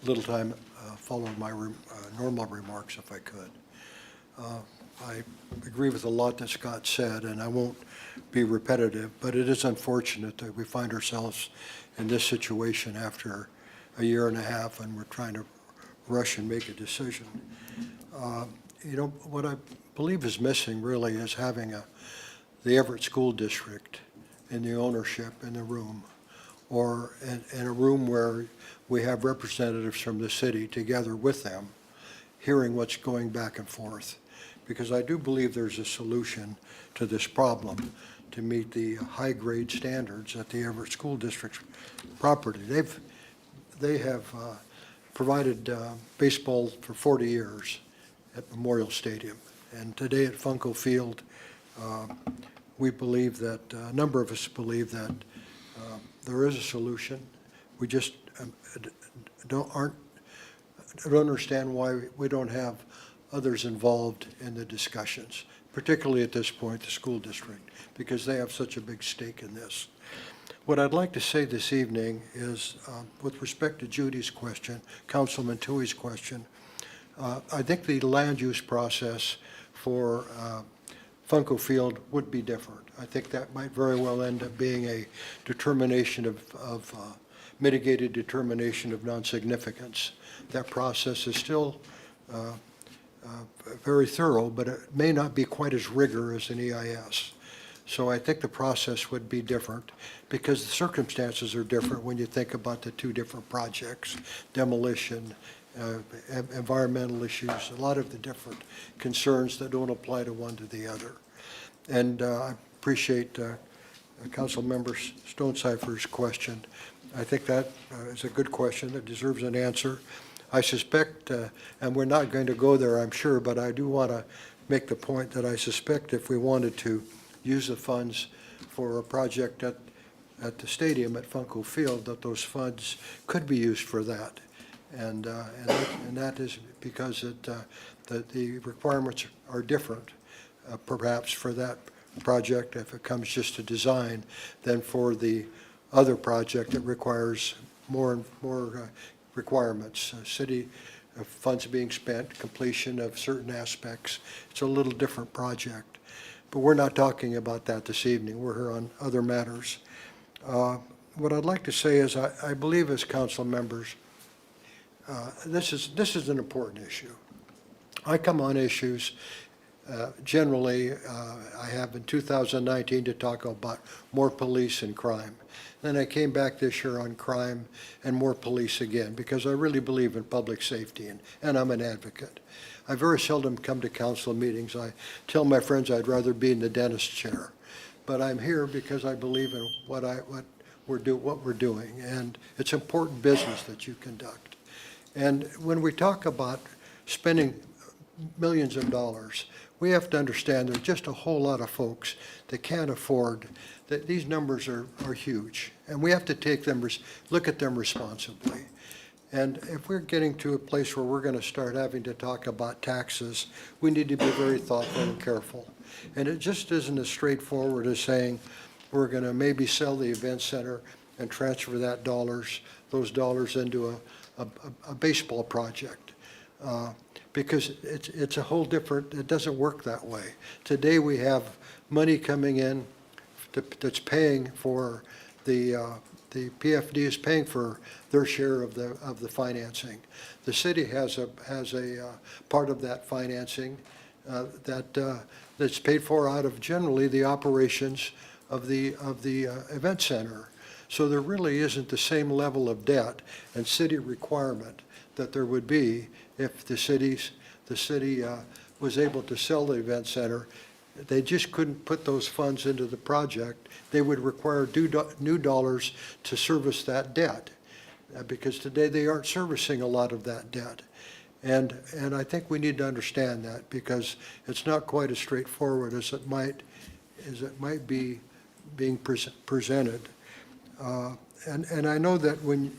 [SPEAKER 8] little time following my normal remarks, if I could. I agree with a lot that Scott said, and I won't be repetitive, but it is unfortunate that we find ourselves in this situation after a year and a half, and we're trying to rush and make a decision. You know, what I believe is missing really is having the Everett School District in the ownership in the room, or in a room where we have representatives from the city together with them, hearing what's going back and forth. Because I do believe there's a solution to this problem to meet the high-grade standards at the Everett School District property. They have provided baseball for 40 years at Memorial Stadium. And today at Funko Field, we believe that, a number of us believe that there is a solution. We just don't understand why we don't have others involved in the discussions, particularly at this point, the school district, because they have such a big stake in this. What I'd like to say this evening is, with respect to Judy's question, Councilman Tui's question, I think the land use process for Funko Field would be different. I think that might very well end up being a determination of mitigated determination of non-significance. That process is still very thorough, but it may not be quite as rigorous as an EIS. So I think the process would be different because the circumstances are different when you think about the two different projects, demolition, environmental issues, a lot of the different concerns that don't apply to one to the other. And I appreciate Councilmember Stonecipher's question. I think that is a good question that deserves an answer. I suspect, and we're not going to go there, I'm sure, but I do want to make the point that I suspect if we wanted to use the funds for a project at the stadium at Funko Field, that those funds could be used for that. And that is because the requirements are different, perhaps for that project, if it comes just to design, than for the other project that requires more and more requirements. City funds being spent, completion of certain aspects. It's a little different project. But we're not talking about that this evening. We're here on other matters. What I'd like to say is I believe as council members, this is an important issue. I come on issues generally, I have in 2019 to talk about more police and crime. Then I came back this year on crime and more police again, because I really believe in public safety, and I'm an advocate. I very seldom come to council meetings. I tell my friends I'd rather be in the dentist chair. But I'm here because I believe in what we're doing, and it's important business that you conduct. And when we talk about spending millions of dollars, we have to understand there's just a whole lot of folks that can't afford, that these numbers are huge. And we have to take them, look at them responsibly. And if we're getting to a place where we're going to start having to talk about taxes, we need to be very thoughtful and careful. And it just isn't as straightforward as saying we're going to maybe sell the event center and transfer those dollars into a baseball project. Because it's a whole different, it doesn't work that way. Today we have money coming in that's paying for the PFD is paying for their share of the financing. The city has a part of that financing that's paid for out of generally the operations of the event center. So there really isn't the same level of debt and city requirement that there would be if the city was able to sell the event center. They just couldn't put those funds into the project. They would require new dollars to service that debt, because today they aren't servicing a lot of that debt. And I think we need to understand that, because it's not quite as straightforward as it might be being presented. And I know that when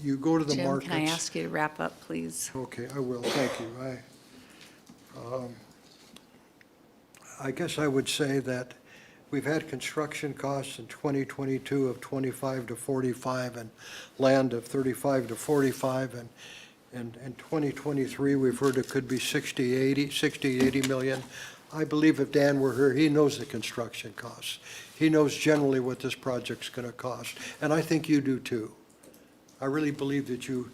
[SPEAKER 8] you go to the
[SPEAKER 1] Jim,
[SPEAKER 8] markets.
[SPEAKER 1] can I ask you to wrap up, please?
[SPEAKER 8] Okay, I will. Thank you. I guess I would say that we've had construction costs in 2022 of 25 to 45 and land of 35 to 45. And in 2023, we've heard it could be 60, 80 million. I believe if Dan were here, he knows the construction costs. He knows generally what this project's going to cost. And I think you do too. I really believe that you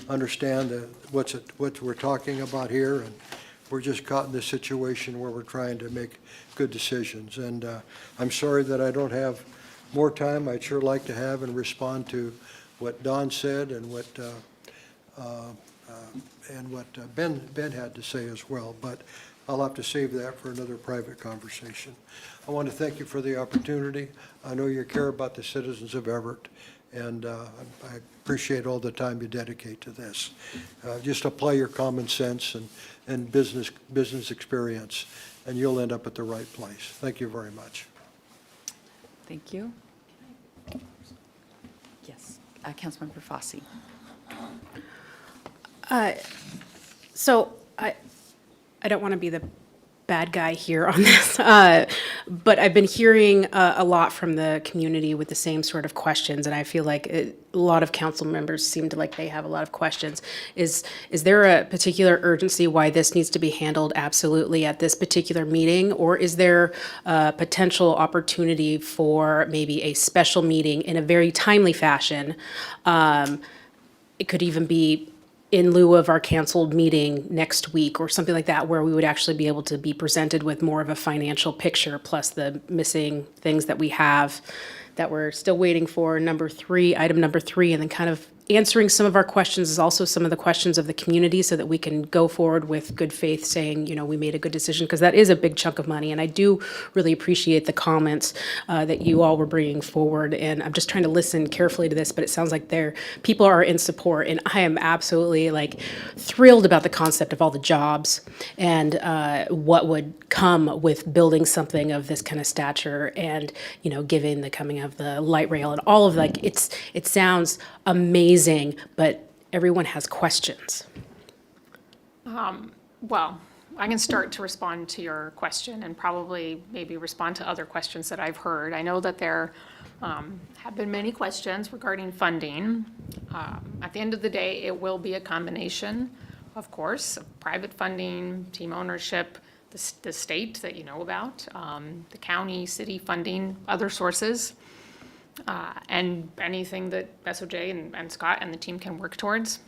[SPEAKER 8] understand what we're talking about here, and we're just caught in this situation where we're trying to make good decisions. And I'm sorry that I don't have more time. I'd sure like to have and respond to what Don said and what Ben had to say as well, but I'll have to save that for another private conversation. I want to thank you for the opportunity. I know you care about the citizens of Everett, and I appreciate all the time you dedicate to this. Just apply your common sense and business experience, and you'll end up at the right place. Thank you very much.
[SPEAKER 1] Thank you. Yes, Councilmember Fosse.
[SPEAKER 5] So I don't want to be the bad guy here on this, but I've been hearing a lot from the community with the same sort of questions, and I feel like a lot of council members seem to like they have a lot of questions. Is there a particular urgency why this needs to be handled absolutely at this particular meeting, or is there a potential opportunity for maybe a special meeting in a very timely fashion? It could even be in lieu of our canceled meeting next week or something like that, where we would actually be able to be presented with more of a financial picture, plus the missing things that we have that we're still waiting for, item number three, and then kind of answering some of our questions is also some of the questions of the community so that we can go forward with good faith saying, we made a good decision, because that is a big chunk of money. And I do really appreciate the comments that you all were bringing forward. And I'm just trying to listen carefully to this, but it sounds like people are in support. And I am absolutely thrilled about the concept of all the jobs and what would come with building something of this kind of stature and, given the coming of the light rail and all of it sounds amazing, but everyone has questions.
[SPEAKER 16] Well, I can start to respond to your question and probably maybe respond to other questions that I've heard. I know that there have been many questions regarding funding. At the end of the day, it will be a combination, of course, of private funding, team ownership, the state that you know about, the county, city funding, other sources, and anything that SOJ and Scott and the team can work towards.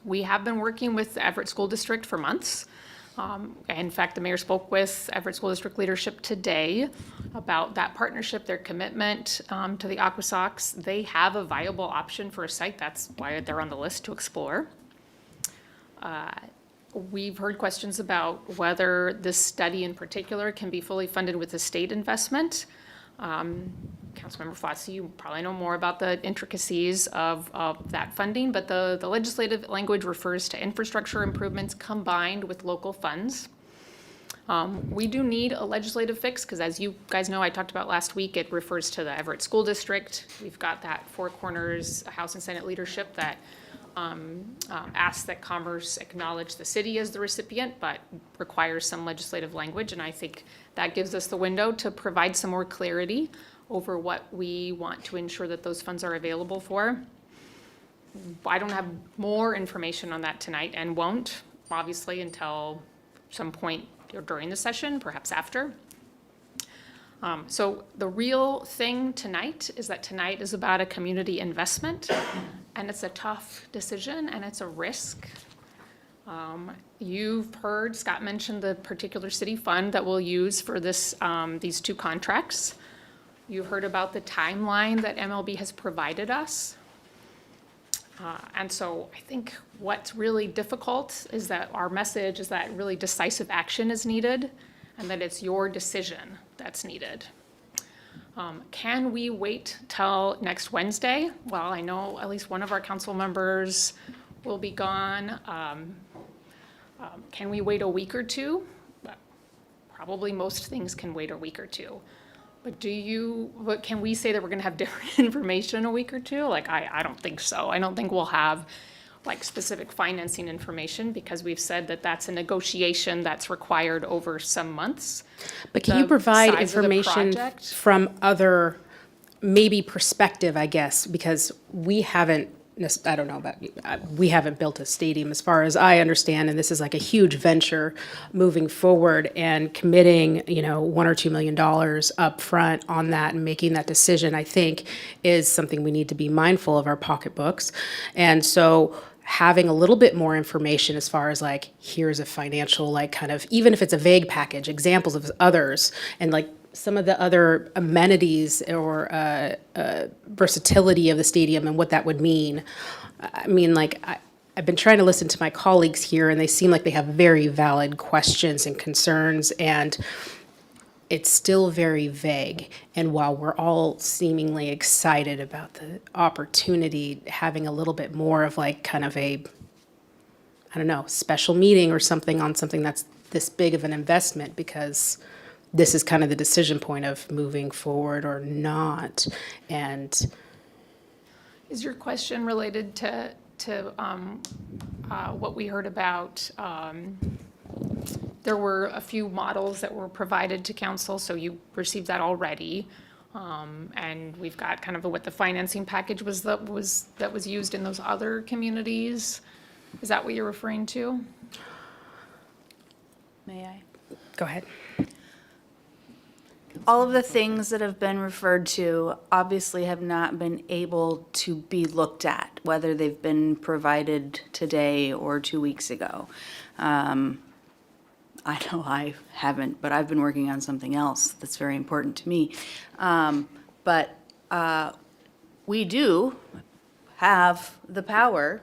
[SPEAKER 16] We have been working with the Everett School District for months. In fact, the mayor spoke with Everett School District leadership today about that partnership, their commitment to the Aqua Sox. They have a viable option for a site. That's why they're on the list to explore. We've heard questions about whether this study in particular can be fully funded with a state investment. Councilmember Fossey, you probably know more about the intricacies of that funding, but the legislative language refers to infrastructure improvements combined with local funds. We do need a legislative fix because, as you guys know, I talked about last week, it refers to the Everett School District. We've got that Four Corners House and Senate leadership that asks that Commerce acknowledge the city as the recipient, but requires some legislative language. And I think that gives us the window to provide some more clarity over what we want to ensure that those funds are available for. I don't have more information on that tonight and won't, obviously, until some point during the session, perhaps after. So the real thing tonight is that tonight is about a community investment, and it's a tough decision and it's a risk. You've heard Scott mention the particular city fund that we'll use for this, these two contracts. You heard about the timeline that MLB has provided us. And so I think what's really difficult is that our message is that really decisive action is needed and that it's your decision that's needed. Can we wait till next Wednesday? Well, I know at least one of our council members will be gone. Can we wait a week or two? Probably most things can wait a week or two. But can we say that we're gonna have different information in a week or two? I don't think so. I don't think we'll have specific financing information because we've said that that's a negotiation that's required over some months.
[SPEAKER 5] But can you provide
[SPEAKER 16] size of the
[SPEAKER 5] information
[SPEAKER 16] project.
[SPEAKER 5] from other, maybe perspective, I guess, because we haven't, I don't know about you, we haven't built a stadium as far as I understand, and this is like a huge venture moving forward and committing, $1 or $2 million up front on that and making that decision, I think, is something we need to be mindful of our pocketbooks. And so having a little bit more information as far as here's a financial, kind of, even if it's a vague package, examples of others, and some of the other amenities or versatility of the stadium and what that would mean. I mean, I've been trying to listen to my colleagues here, and they seem like they have very valid questions and concerns, and it's still very vague. And while we're all seemingly excited about the opportunity, having a little bit more of kind of a, I don't know, special meeting or something on something that's this big of an investment, because this is kind of the decision point of moving forward or not. And
[SPEAKER 16] Is your question related to what we heard about? There were a few models that were provided to council, so you received that already. And we've got kind of what the financing package was that was used in those other communities. Is that what you're referring to?
[SPEAKER 3] May I?
[SPEAKER 5] go ahead.
[SPEAKER 3] All of the things that have been referred to obviously have not been able to be looked at, whether they've been provided today or 2 weeks ago. I know I haven't, but I've been working on something else that's very important to me. But we do have the power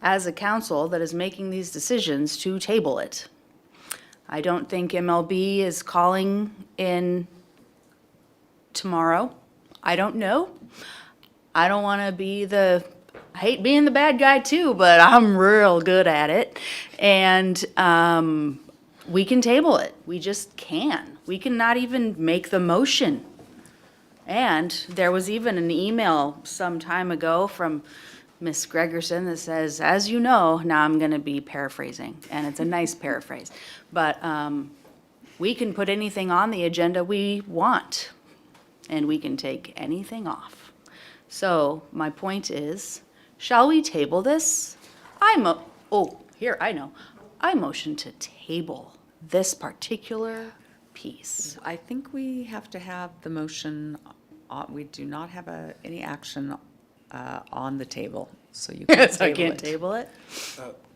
[SPEAKER 3] as a council that is making these decisions to table it. I don't think MLB is calling in tomorrow. I don't know. I don't want to be I hate being the bad guy too, but I'm real good at it. And we can table it. We just can. We can not even make the motion. And there was even an email some time ago from Ms. Gregerson that says, as you know, now I'm going to be paraphrasing, and it's a nice paraphrase, but we can put anything on the agenda we want, and we can take anything off. So my point is, shall we table this? I motion to table this particular piece.
[SPEAKER 1] I think we have to have the motion, we do not have any action on the table, so you can't
[SPEAKER 3] So I
[SPEAKER 1] table
[SPEAKER 3] can't
[SPEAKER 1] it.
[SPEAKER 3] table it?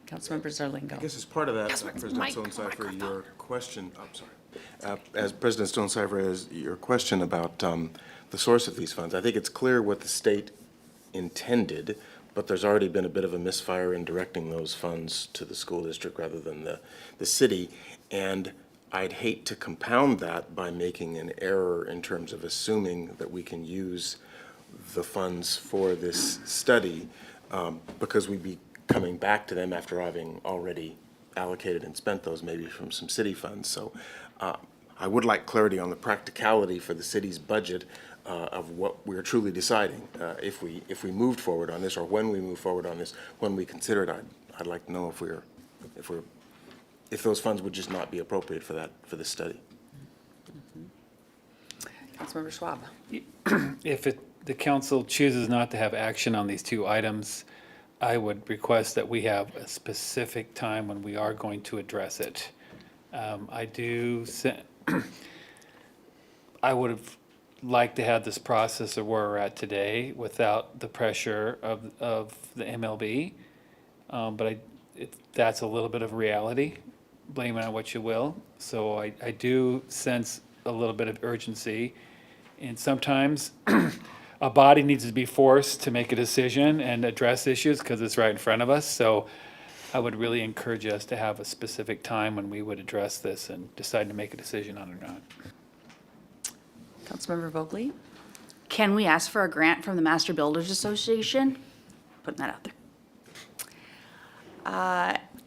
[SPEAKER 1] Councilmember Zarlingo.
[SPEAKER 4] I guess as part of that, President Stonecipher, your question, I'm sorry. As President Stonecipher, as your question about the source of these funds, I think it's clear what the state intended, but there's already been a bit of a misfire in directing those funds to the school district rather than the city. And I'd hate to compound that by making an error in terms of assuming that we can use the funds for this study, because we'd be coming back to them after having already allocated and spent those maybe from some city funds. So I would like clarity on the practicality for the city's budget of what we're truly deciding. If we moved forward on this, or when we move forward on this, when we consider it, I'd like to know if those funds would just not be appropriate for this study.
[SPEAKER 1] Councilmember Schwab.
[SPEAKER 15] If the council chooses not to have action on these two items, I would request that we have a specific time when we are going to address it. I would have liked to have this process of where we're at today without the pressure of the MLB, but that's a little bit of reality, blame it on what you will. So I do sense a little bit of urgency, and sometimes a body needs to be forced to make a decision and address issues because it's right in front of us. So I would really encourage us to have a specific time when we would address this and decide to make a decision on it or not.
[SPEAKER 1] Councilmember Vogely?
[SPEAKER 3] Can we ask for a grant from the Master Builders Association? Putting that out there.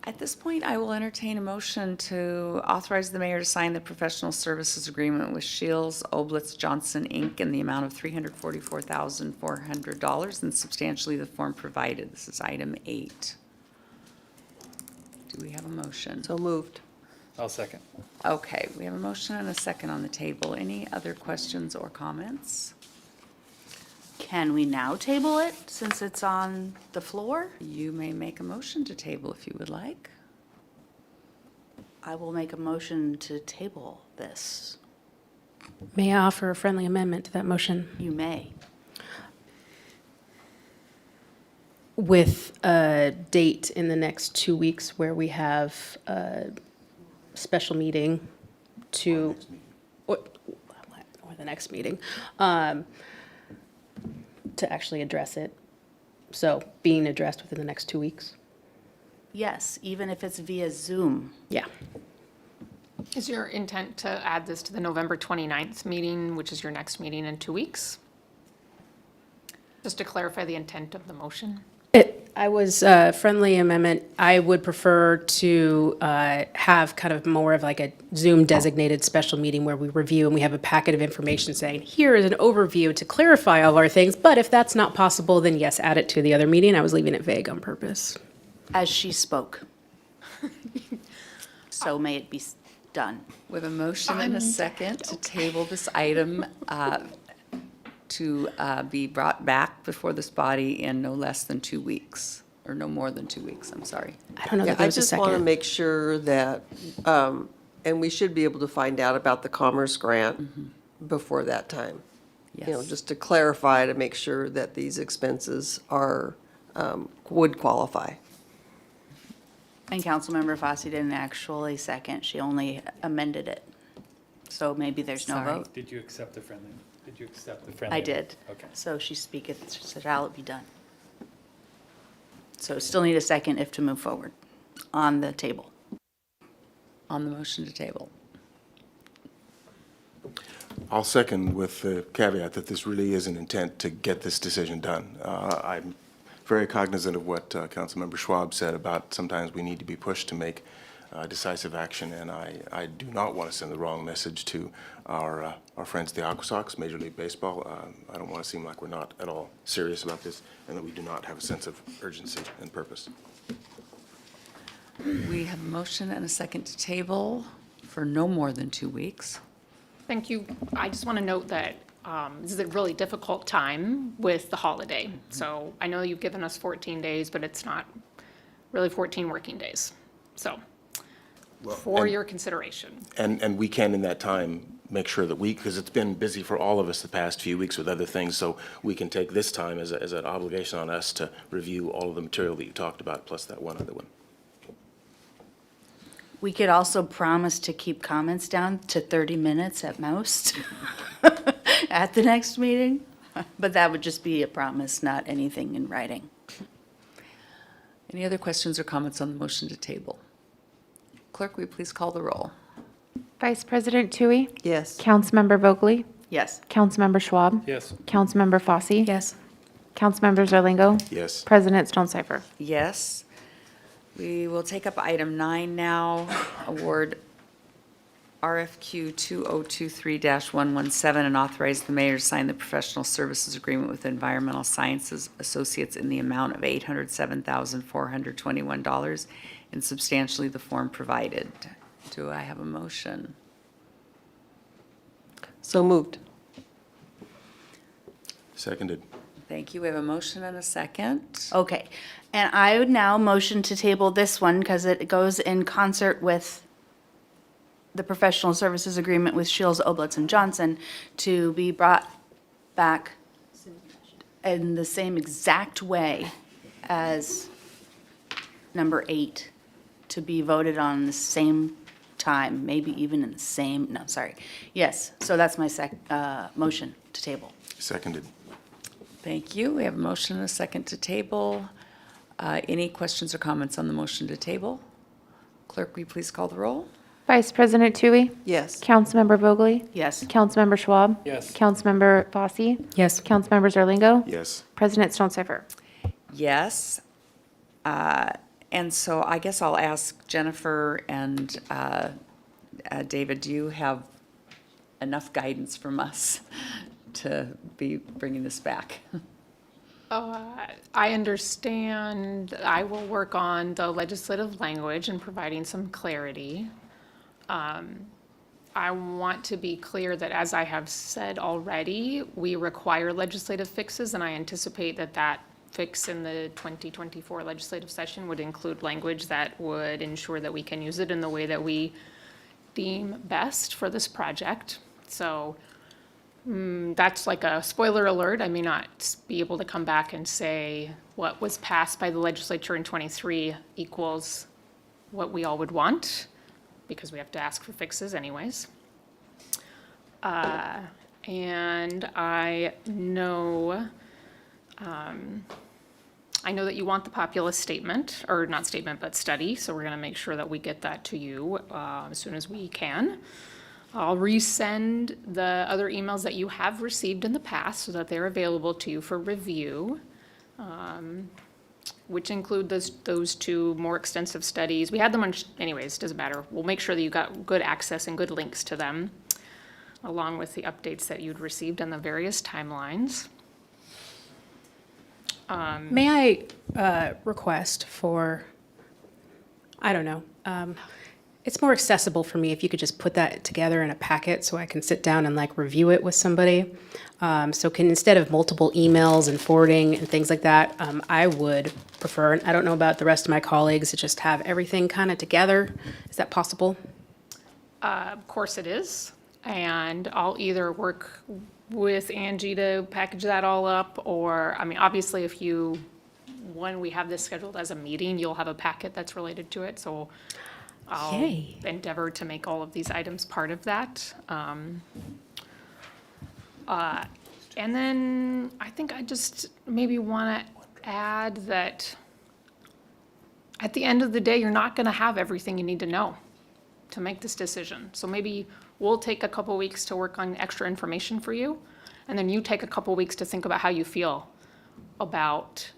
[SPEAKER 1] At this point, I will entertain a motion to authorize the mayor to sign the professional services agreement with Shields, Oblitz, Johnson, Inc. in the amount of $344,400 and substantially the form provided. This is item 8. Do we have a motion?
[SPEAKER 14] So moved.
[SPEAKER 15] I'll second.
[SPEAKER 1] Okay, we have a motion and a second on the table. Any other questions or comments?
[SPEAKER 3] Can we now table it since it's on the floor?
[SPEAKER 1] You may make a motion to table if you would like.
[SPEAKER 3] I will make a motion to table this.
[SPEAKER 5] May I offer a friendly amendment to that motion?
[SPEAKER 3] You may.
[SPEAKER 5] With a date in the next 2 weeks where we have a special meeting or the next meeting, to actually address it. So being addressed within the next 2 weeks.
[SPEAKER 3] Yes, even if it's via Zoom.
[SPEAKER 5] Yeah.
[SPEAKER 16] Is your intent to add this to the November 29th meeting, which is your next meeting in 2 weeks? Just to clarify the intent of the motion?
[SPEAKER 5] I was friendly amendment. I would prefer to have kind of more of like a Zoom designated special meeting where we review and we have a packet of information saying, here is an overview to clarify all our things. But if that's not possible, then yes, add it to the other meeting. I was leaving it vague on purpose.
[SPEAKER 3] As she spoke. So may it be done.
[SPEAKER 1] With a motion and a second to table this item to be brought back before this body in no less than 2 weeks, or no more than 2 weeks, I'm sorry.
[SPEAKER 5] I don't know that
[SPEAKER 14] I
[SPEAKER 5] there was a
[SPEAKER 14] just want to
[SPEAKER 5] second.
[SPEAKER 14] make sure that, and we should be able to find out about the Commerce Grant before that time. You know,
[SPEAKER 1] Yes.
[SPEAKER 14] just to clarify, to make sure that these expenses are, would qualify.
[SPEAKER 3] And Councilmember Fosse didn't actually second, she only amended it. So maybe there's no
[SPEAKER 1] Sorry.
[SPEAKER 3] vote.
[SPEAKER 15] Did you accept the friendly? Did you accept the friendly?
[SPEAKER 3] I did.
[SPEAKER 15] Okay.
[SPEAKER 3] So she speaketh, shall it be done. So still need a second if to move forward on the table.
[SPEAKER 1] On the motion to table.
[SPEAKER 4] I'll second with the caveat that this really is an intent to get this decision done. I'm very cognizant of what Councilmember Schwab said about sometimes we need to be pushed to make decisive action, and I do not want to send the wrong message to our friends the Aqua Sox, Major League Baseball. I don't want to seem like we're not at all serious about this and that we do not have a sense of urgency and purpose.
[SPEAKER 1] We have a motion and a second to table for no more than 2 weeks.
[SPEAKER 16] Thank you. I just want to note that this is a really difficult time with the holiday. So I know you've given us 14 days, but it's not really 14 working days. So for your consideration.
[SPEAKER 4] And we can, in that time, make sure that because it's been busy for all of us the past few weeks with other things, so we can take this time as an obligation on us to review all of the material that you talked about, plus that one other one.
[SPEAKER 3] We could also promise to keep comments down to 30 minutes at most at the next meeting, but that would just be a promise, not anything in writing.
[SPEAKER 1] Any other questions or comments on the motion to table? Clerk, will you please call the roll?
[SPEAKER 2] Vice President Tui?
[SPEAKER 14] Yes.
[SPEAKER 2] Councilmember Vogely?
[SPEAKER 3] Yes.
[SPEAKER 2] Councilmember Schwab?
[SPEAKER 15] Yes.
[SPEAKER 2] Councilmember Fosse?
[SPEAKER 5] Yes.
[SPEAKER 2] Councilmember Zerlingo?
[SPEAKER 4] Yes.
[SPEAKER 2] President Stonecipher?
[SPEAKER 1] Yes. We will take up item 9 now, award RFQ 2023-117, and authorize the mayor to sign the professional services agreement with Environmental Sciences Associates in the amount of $807,421 in substantially the form provided. Do I have a motion?
[SPEAKER 14] So moved.
[SPEAKER 4] Seconded.
[SPEAKER 1] Thank you. We have a motion and a second.
[SPEAKER 3] Okay, and I would now motion to table this one because it goes in concert with the professional services agreement with Shields, Oblitz, and Johnson to be brought back in the same exact way as number 8, to be voted on the same time, maybe even in the same, no, sorry. Yes, so that's my motion to table.
[SPEAKER 4] Seconded.
[SPEAKER 1] Thank you. We have a motion and a second to table. Any questions or comments on the motion to table? Clerk, will you please call the roll?
[SPEAKER 2] Vice President Tui?
[SPEAKER 14] Yes.
[SPEAKER 2] Councilmember Vogely?
[SPEAKER 3] Yes.
[SPEAKER 2] Councilmember Schwab?
[SPEAKER 15] Yes.
[SPEAKER 2] Councilmember Fosse?
[SPEAKER 5] Yes.
[SPEAKER 2] Councilmember Zerlingo?
[SPEAKER 4] Yes.
[SPEAKER 2] President Stonecipher?
[SPEAKER 1] Yes. And so I guess I'll ask Jennifer and David, do you have enough guidance from us to be bringing this back?
[SPEAKER 16] I understand. I will work on the legislative language and providing some clarity. I want to be clear that, as I have said already, we require legislative fixes, and I anticipate that that fix in the 2024 legislative session would include language that would ensure that we can use it in the way that we deem best for this project. So that's like a spoiler alert. I may not be able to come back and say what was passed by the legislature in '23 equals what we all would want, because we have to ask for fixes anyways. And I know that you want the populist statement, or not statement, but study, so we're gonna make sure that we get that to you as soon as we can. I'll resend the other emails that you have received in the past so that they're available to you for review, which include those two more extensive studies. We had them on, anyways, doesn't matter. We'll make sure that you got good access and good links to them, along with the updates that you'd received on the various timelines.
[SPEAKER 5] May I request for, I don't know, it's more accessible for me if you could just put that together in a packet so I can sit down and like review it with somebody. So instead of multiple emails and forwarding and things like that, I would prefer, and I don't know about the rest of my colleagues, to just have everything kind of together. Is that possible?
[SPEAKER 16] Of course it is, and I'll either work with Angie to package that all up, or, I mean, obviously when we have this scheduled as a meeting, you'll have a packet that's related to it, so I'll
[SPEAKER 5] Yay.
[SPEAKER 16] endeavor to make all of these items part of that. And then I think I just maybe want to add that at the end of the day, you're not going to have everything you need to know to make this decision. So maybe we'll take a couple weeks to work on extra information for you, and then you take a couple weeks to think about how you feel about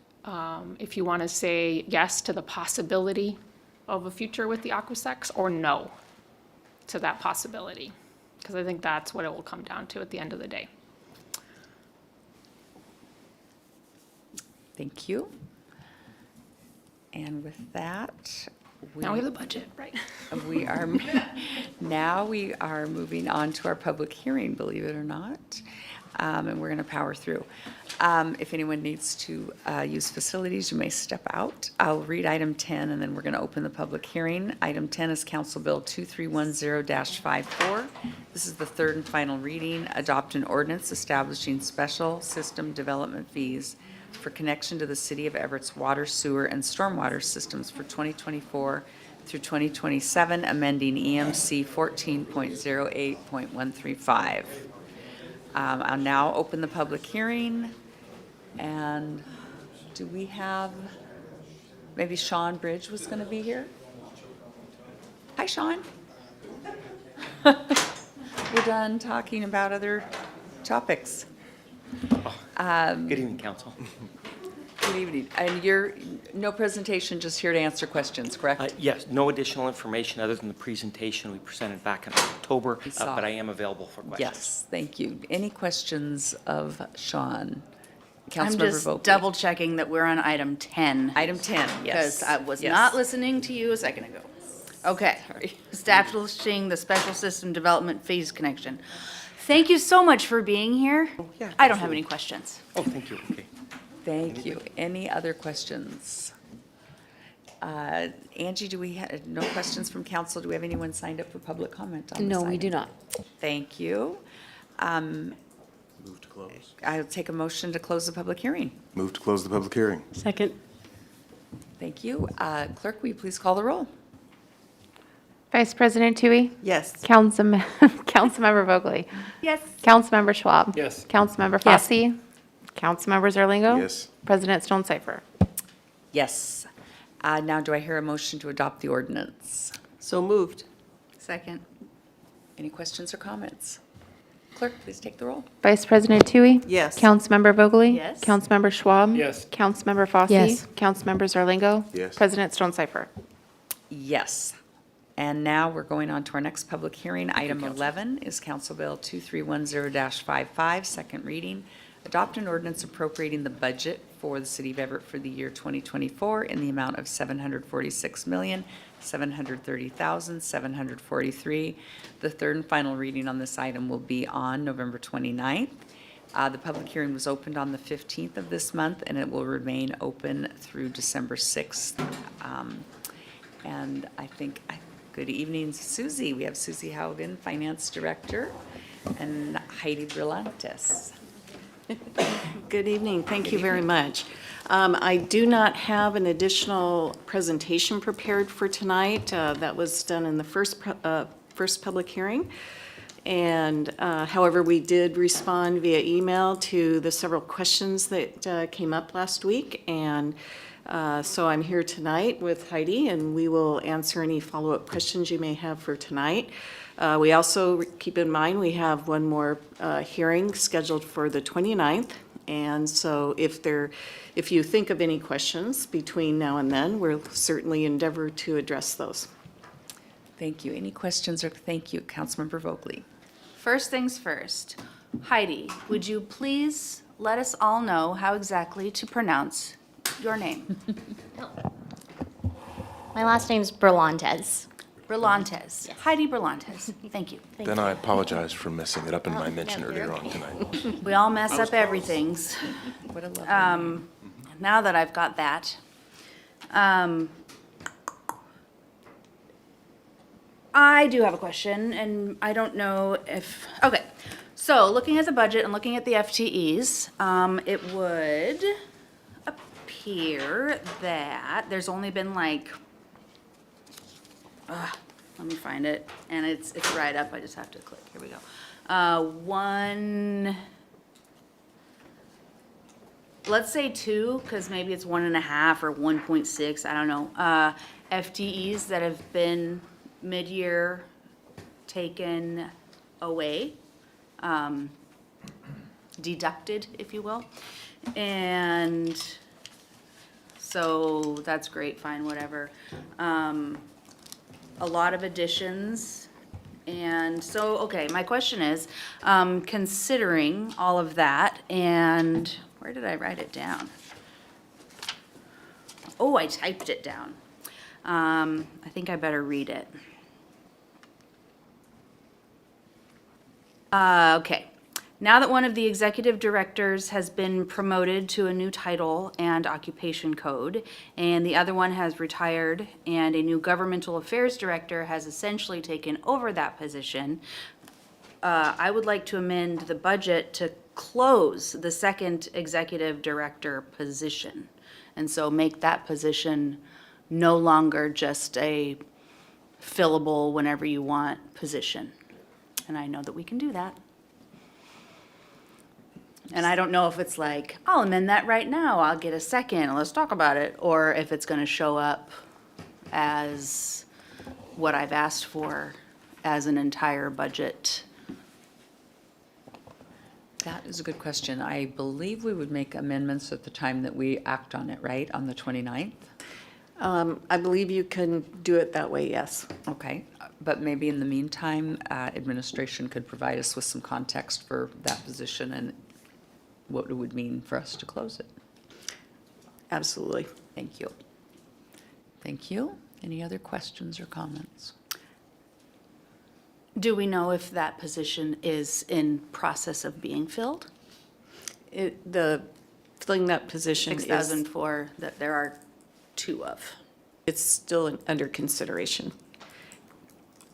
[SPEAKER 16] if you want to say yes to the possibility of a future with the Aquasex or no to that possibility. Because I think that's what it will come down to at the end of the day.
[SPEAKER 1] Thank you. And with that,
[SPEAKER 16] Now we have the budget, right?
[SPEAKER 1] Now we are moving on to our public hearing, believe it or not. And we're going to power through. If anyone needs to use facilities, you may step out. I'll read item 10, and then we're going to open the public hearing. Item 10 is Council Bill 2310-54. This is the third and final reading. Adopt an ordinance establishing special system development fees for connection to the City of Everett's water, sewer, and stormwater systems for 2024 through 2027, amending EMC 14.08.135. I'll now open the public hearing, and do we have, maybe Sean Bridge was going to be here? Hi, Sean. We're done talking about other topics.
[SPEAKER 9] Good evening, Council.
[SPEAKER 1] Good evening. And no presentation, just here to answer questions, correct?
[SPEAKER 9] Yes, no additional information other than the presentation we presented back in October,
[SPEAKER 1] saw.
[SPEAKER 9] but I am available for questions.
[SPEAKER 1] Yes, thank you. Any questions of Sean?
[SPEAKER 3] I'm
[SPEAKER 1] Councilmember
[SPEAKER 3] just
[SPEAKER 1] Vogel.
[SPEAKER 3] double checking that we're on item 10.
[SPEAKER 1] Item 10, yes.
[SPEAKER 3] Because I was
[SPEAKER 1] Yes.
[SPEAKER 3] not listening to you a second ago. Okay. Establishing the special system development phase connection. Thank you so much for being here.
[SPEAKER 9] yeah,
[SPEAKER 3] I don't have any questions.
[SPEAKER 9] Oh, thank you. Okay.
[SPEAKER 1] Thank you. Any other questions? Angie, do we have, no questions from council? Do we have anyone signed up for public comment on this
[SPEAKER 6] No, we
[SPEAKER 1] item?
[SPEAKER 6] do not.
[SPEAKER 1] Thank you.
[SPEAKER 4] Move to close.
[SPEAKER 1] I'll take a motion to close the public hearing.
[SPEAKER 4] Move to close the public hearing.
[SPEAKER 5] Second.
[SPEAKER 1] Thank you. Clerk, will you please call the roll?
[SPEAKER 2] Vice President Tui?
[SPEAKER 14] Yes.
[SPEAKER 2] Councilmember Vogely?
[SPEAKER 3] Yes.
[SPEAKER 2] Councilmember Schwab?
[SPEAKER 15] Yes.
[SPEAKER 2] Councilmember
[SPEAKER 5] Yes.
[SPEAKER 2] Fosse? Councilmember Zerlingo?
[SPEAKER 4] Yes.
[SPEAKER 2] President Stonecipher?
[SPEAKER 1] Yes. Now do I hear a motion to adopt the ordinance?
[SPEAKER 14] So moved.
[SPEAKER 3] Second.
[SPEAKER 1] Any questions or comments? Clerk, please take the roll.
[SPEAKER 2] Vice President Tui?
[SPEAKER 14] Yes.
[SPEAKER 2] Councilmember Vogely?
[SPEAKER 3] Yes.
[SPEAKER 2] Councilmember Schwab?
[SPEAKER 15] Yes.
[SPEAKER 2] Councilmember Fosse?
[SPEAKER 5] Yes.
[SPEAKER 2] Councilmember Zerlingo?
[SPEAKER 4] Yes.
[SPEAKER 2] President Stonecipher?
[SPEAKER 1] Yes. And now we're going on to our next public hearing. Item 11 is Council Bill 2310-55, second reading. Adopt an ordinance appropriating the budget for the City of Everett for the year 2024 in the amount of $746,730,743. The third and final reading on this item will be on November 29th. The public hearing was opened on the 15th of this month, and it will remain open through December 6th. And good evening, Susie. We have Susie Haugen, Finance Director, and Heidi Brillantes.
[SPEAKER 22] Good evening. Thank you very much. I do not have an additional presentation prepared for tonight. That was done in the first public hearing. And however, we did respond via email to the several questions that came up last week. And so I'm here tonight with Heidi, and we will answer any follow-up questions you may have for tonight. We also, keep in mind, we have one more hearing scheduled for the 29th. And so if you think of any questions between now and then, we'll certainly endeavor to address those.
[SPEAKER 1] Thank you. Any questions or thank you, Councilmember Vogely?
[SPEAKER 3] First things first. Heidi, would you please let us all know how exactly to pronounce your name?
[SPEAKER 23] My last name's Berlantes.
[SPEAKER 3] Berlantes. Heidi Berlantes. Thank you.
[SPEAKER 4] Then I apologize for messing it up in my mention earlier on tonight.
[SPEAKER 3] We all mess up everythings.
[SPEAKER 1] What a lovely name.
[SPEAKER 3] Now that I've got that, I do have a question, and I don't know if, okay. So looking at the budget and looking at the FTEs, it would appear that there's only been like, let me find it, and it's right up, I just have to click, here we go. let's say 2, because maybe it's 1.5 or 1.6, I don't know. FTEs that have been mid-year taken away, deducted, if you will. And so that's great, fine, whatever. A lot of additions. And so, okay, my question is, considering all of that, and where did I write it down? Oh, I typed it down. I think I better read it. Okay. Now that one of the executive directors has been promoted to a new title and occupation code, and the other one has retired, and a new governmental affairs director has essentially taken over that position, I would like to amend the budget to close the second executive director position. And so make that position no longer just a fillable whenever you want position. And I know that we can do that. And I don't know if it's like, I'll amend that right now, I'll get a second, let's talk about it, or if it's gonna show up as what I've asked for as an entire budget.
[SPEAKER 1] That is a good question. I believe we would make amendments at the time that we act on it, right? On the 29th?
[SPEAKER 22] I believe you can do it that way, yes.
[SPEAKER 1] Okay, but maybe in the meantime, administration could provide us with some context for that position and what it would mean for us to close it.
[SPEAKER 22] Absolutely.
[SPEAKER 1] Thank you. Thank you. Any other questions or comments?
[SPEAKER 3] Do we know if that position is in process of being filled?
[SPEAKER 22] Filling that position is,
[SPEAKER 3] 6,004 that there are 2 of.
[SPEAKER 22] it's still under consideration.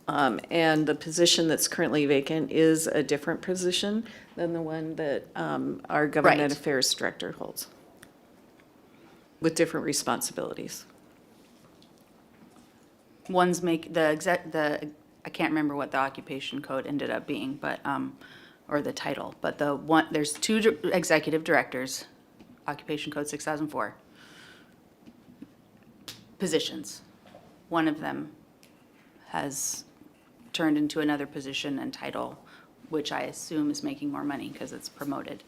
[SPEAKER 22] And the position that's currently vacant is a different position than the one that our government
[SPEAKER 3] Right.
[SPEAKER 22] affairs director holds, with different responsibilities.
[SPEAKER 3] One's I can't remember what the occupation code ended up being, but, or the title, but there's 2 executive directors, occupation code 6004, positions. One of them has turned into another position and title, which I assume is making more money because it's promoted.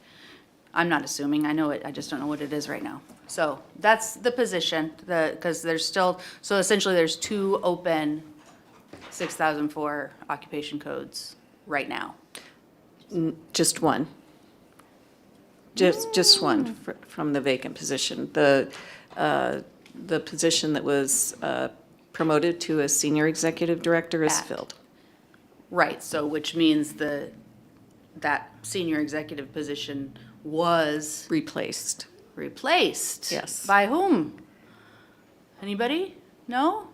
[SPEAKER 3] I'm not assuming, I know it, I just don't know what it is right now. So that's the position, because there's still, so essentially there's 2 open 6004 occupation codes right now.
[SPEAKER 22] Just one. Just one from the vacant position. The position that was promoted to a senior executive director is
[SPEAKER 3] Back.
[SPEAKER 22] filled.
[SPEAKER 3] Right, so which means that senior executive position was
[SPEAKER 22] Replaced.
[SPEAKER 3] replaced.
[SPEAKER 22] Yes.
[SPEAKER 3] By whom? Anybody? No?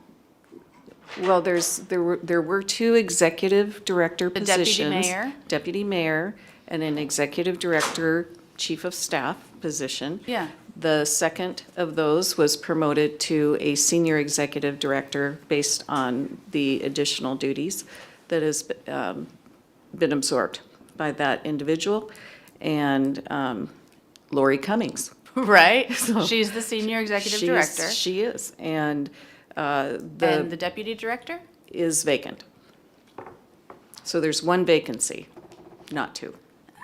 [SPEAKER 22] Well, there were 2 executive director
[SPEAKER 3] The deputy
[SPEAKER 22] positions.
[SPEAKER 3] mayor?
[SPEAKER 22] Deputy mayor and an executive director, chief of staff position.
[SPEAKER 3] Yeah.
[SPEAKER 22] The second of those was promoted to a senior executive director based on the additional duties that has been absorbed by that individual, and Lori Cummings.
[SPEAKER 3] Right,
[SPEAKER 22] So
[SPEAKER 3] she's the senior executive
[SPEAKER 22] She's-
[SPEAKER 3] director.
[SPEAKER 22] She is, and
[SPEAKER 3] And the deputy director?
[SPEAKER 22] is vacant. So there's 1 vacancy, not 2.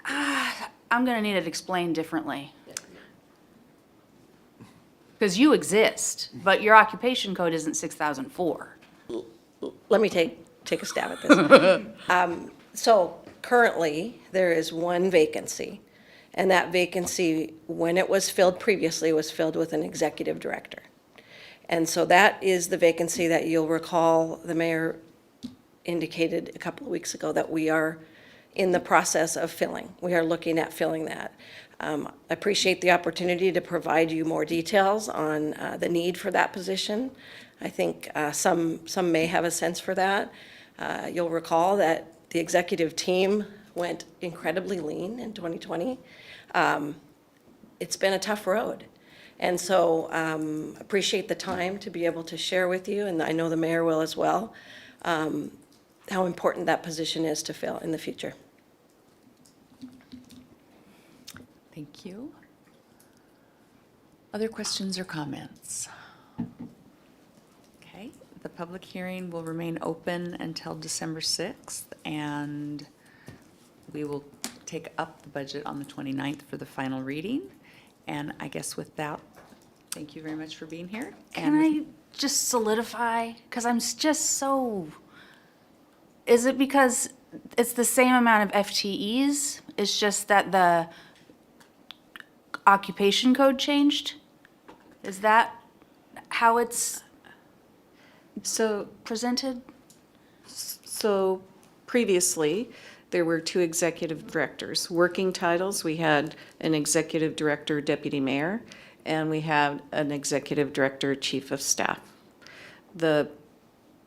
[SPEAKER 3] I'm gonna need it explained differently. Because you exist, but your occupation code isn't 6004.
[SPEAKER 10] Let me take a stab at this. So currently, there is 1 vacancy, and that vacancy, when it was filled previously, was filled with an executive director. And so that is the vacancy that you'll recall the mayor indicated a couple of weeks ago that we are in the process of filling. We are looking at filling that. I appreciate the opportunity to provide you more details on the need for that position. I think some may have a sense for that. You'll recall that the executive team went incredibly lean in 2020. It's been a tough road. And so appreciate the time to be able to share with you, and I know the mayor will as well, how important that position is to fill in the future.
[SPEAKER 1] Thank you. Other questions or comments? Okay, the public hearing will remain open until December 6th, and we will take up the budget on the 29th for the final reading. And I guess with that, thank you very much for being here.
[SPEAKER 3] Can I just solidify? Because I'm just so, is it because it's the same amount of FTEs? It's just that the occupation code changed? Is that how it's
[SPEAKER 22] So,
[SPEAKER 3] presented?
[SPEAKER 22] so previously, there were two executive directors. Working titles, we had an executive director, deputy mayor, and we had an executive director, chief of staff. The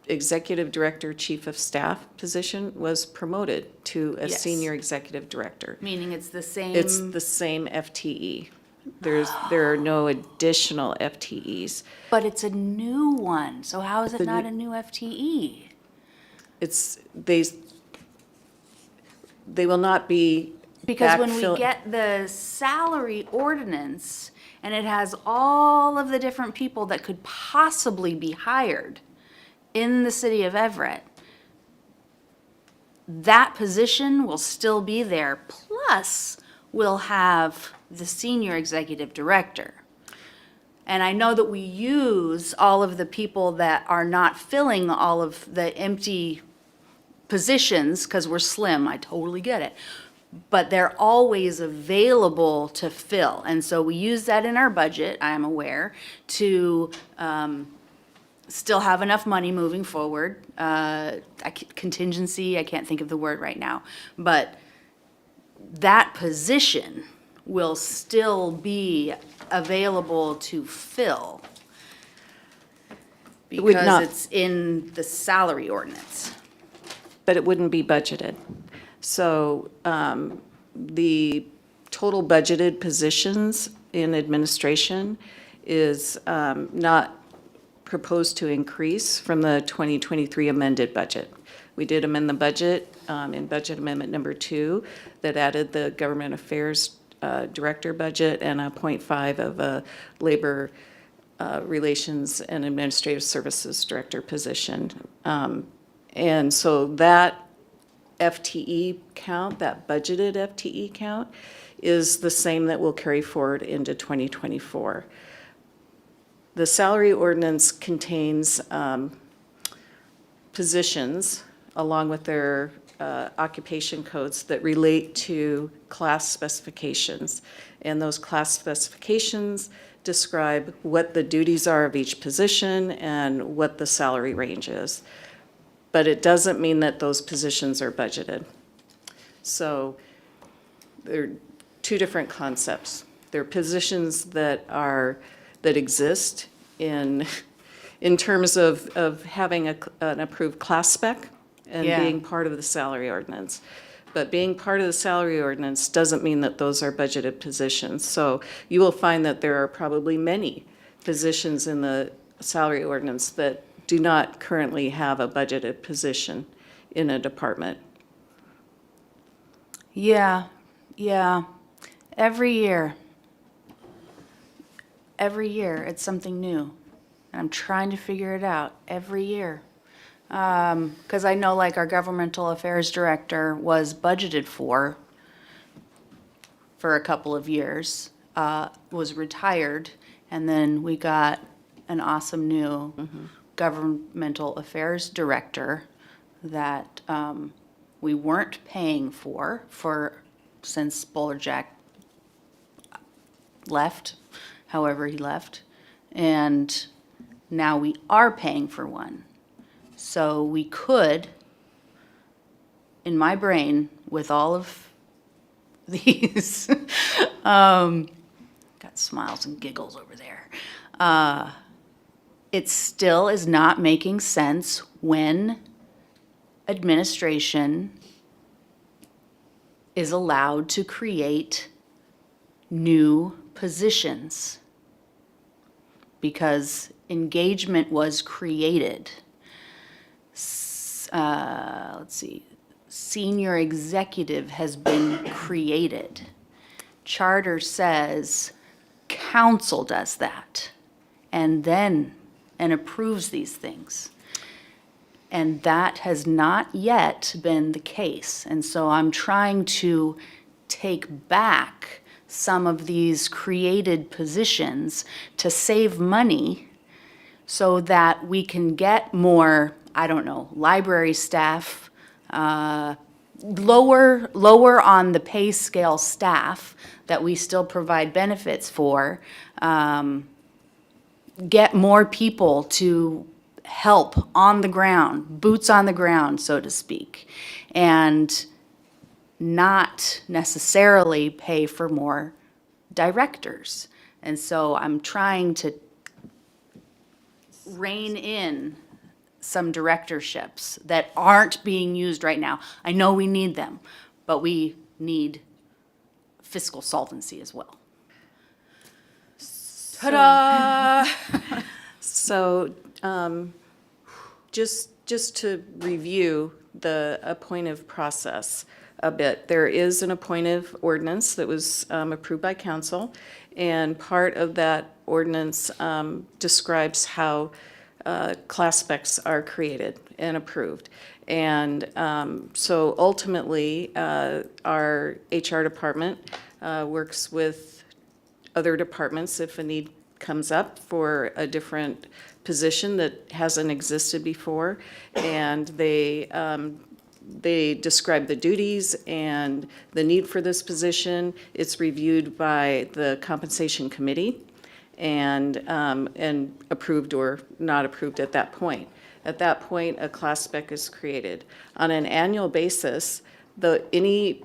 [SPEAKER 22] executive director, chief of staff position was promoted to a
[SPEAKER 3] Yes.
[SPEAKER 22] senior executive director.
[SPEAKER 3] Meaning it's the same?
[SPEAKER 22] It's the same FTE. There are no additional FTEs.
[SPEAKER 3] But it's a new one, so how is it not a new FTE?
[SPEAKER 22] It's, they will not be
[SPEAKER 3] Because when we
[SPEAKER 22] backfill-
[SPEAKER 3] get the salary ordinance, and it has all of the different people that could possibly be hired in the city of Everett, that position will still be there, plus we'll have the senior executive director. And I know that we use all of the people that are not filling all of the empty positions, because we're slim, I totally get it. But they're always available to fill. And so we use that in our budget, I am aware, to still have enough money moving forward. Contingency, I can't think of the word right now. But that position will still be available to fill
[SPEAKER 22] It would not.
[SPEAKER 3] because it's in the salary ordinance.
[SPEAKER 22] But it wouldn't be budgeted. So the total budgeted positions in administration is not proposed to increase from the 2023 amended budget. We did amend the budget in Budget Amendment Number 2 that added the Government Affairs Director budget and a 0.5 of a Labor Relations and Administrative Services Director position. And so that FTE count, that budgeted FTE count, is the same that will carry forward into 2024. The salary ordinance contains positions along with their occupation codes that relate to class specifications. And those class specifications describe what the duties are of each position and what the salary range is. But it doesn't mean that those positions are budgeted. So there are two different concepts. There are positions that exist in terms of having an approved class spec and
[SPEAKER 3] Yeah.
[SPEAKER 22] being part of the salary ordinance. But being part of the salary ordinance doesn't mean that those are budgeted positions. So you will find that there are probably many positions in the salary ordinance that do not currently have a budgeted position in a department.
[SPEAKER 3] Yeah. Every year, it's something new. And I'm trying to figure it out every year. Because I know like our governmental affairs director was budgeted for a couple of years, was retired, and then we got an awesome new governmental affairs director that we weren't paying for since Bowler Jack left, however he left. And now we are paying for one. So we could, in my brain, with all of these, got smiles and giggles over there. It still is not making sense when administration is allowed to create new positions because engagement was created. Let's see, senior executive has been created. Charter says council does that and approves these things. And that has not yet been the case. And so I'm trying to take back some of these created positions to save money so that we can get more, I don't know, library staff, lower on the pay scale staff that we still provide benefits for, get more people to help on the ground, boots on the ground, so to speak, and not necessarily pay for more directors. And so I'm trying to rein in some directorships that aren't being used right now. I know we need them, but we need fiscal solvency as well. Ta-da!
[SPEAKER 22] So, just to review the appointive process a bit, there is an appointive ordinance that was approved by council, and part of that ordinance describes how class specs are created and approved. And so ultimately, our HR department works with other departments if a need comes up for a different position that hasn't existed before, and they describe the duties and the need for this position. It's reviewed by the compensation committee and approved or not approved at that point. At that point, a class spec is created. On an annual basis, any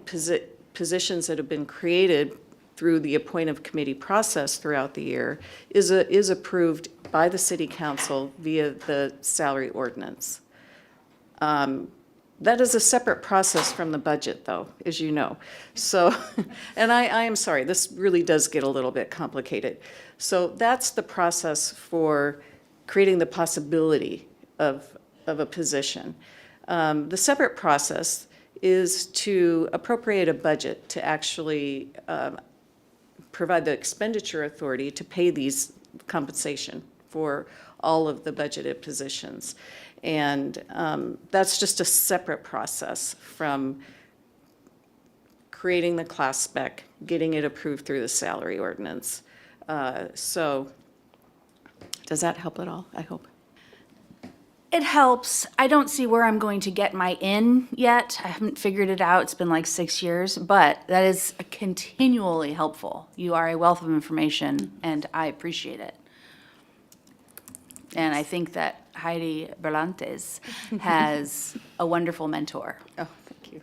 [SPEAKER 22] positions that have been created through the appointive committee process throughout the year is approved by the city council via the salary ordinance. That is a separate process from the budget, though, as you know. So, and I am sorry, this really does get a little bit complicated. So that's the process for creating the possibility of a position. The separate process is to appropriate a budget to actually provide the expenditure authority to pay these compensation for all of the budgeted positions. And that's just a separate process from creating the class spec, getting it approved through the salary ordinance. So does that help at all, I hope?
[SPEAKER 3] It helps. I don't see where I'm going to get my in yet. I haven't figured it out. It's been like 6 years, but that is continually helpful. You are a wealth of information, and I appreciate it. And I think that Heidi Berlantes has a wonderful mentor.
[SPEAKER 22] Oh, thank you.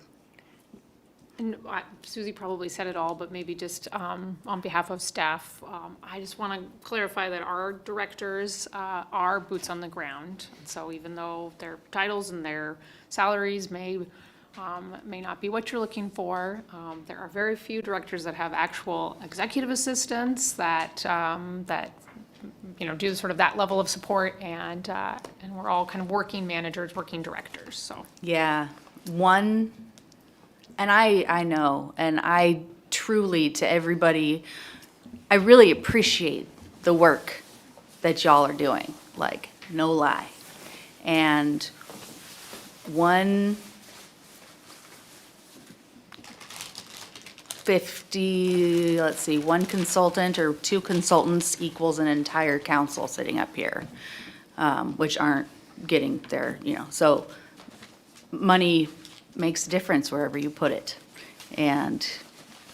[SPEAKER 16] And Susie probably said it all, but maybe just on behalf of staff, I just want to clarify that our directors are boots on the ground. So even though their titles and their salaries may not be what you're looking for, there are very few directors that have actual executive assistants that do sort of that level of support, and we're all kind of working managers, working directors. So
[SPEAKER 3] Yeah, one. And I know, and I truly, to everybody, I really appreciate the work that y'all are doing, like, no lie. And one consultant or two consultants equals an entire council sitting up here, which aren't getting their, so money makes a difference wherever you put it. And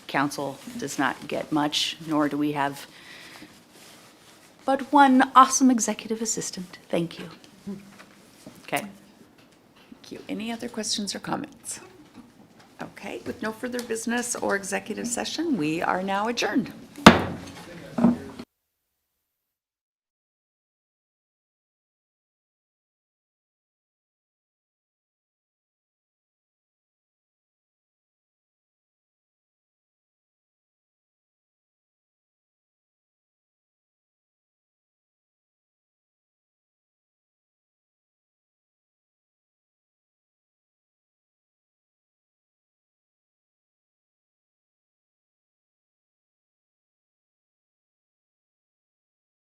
[SPEAKER 3] council does not get much, nor do we have but one awesome executive assistant. Thank you. Okay. Thank you. Any other questions or comments? Okay, with no further business or executive session, we are now adjourned.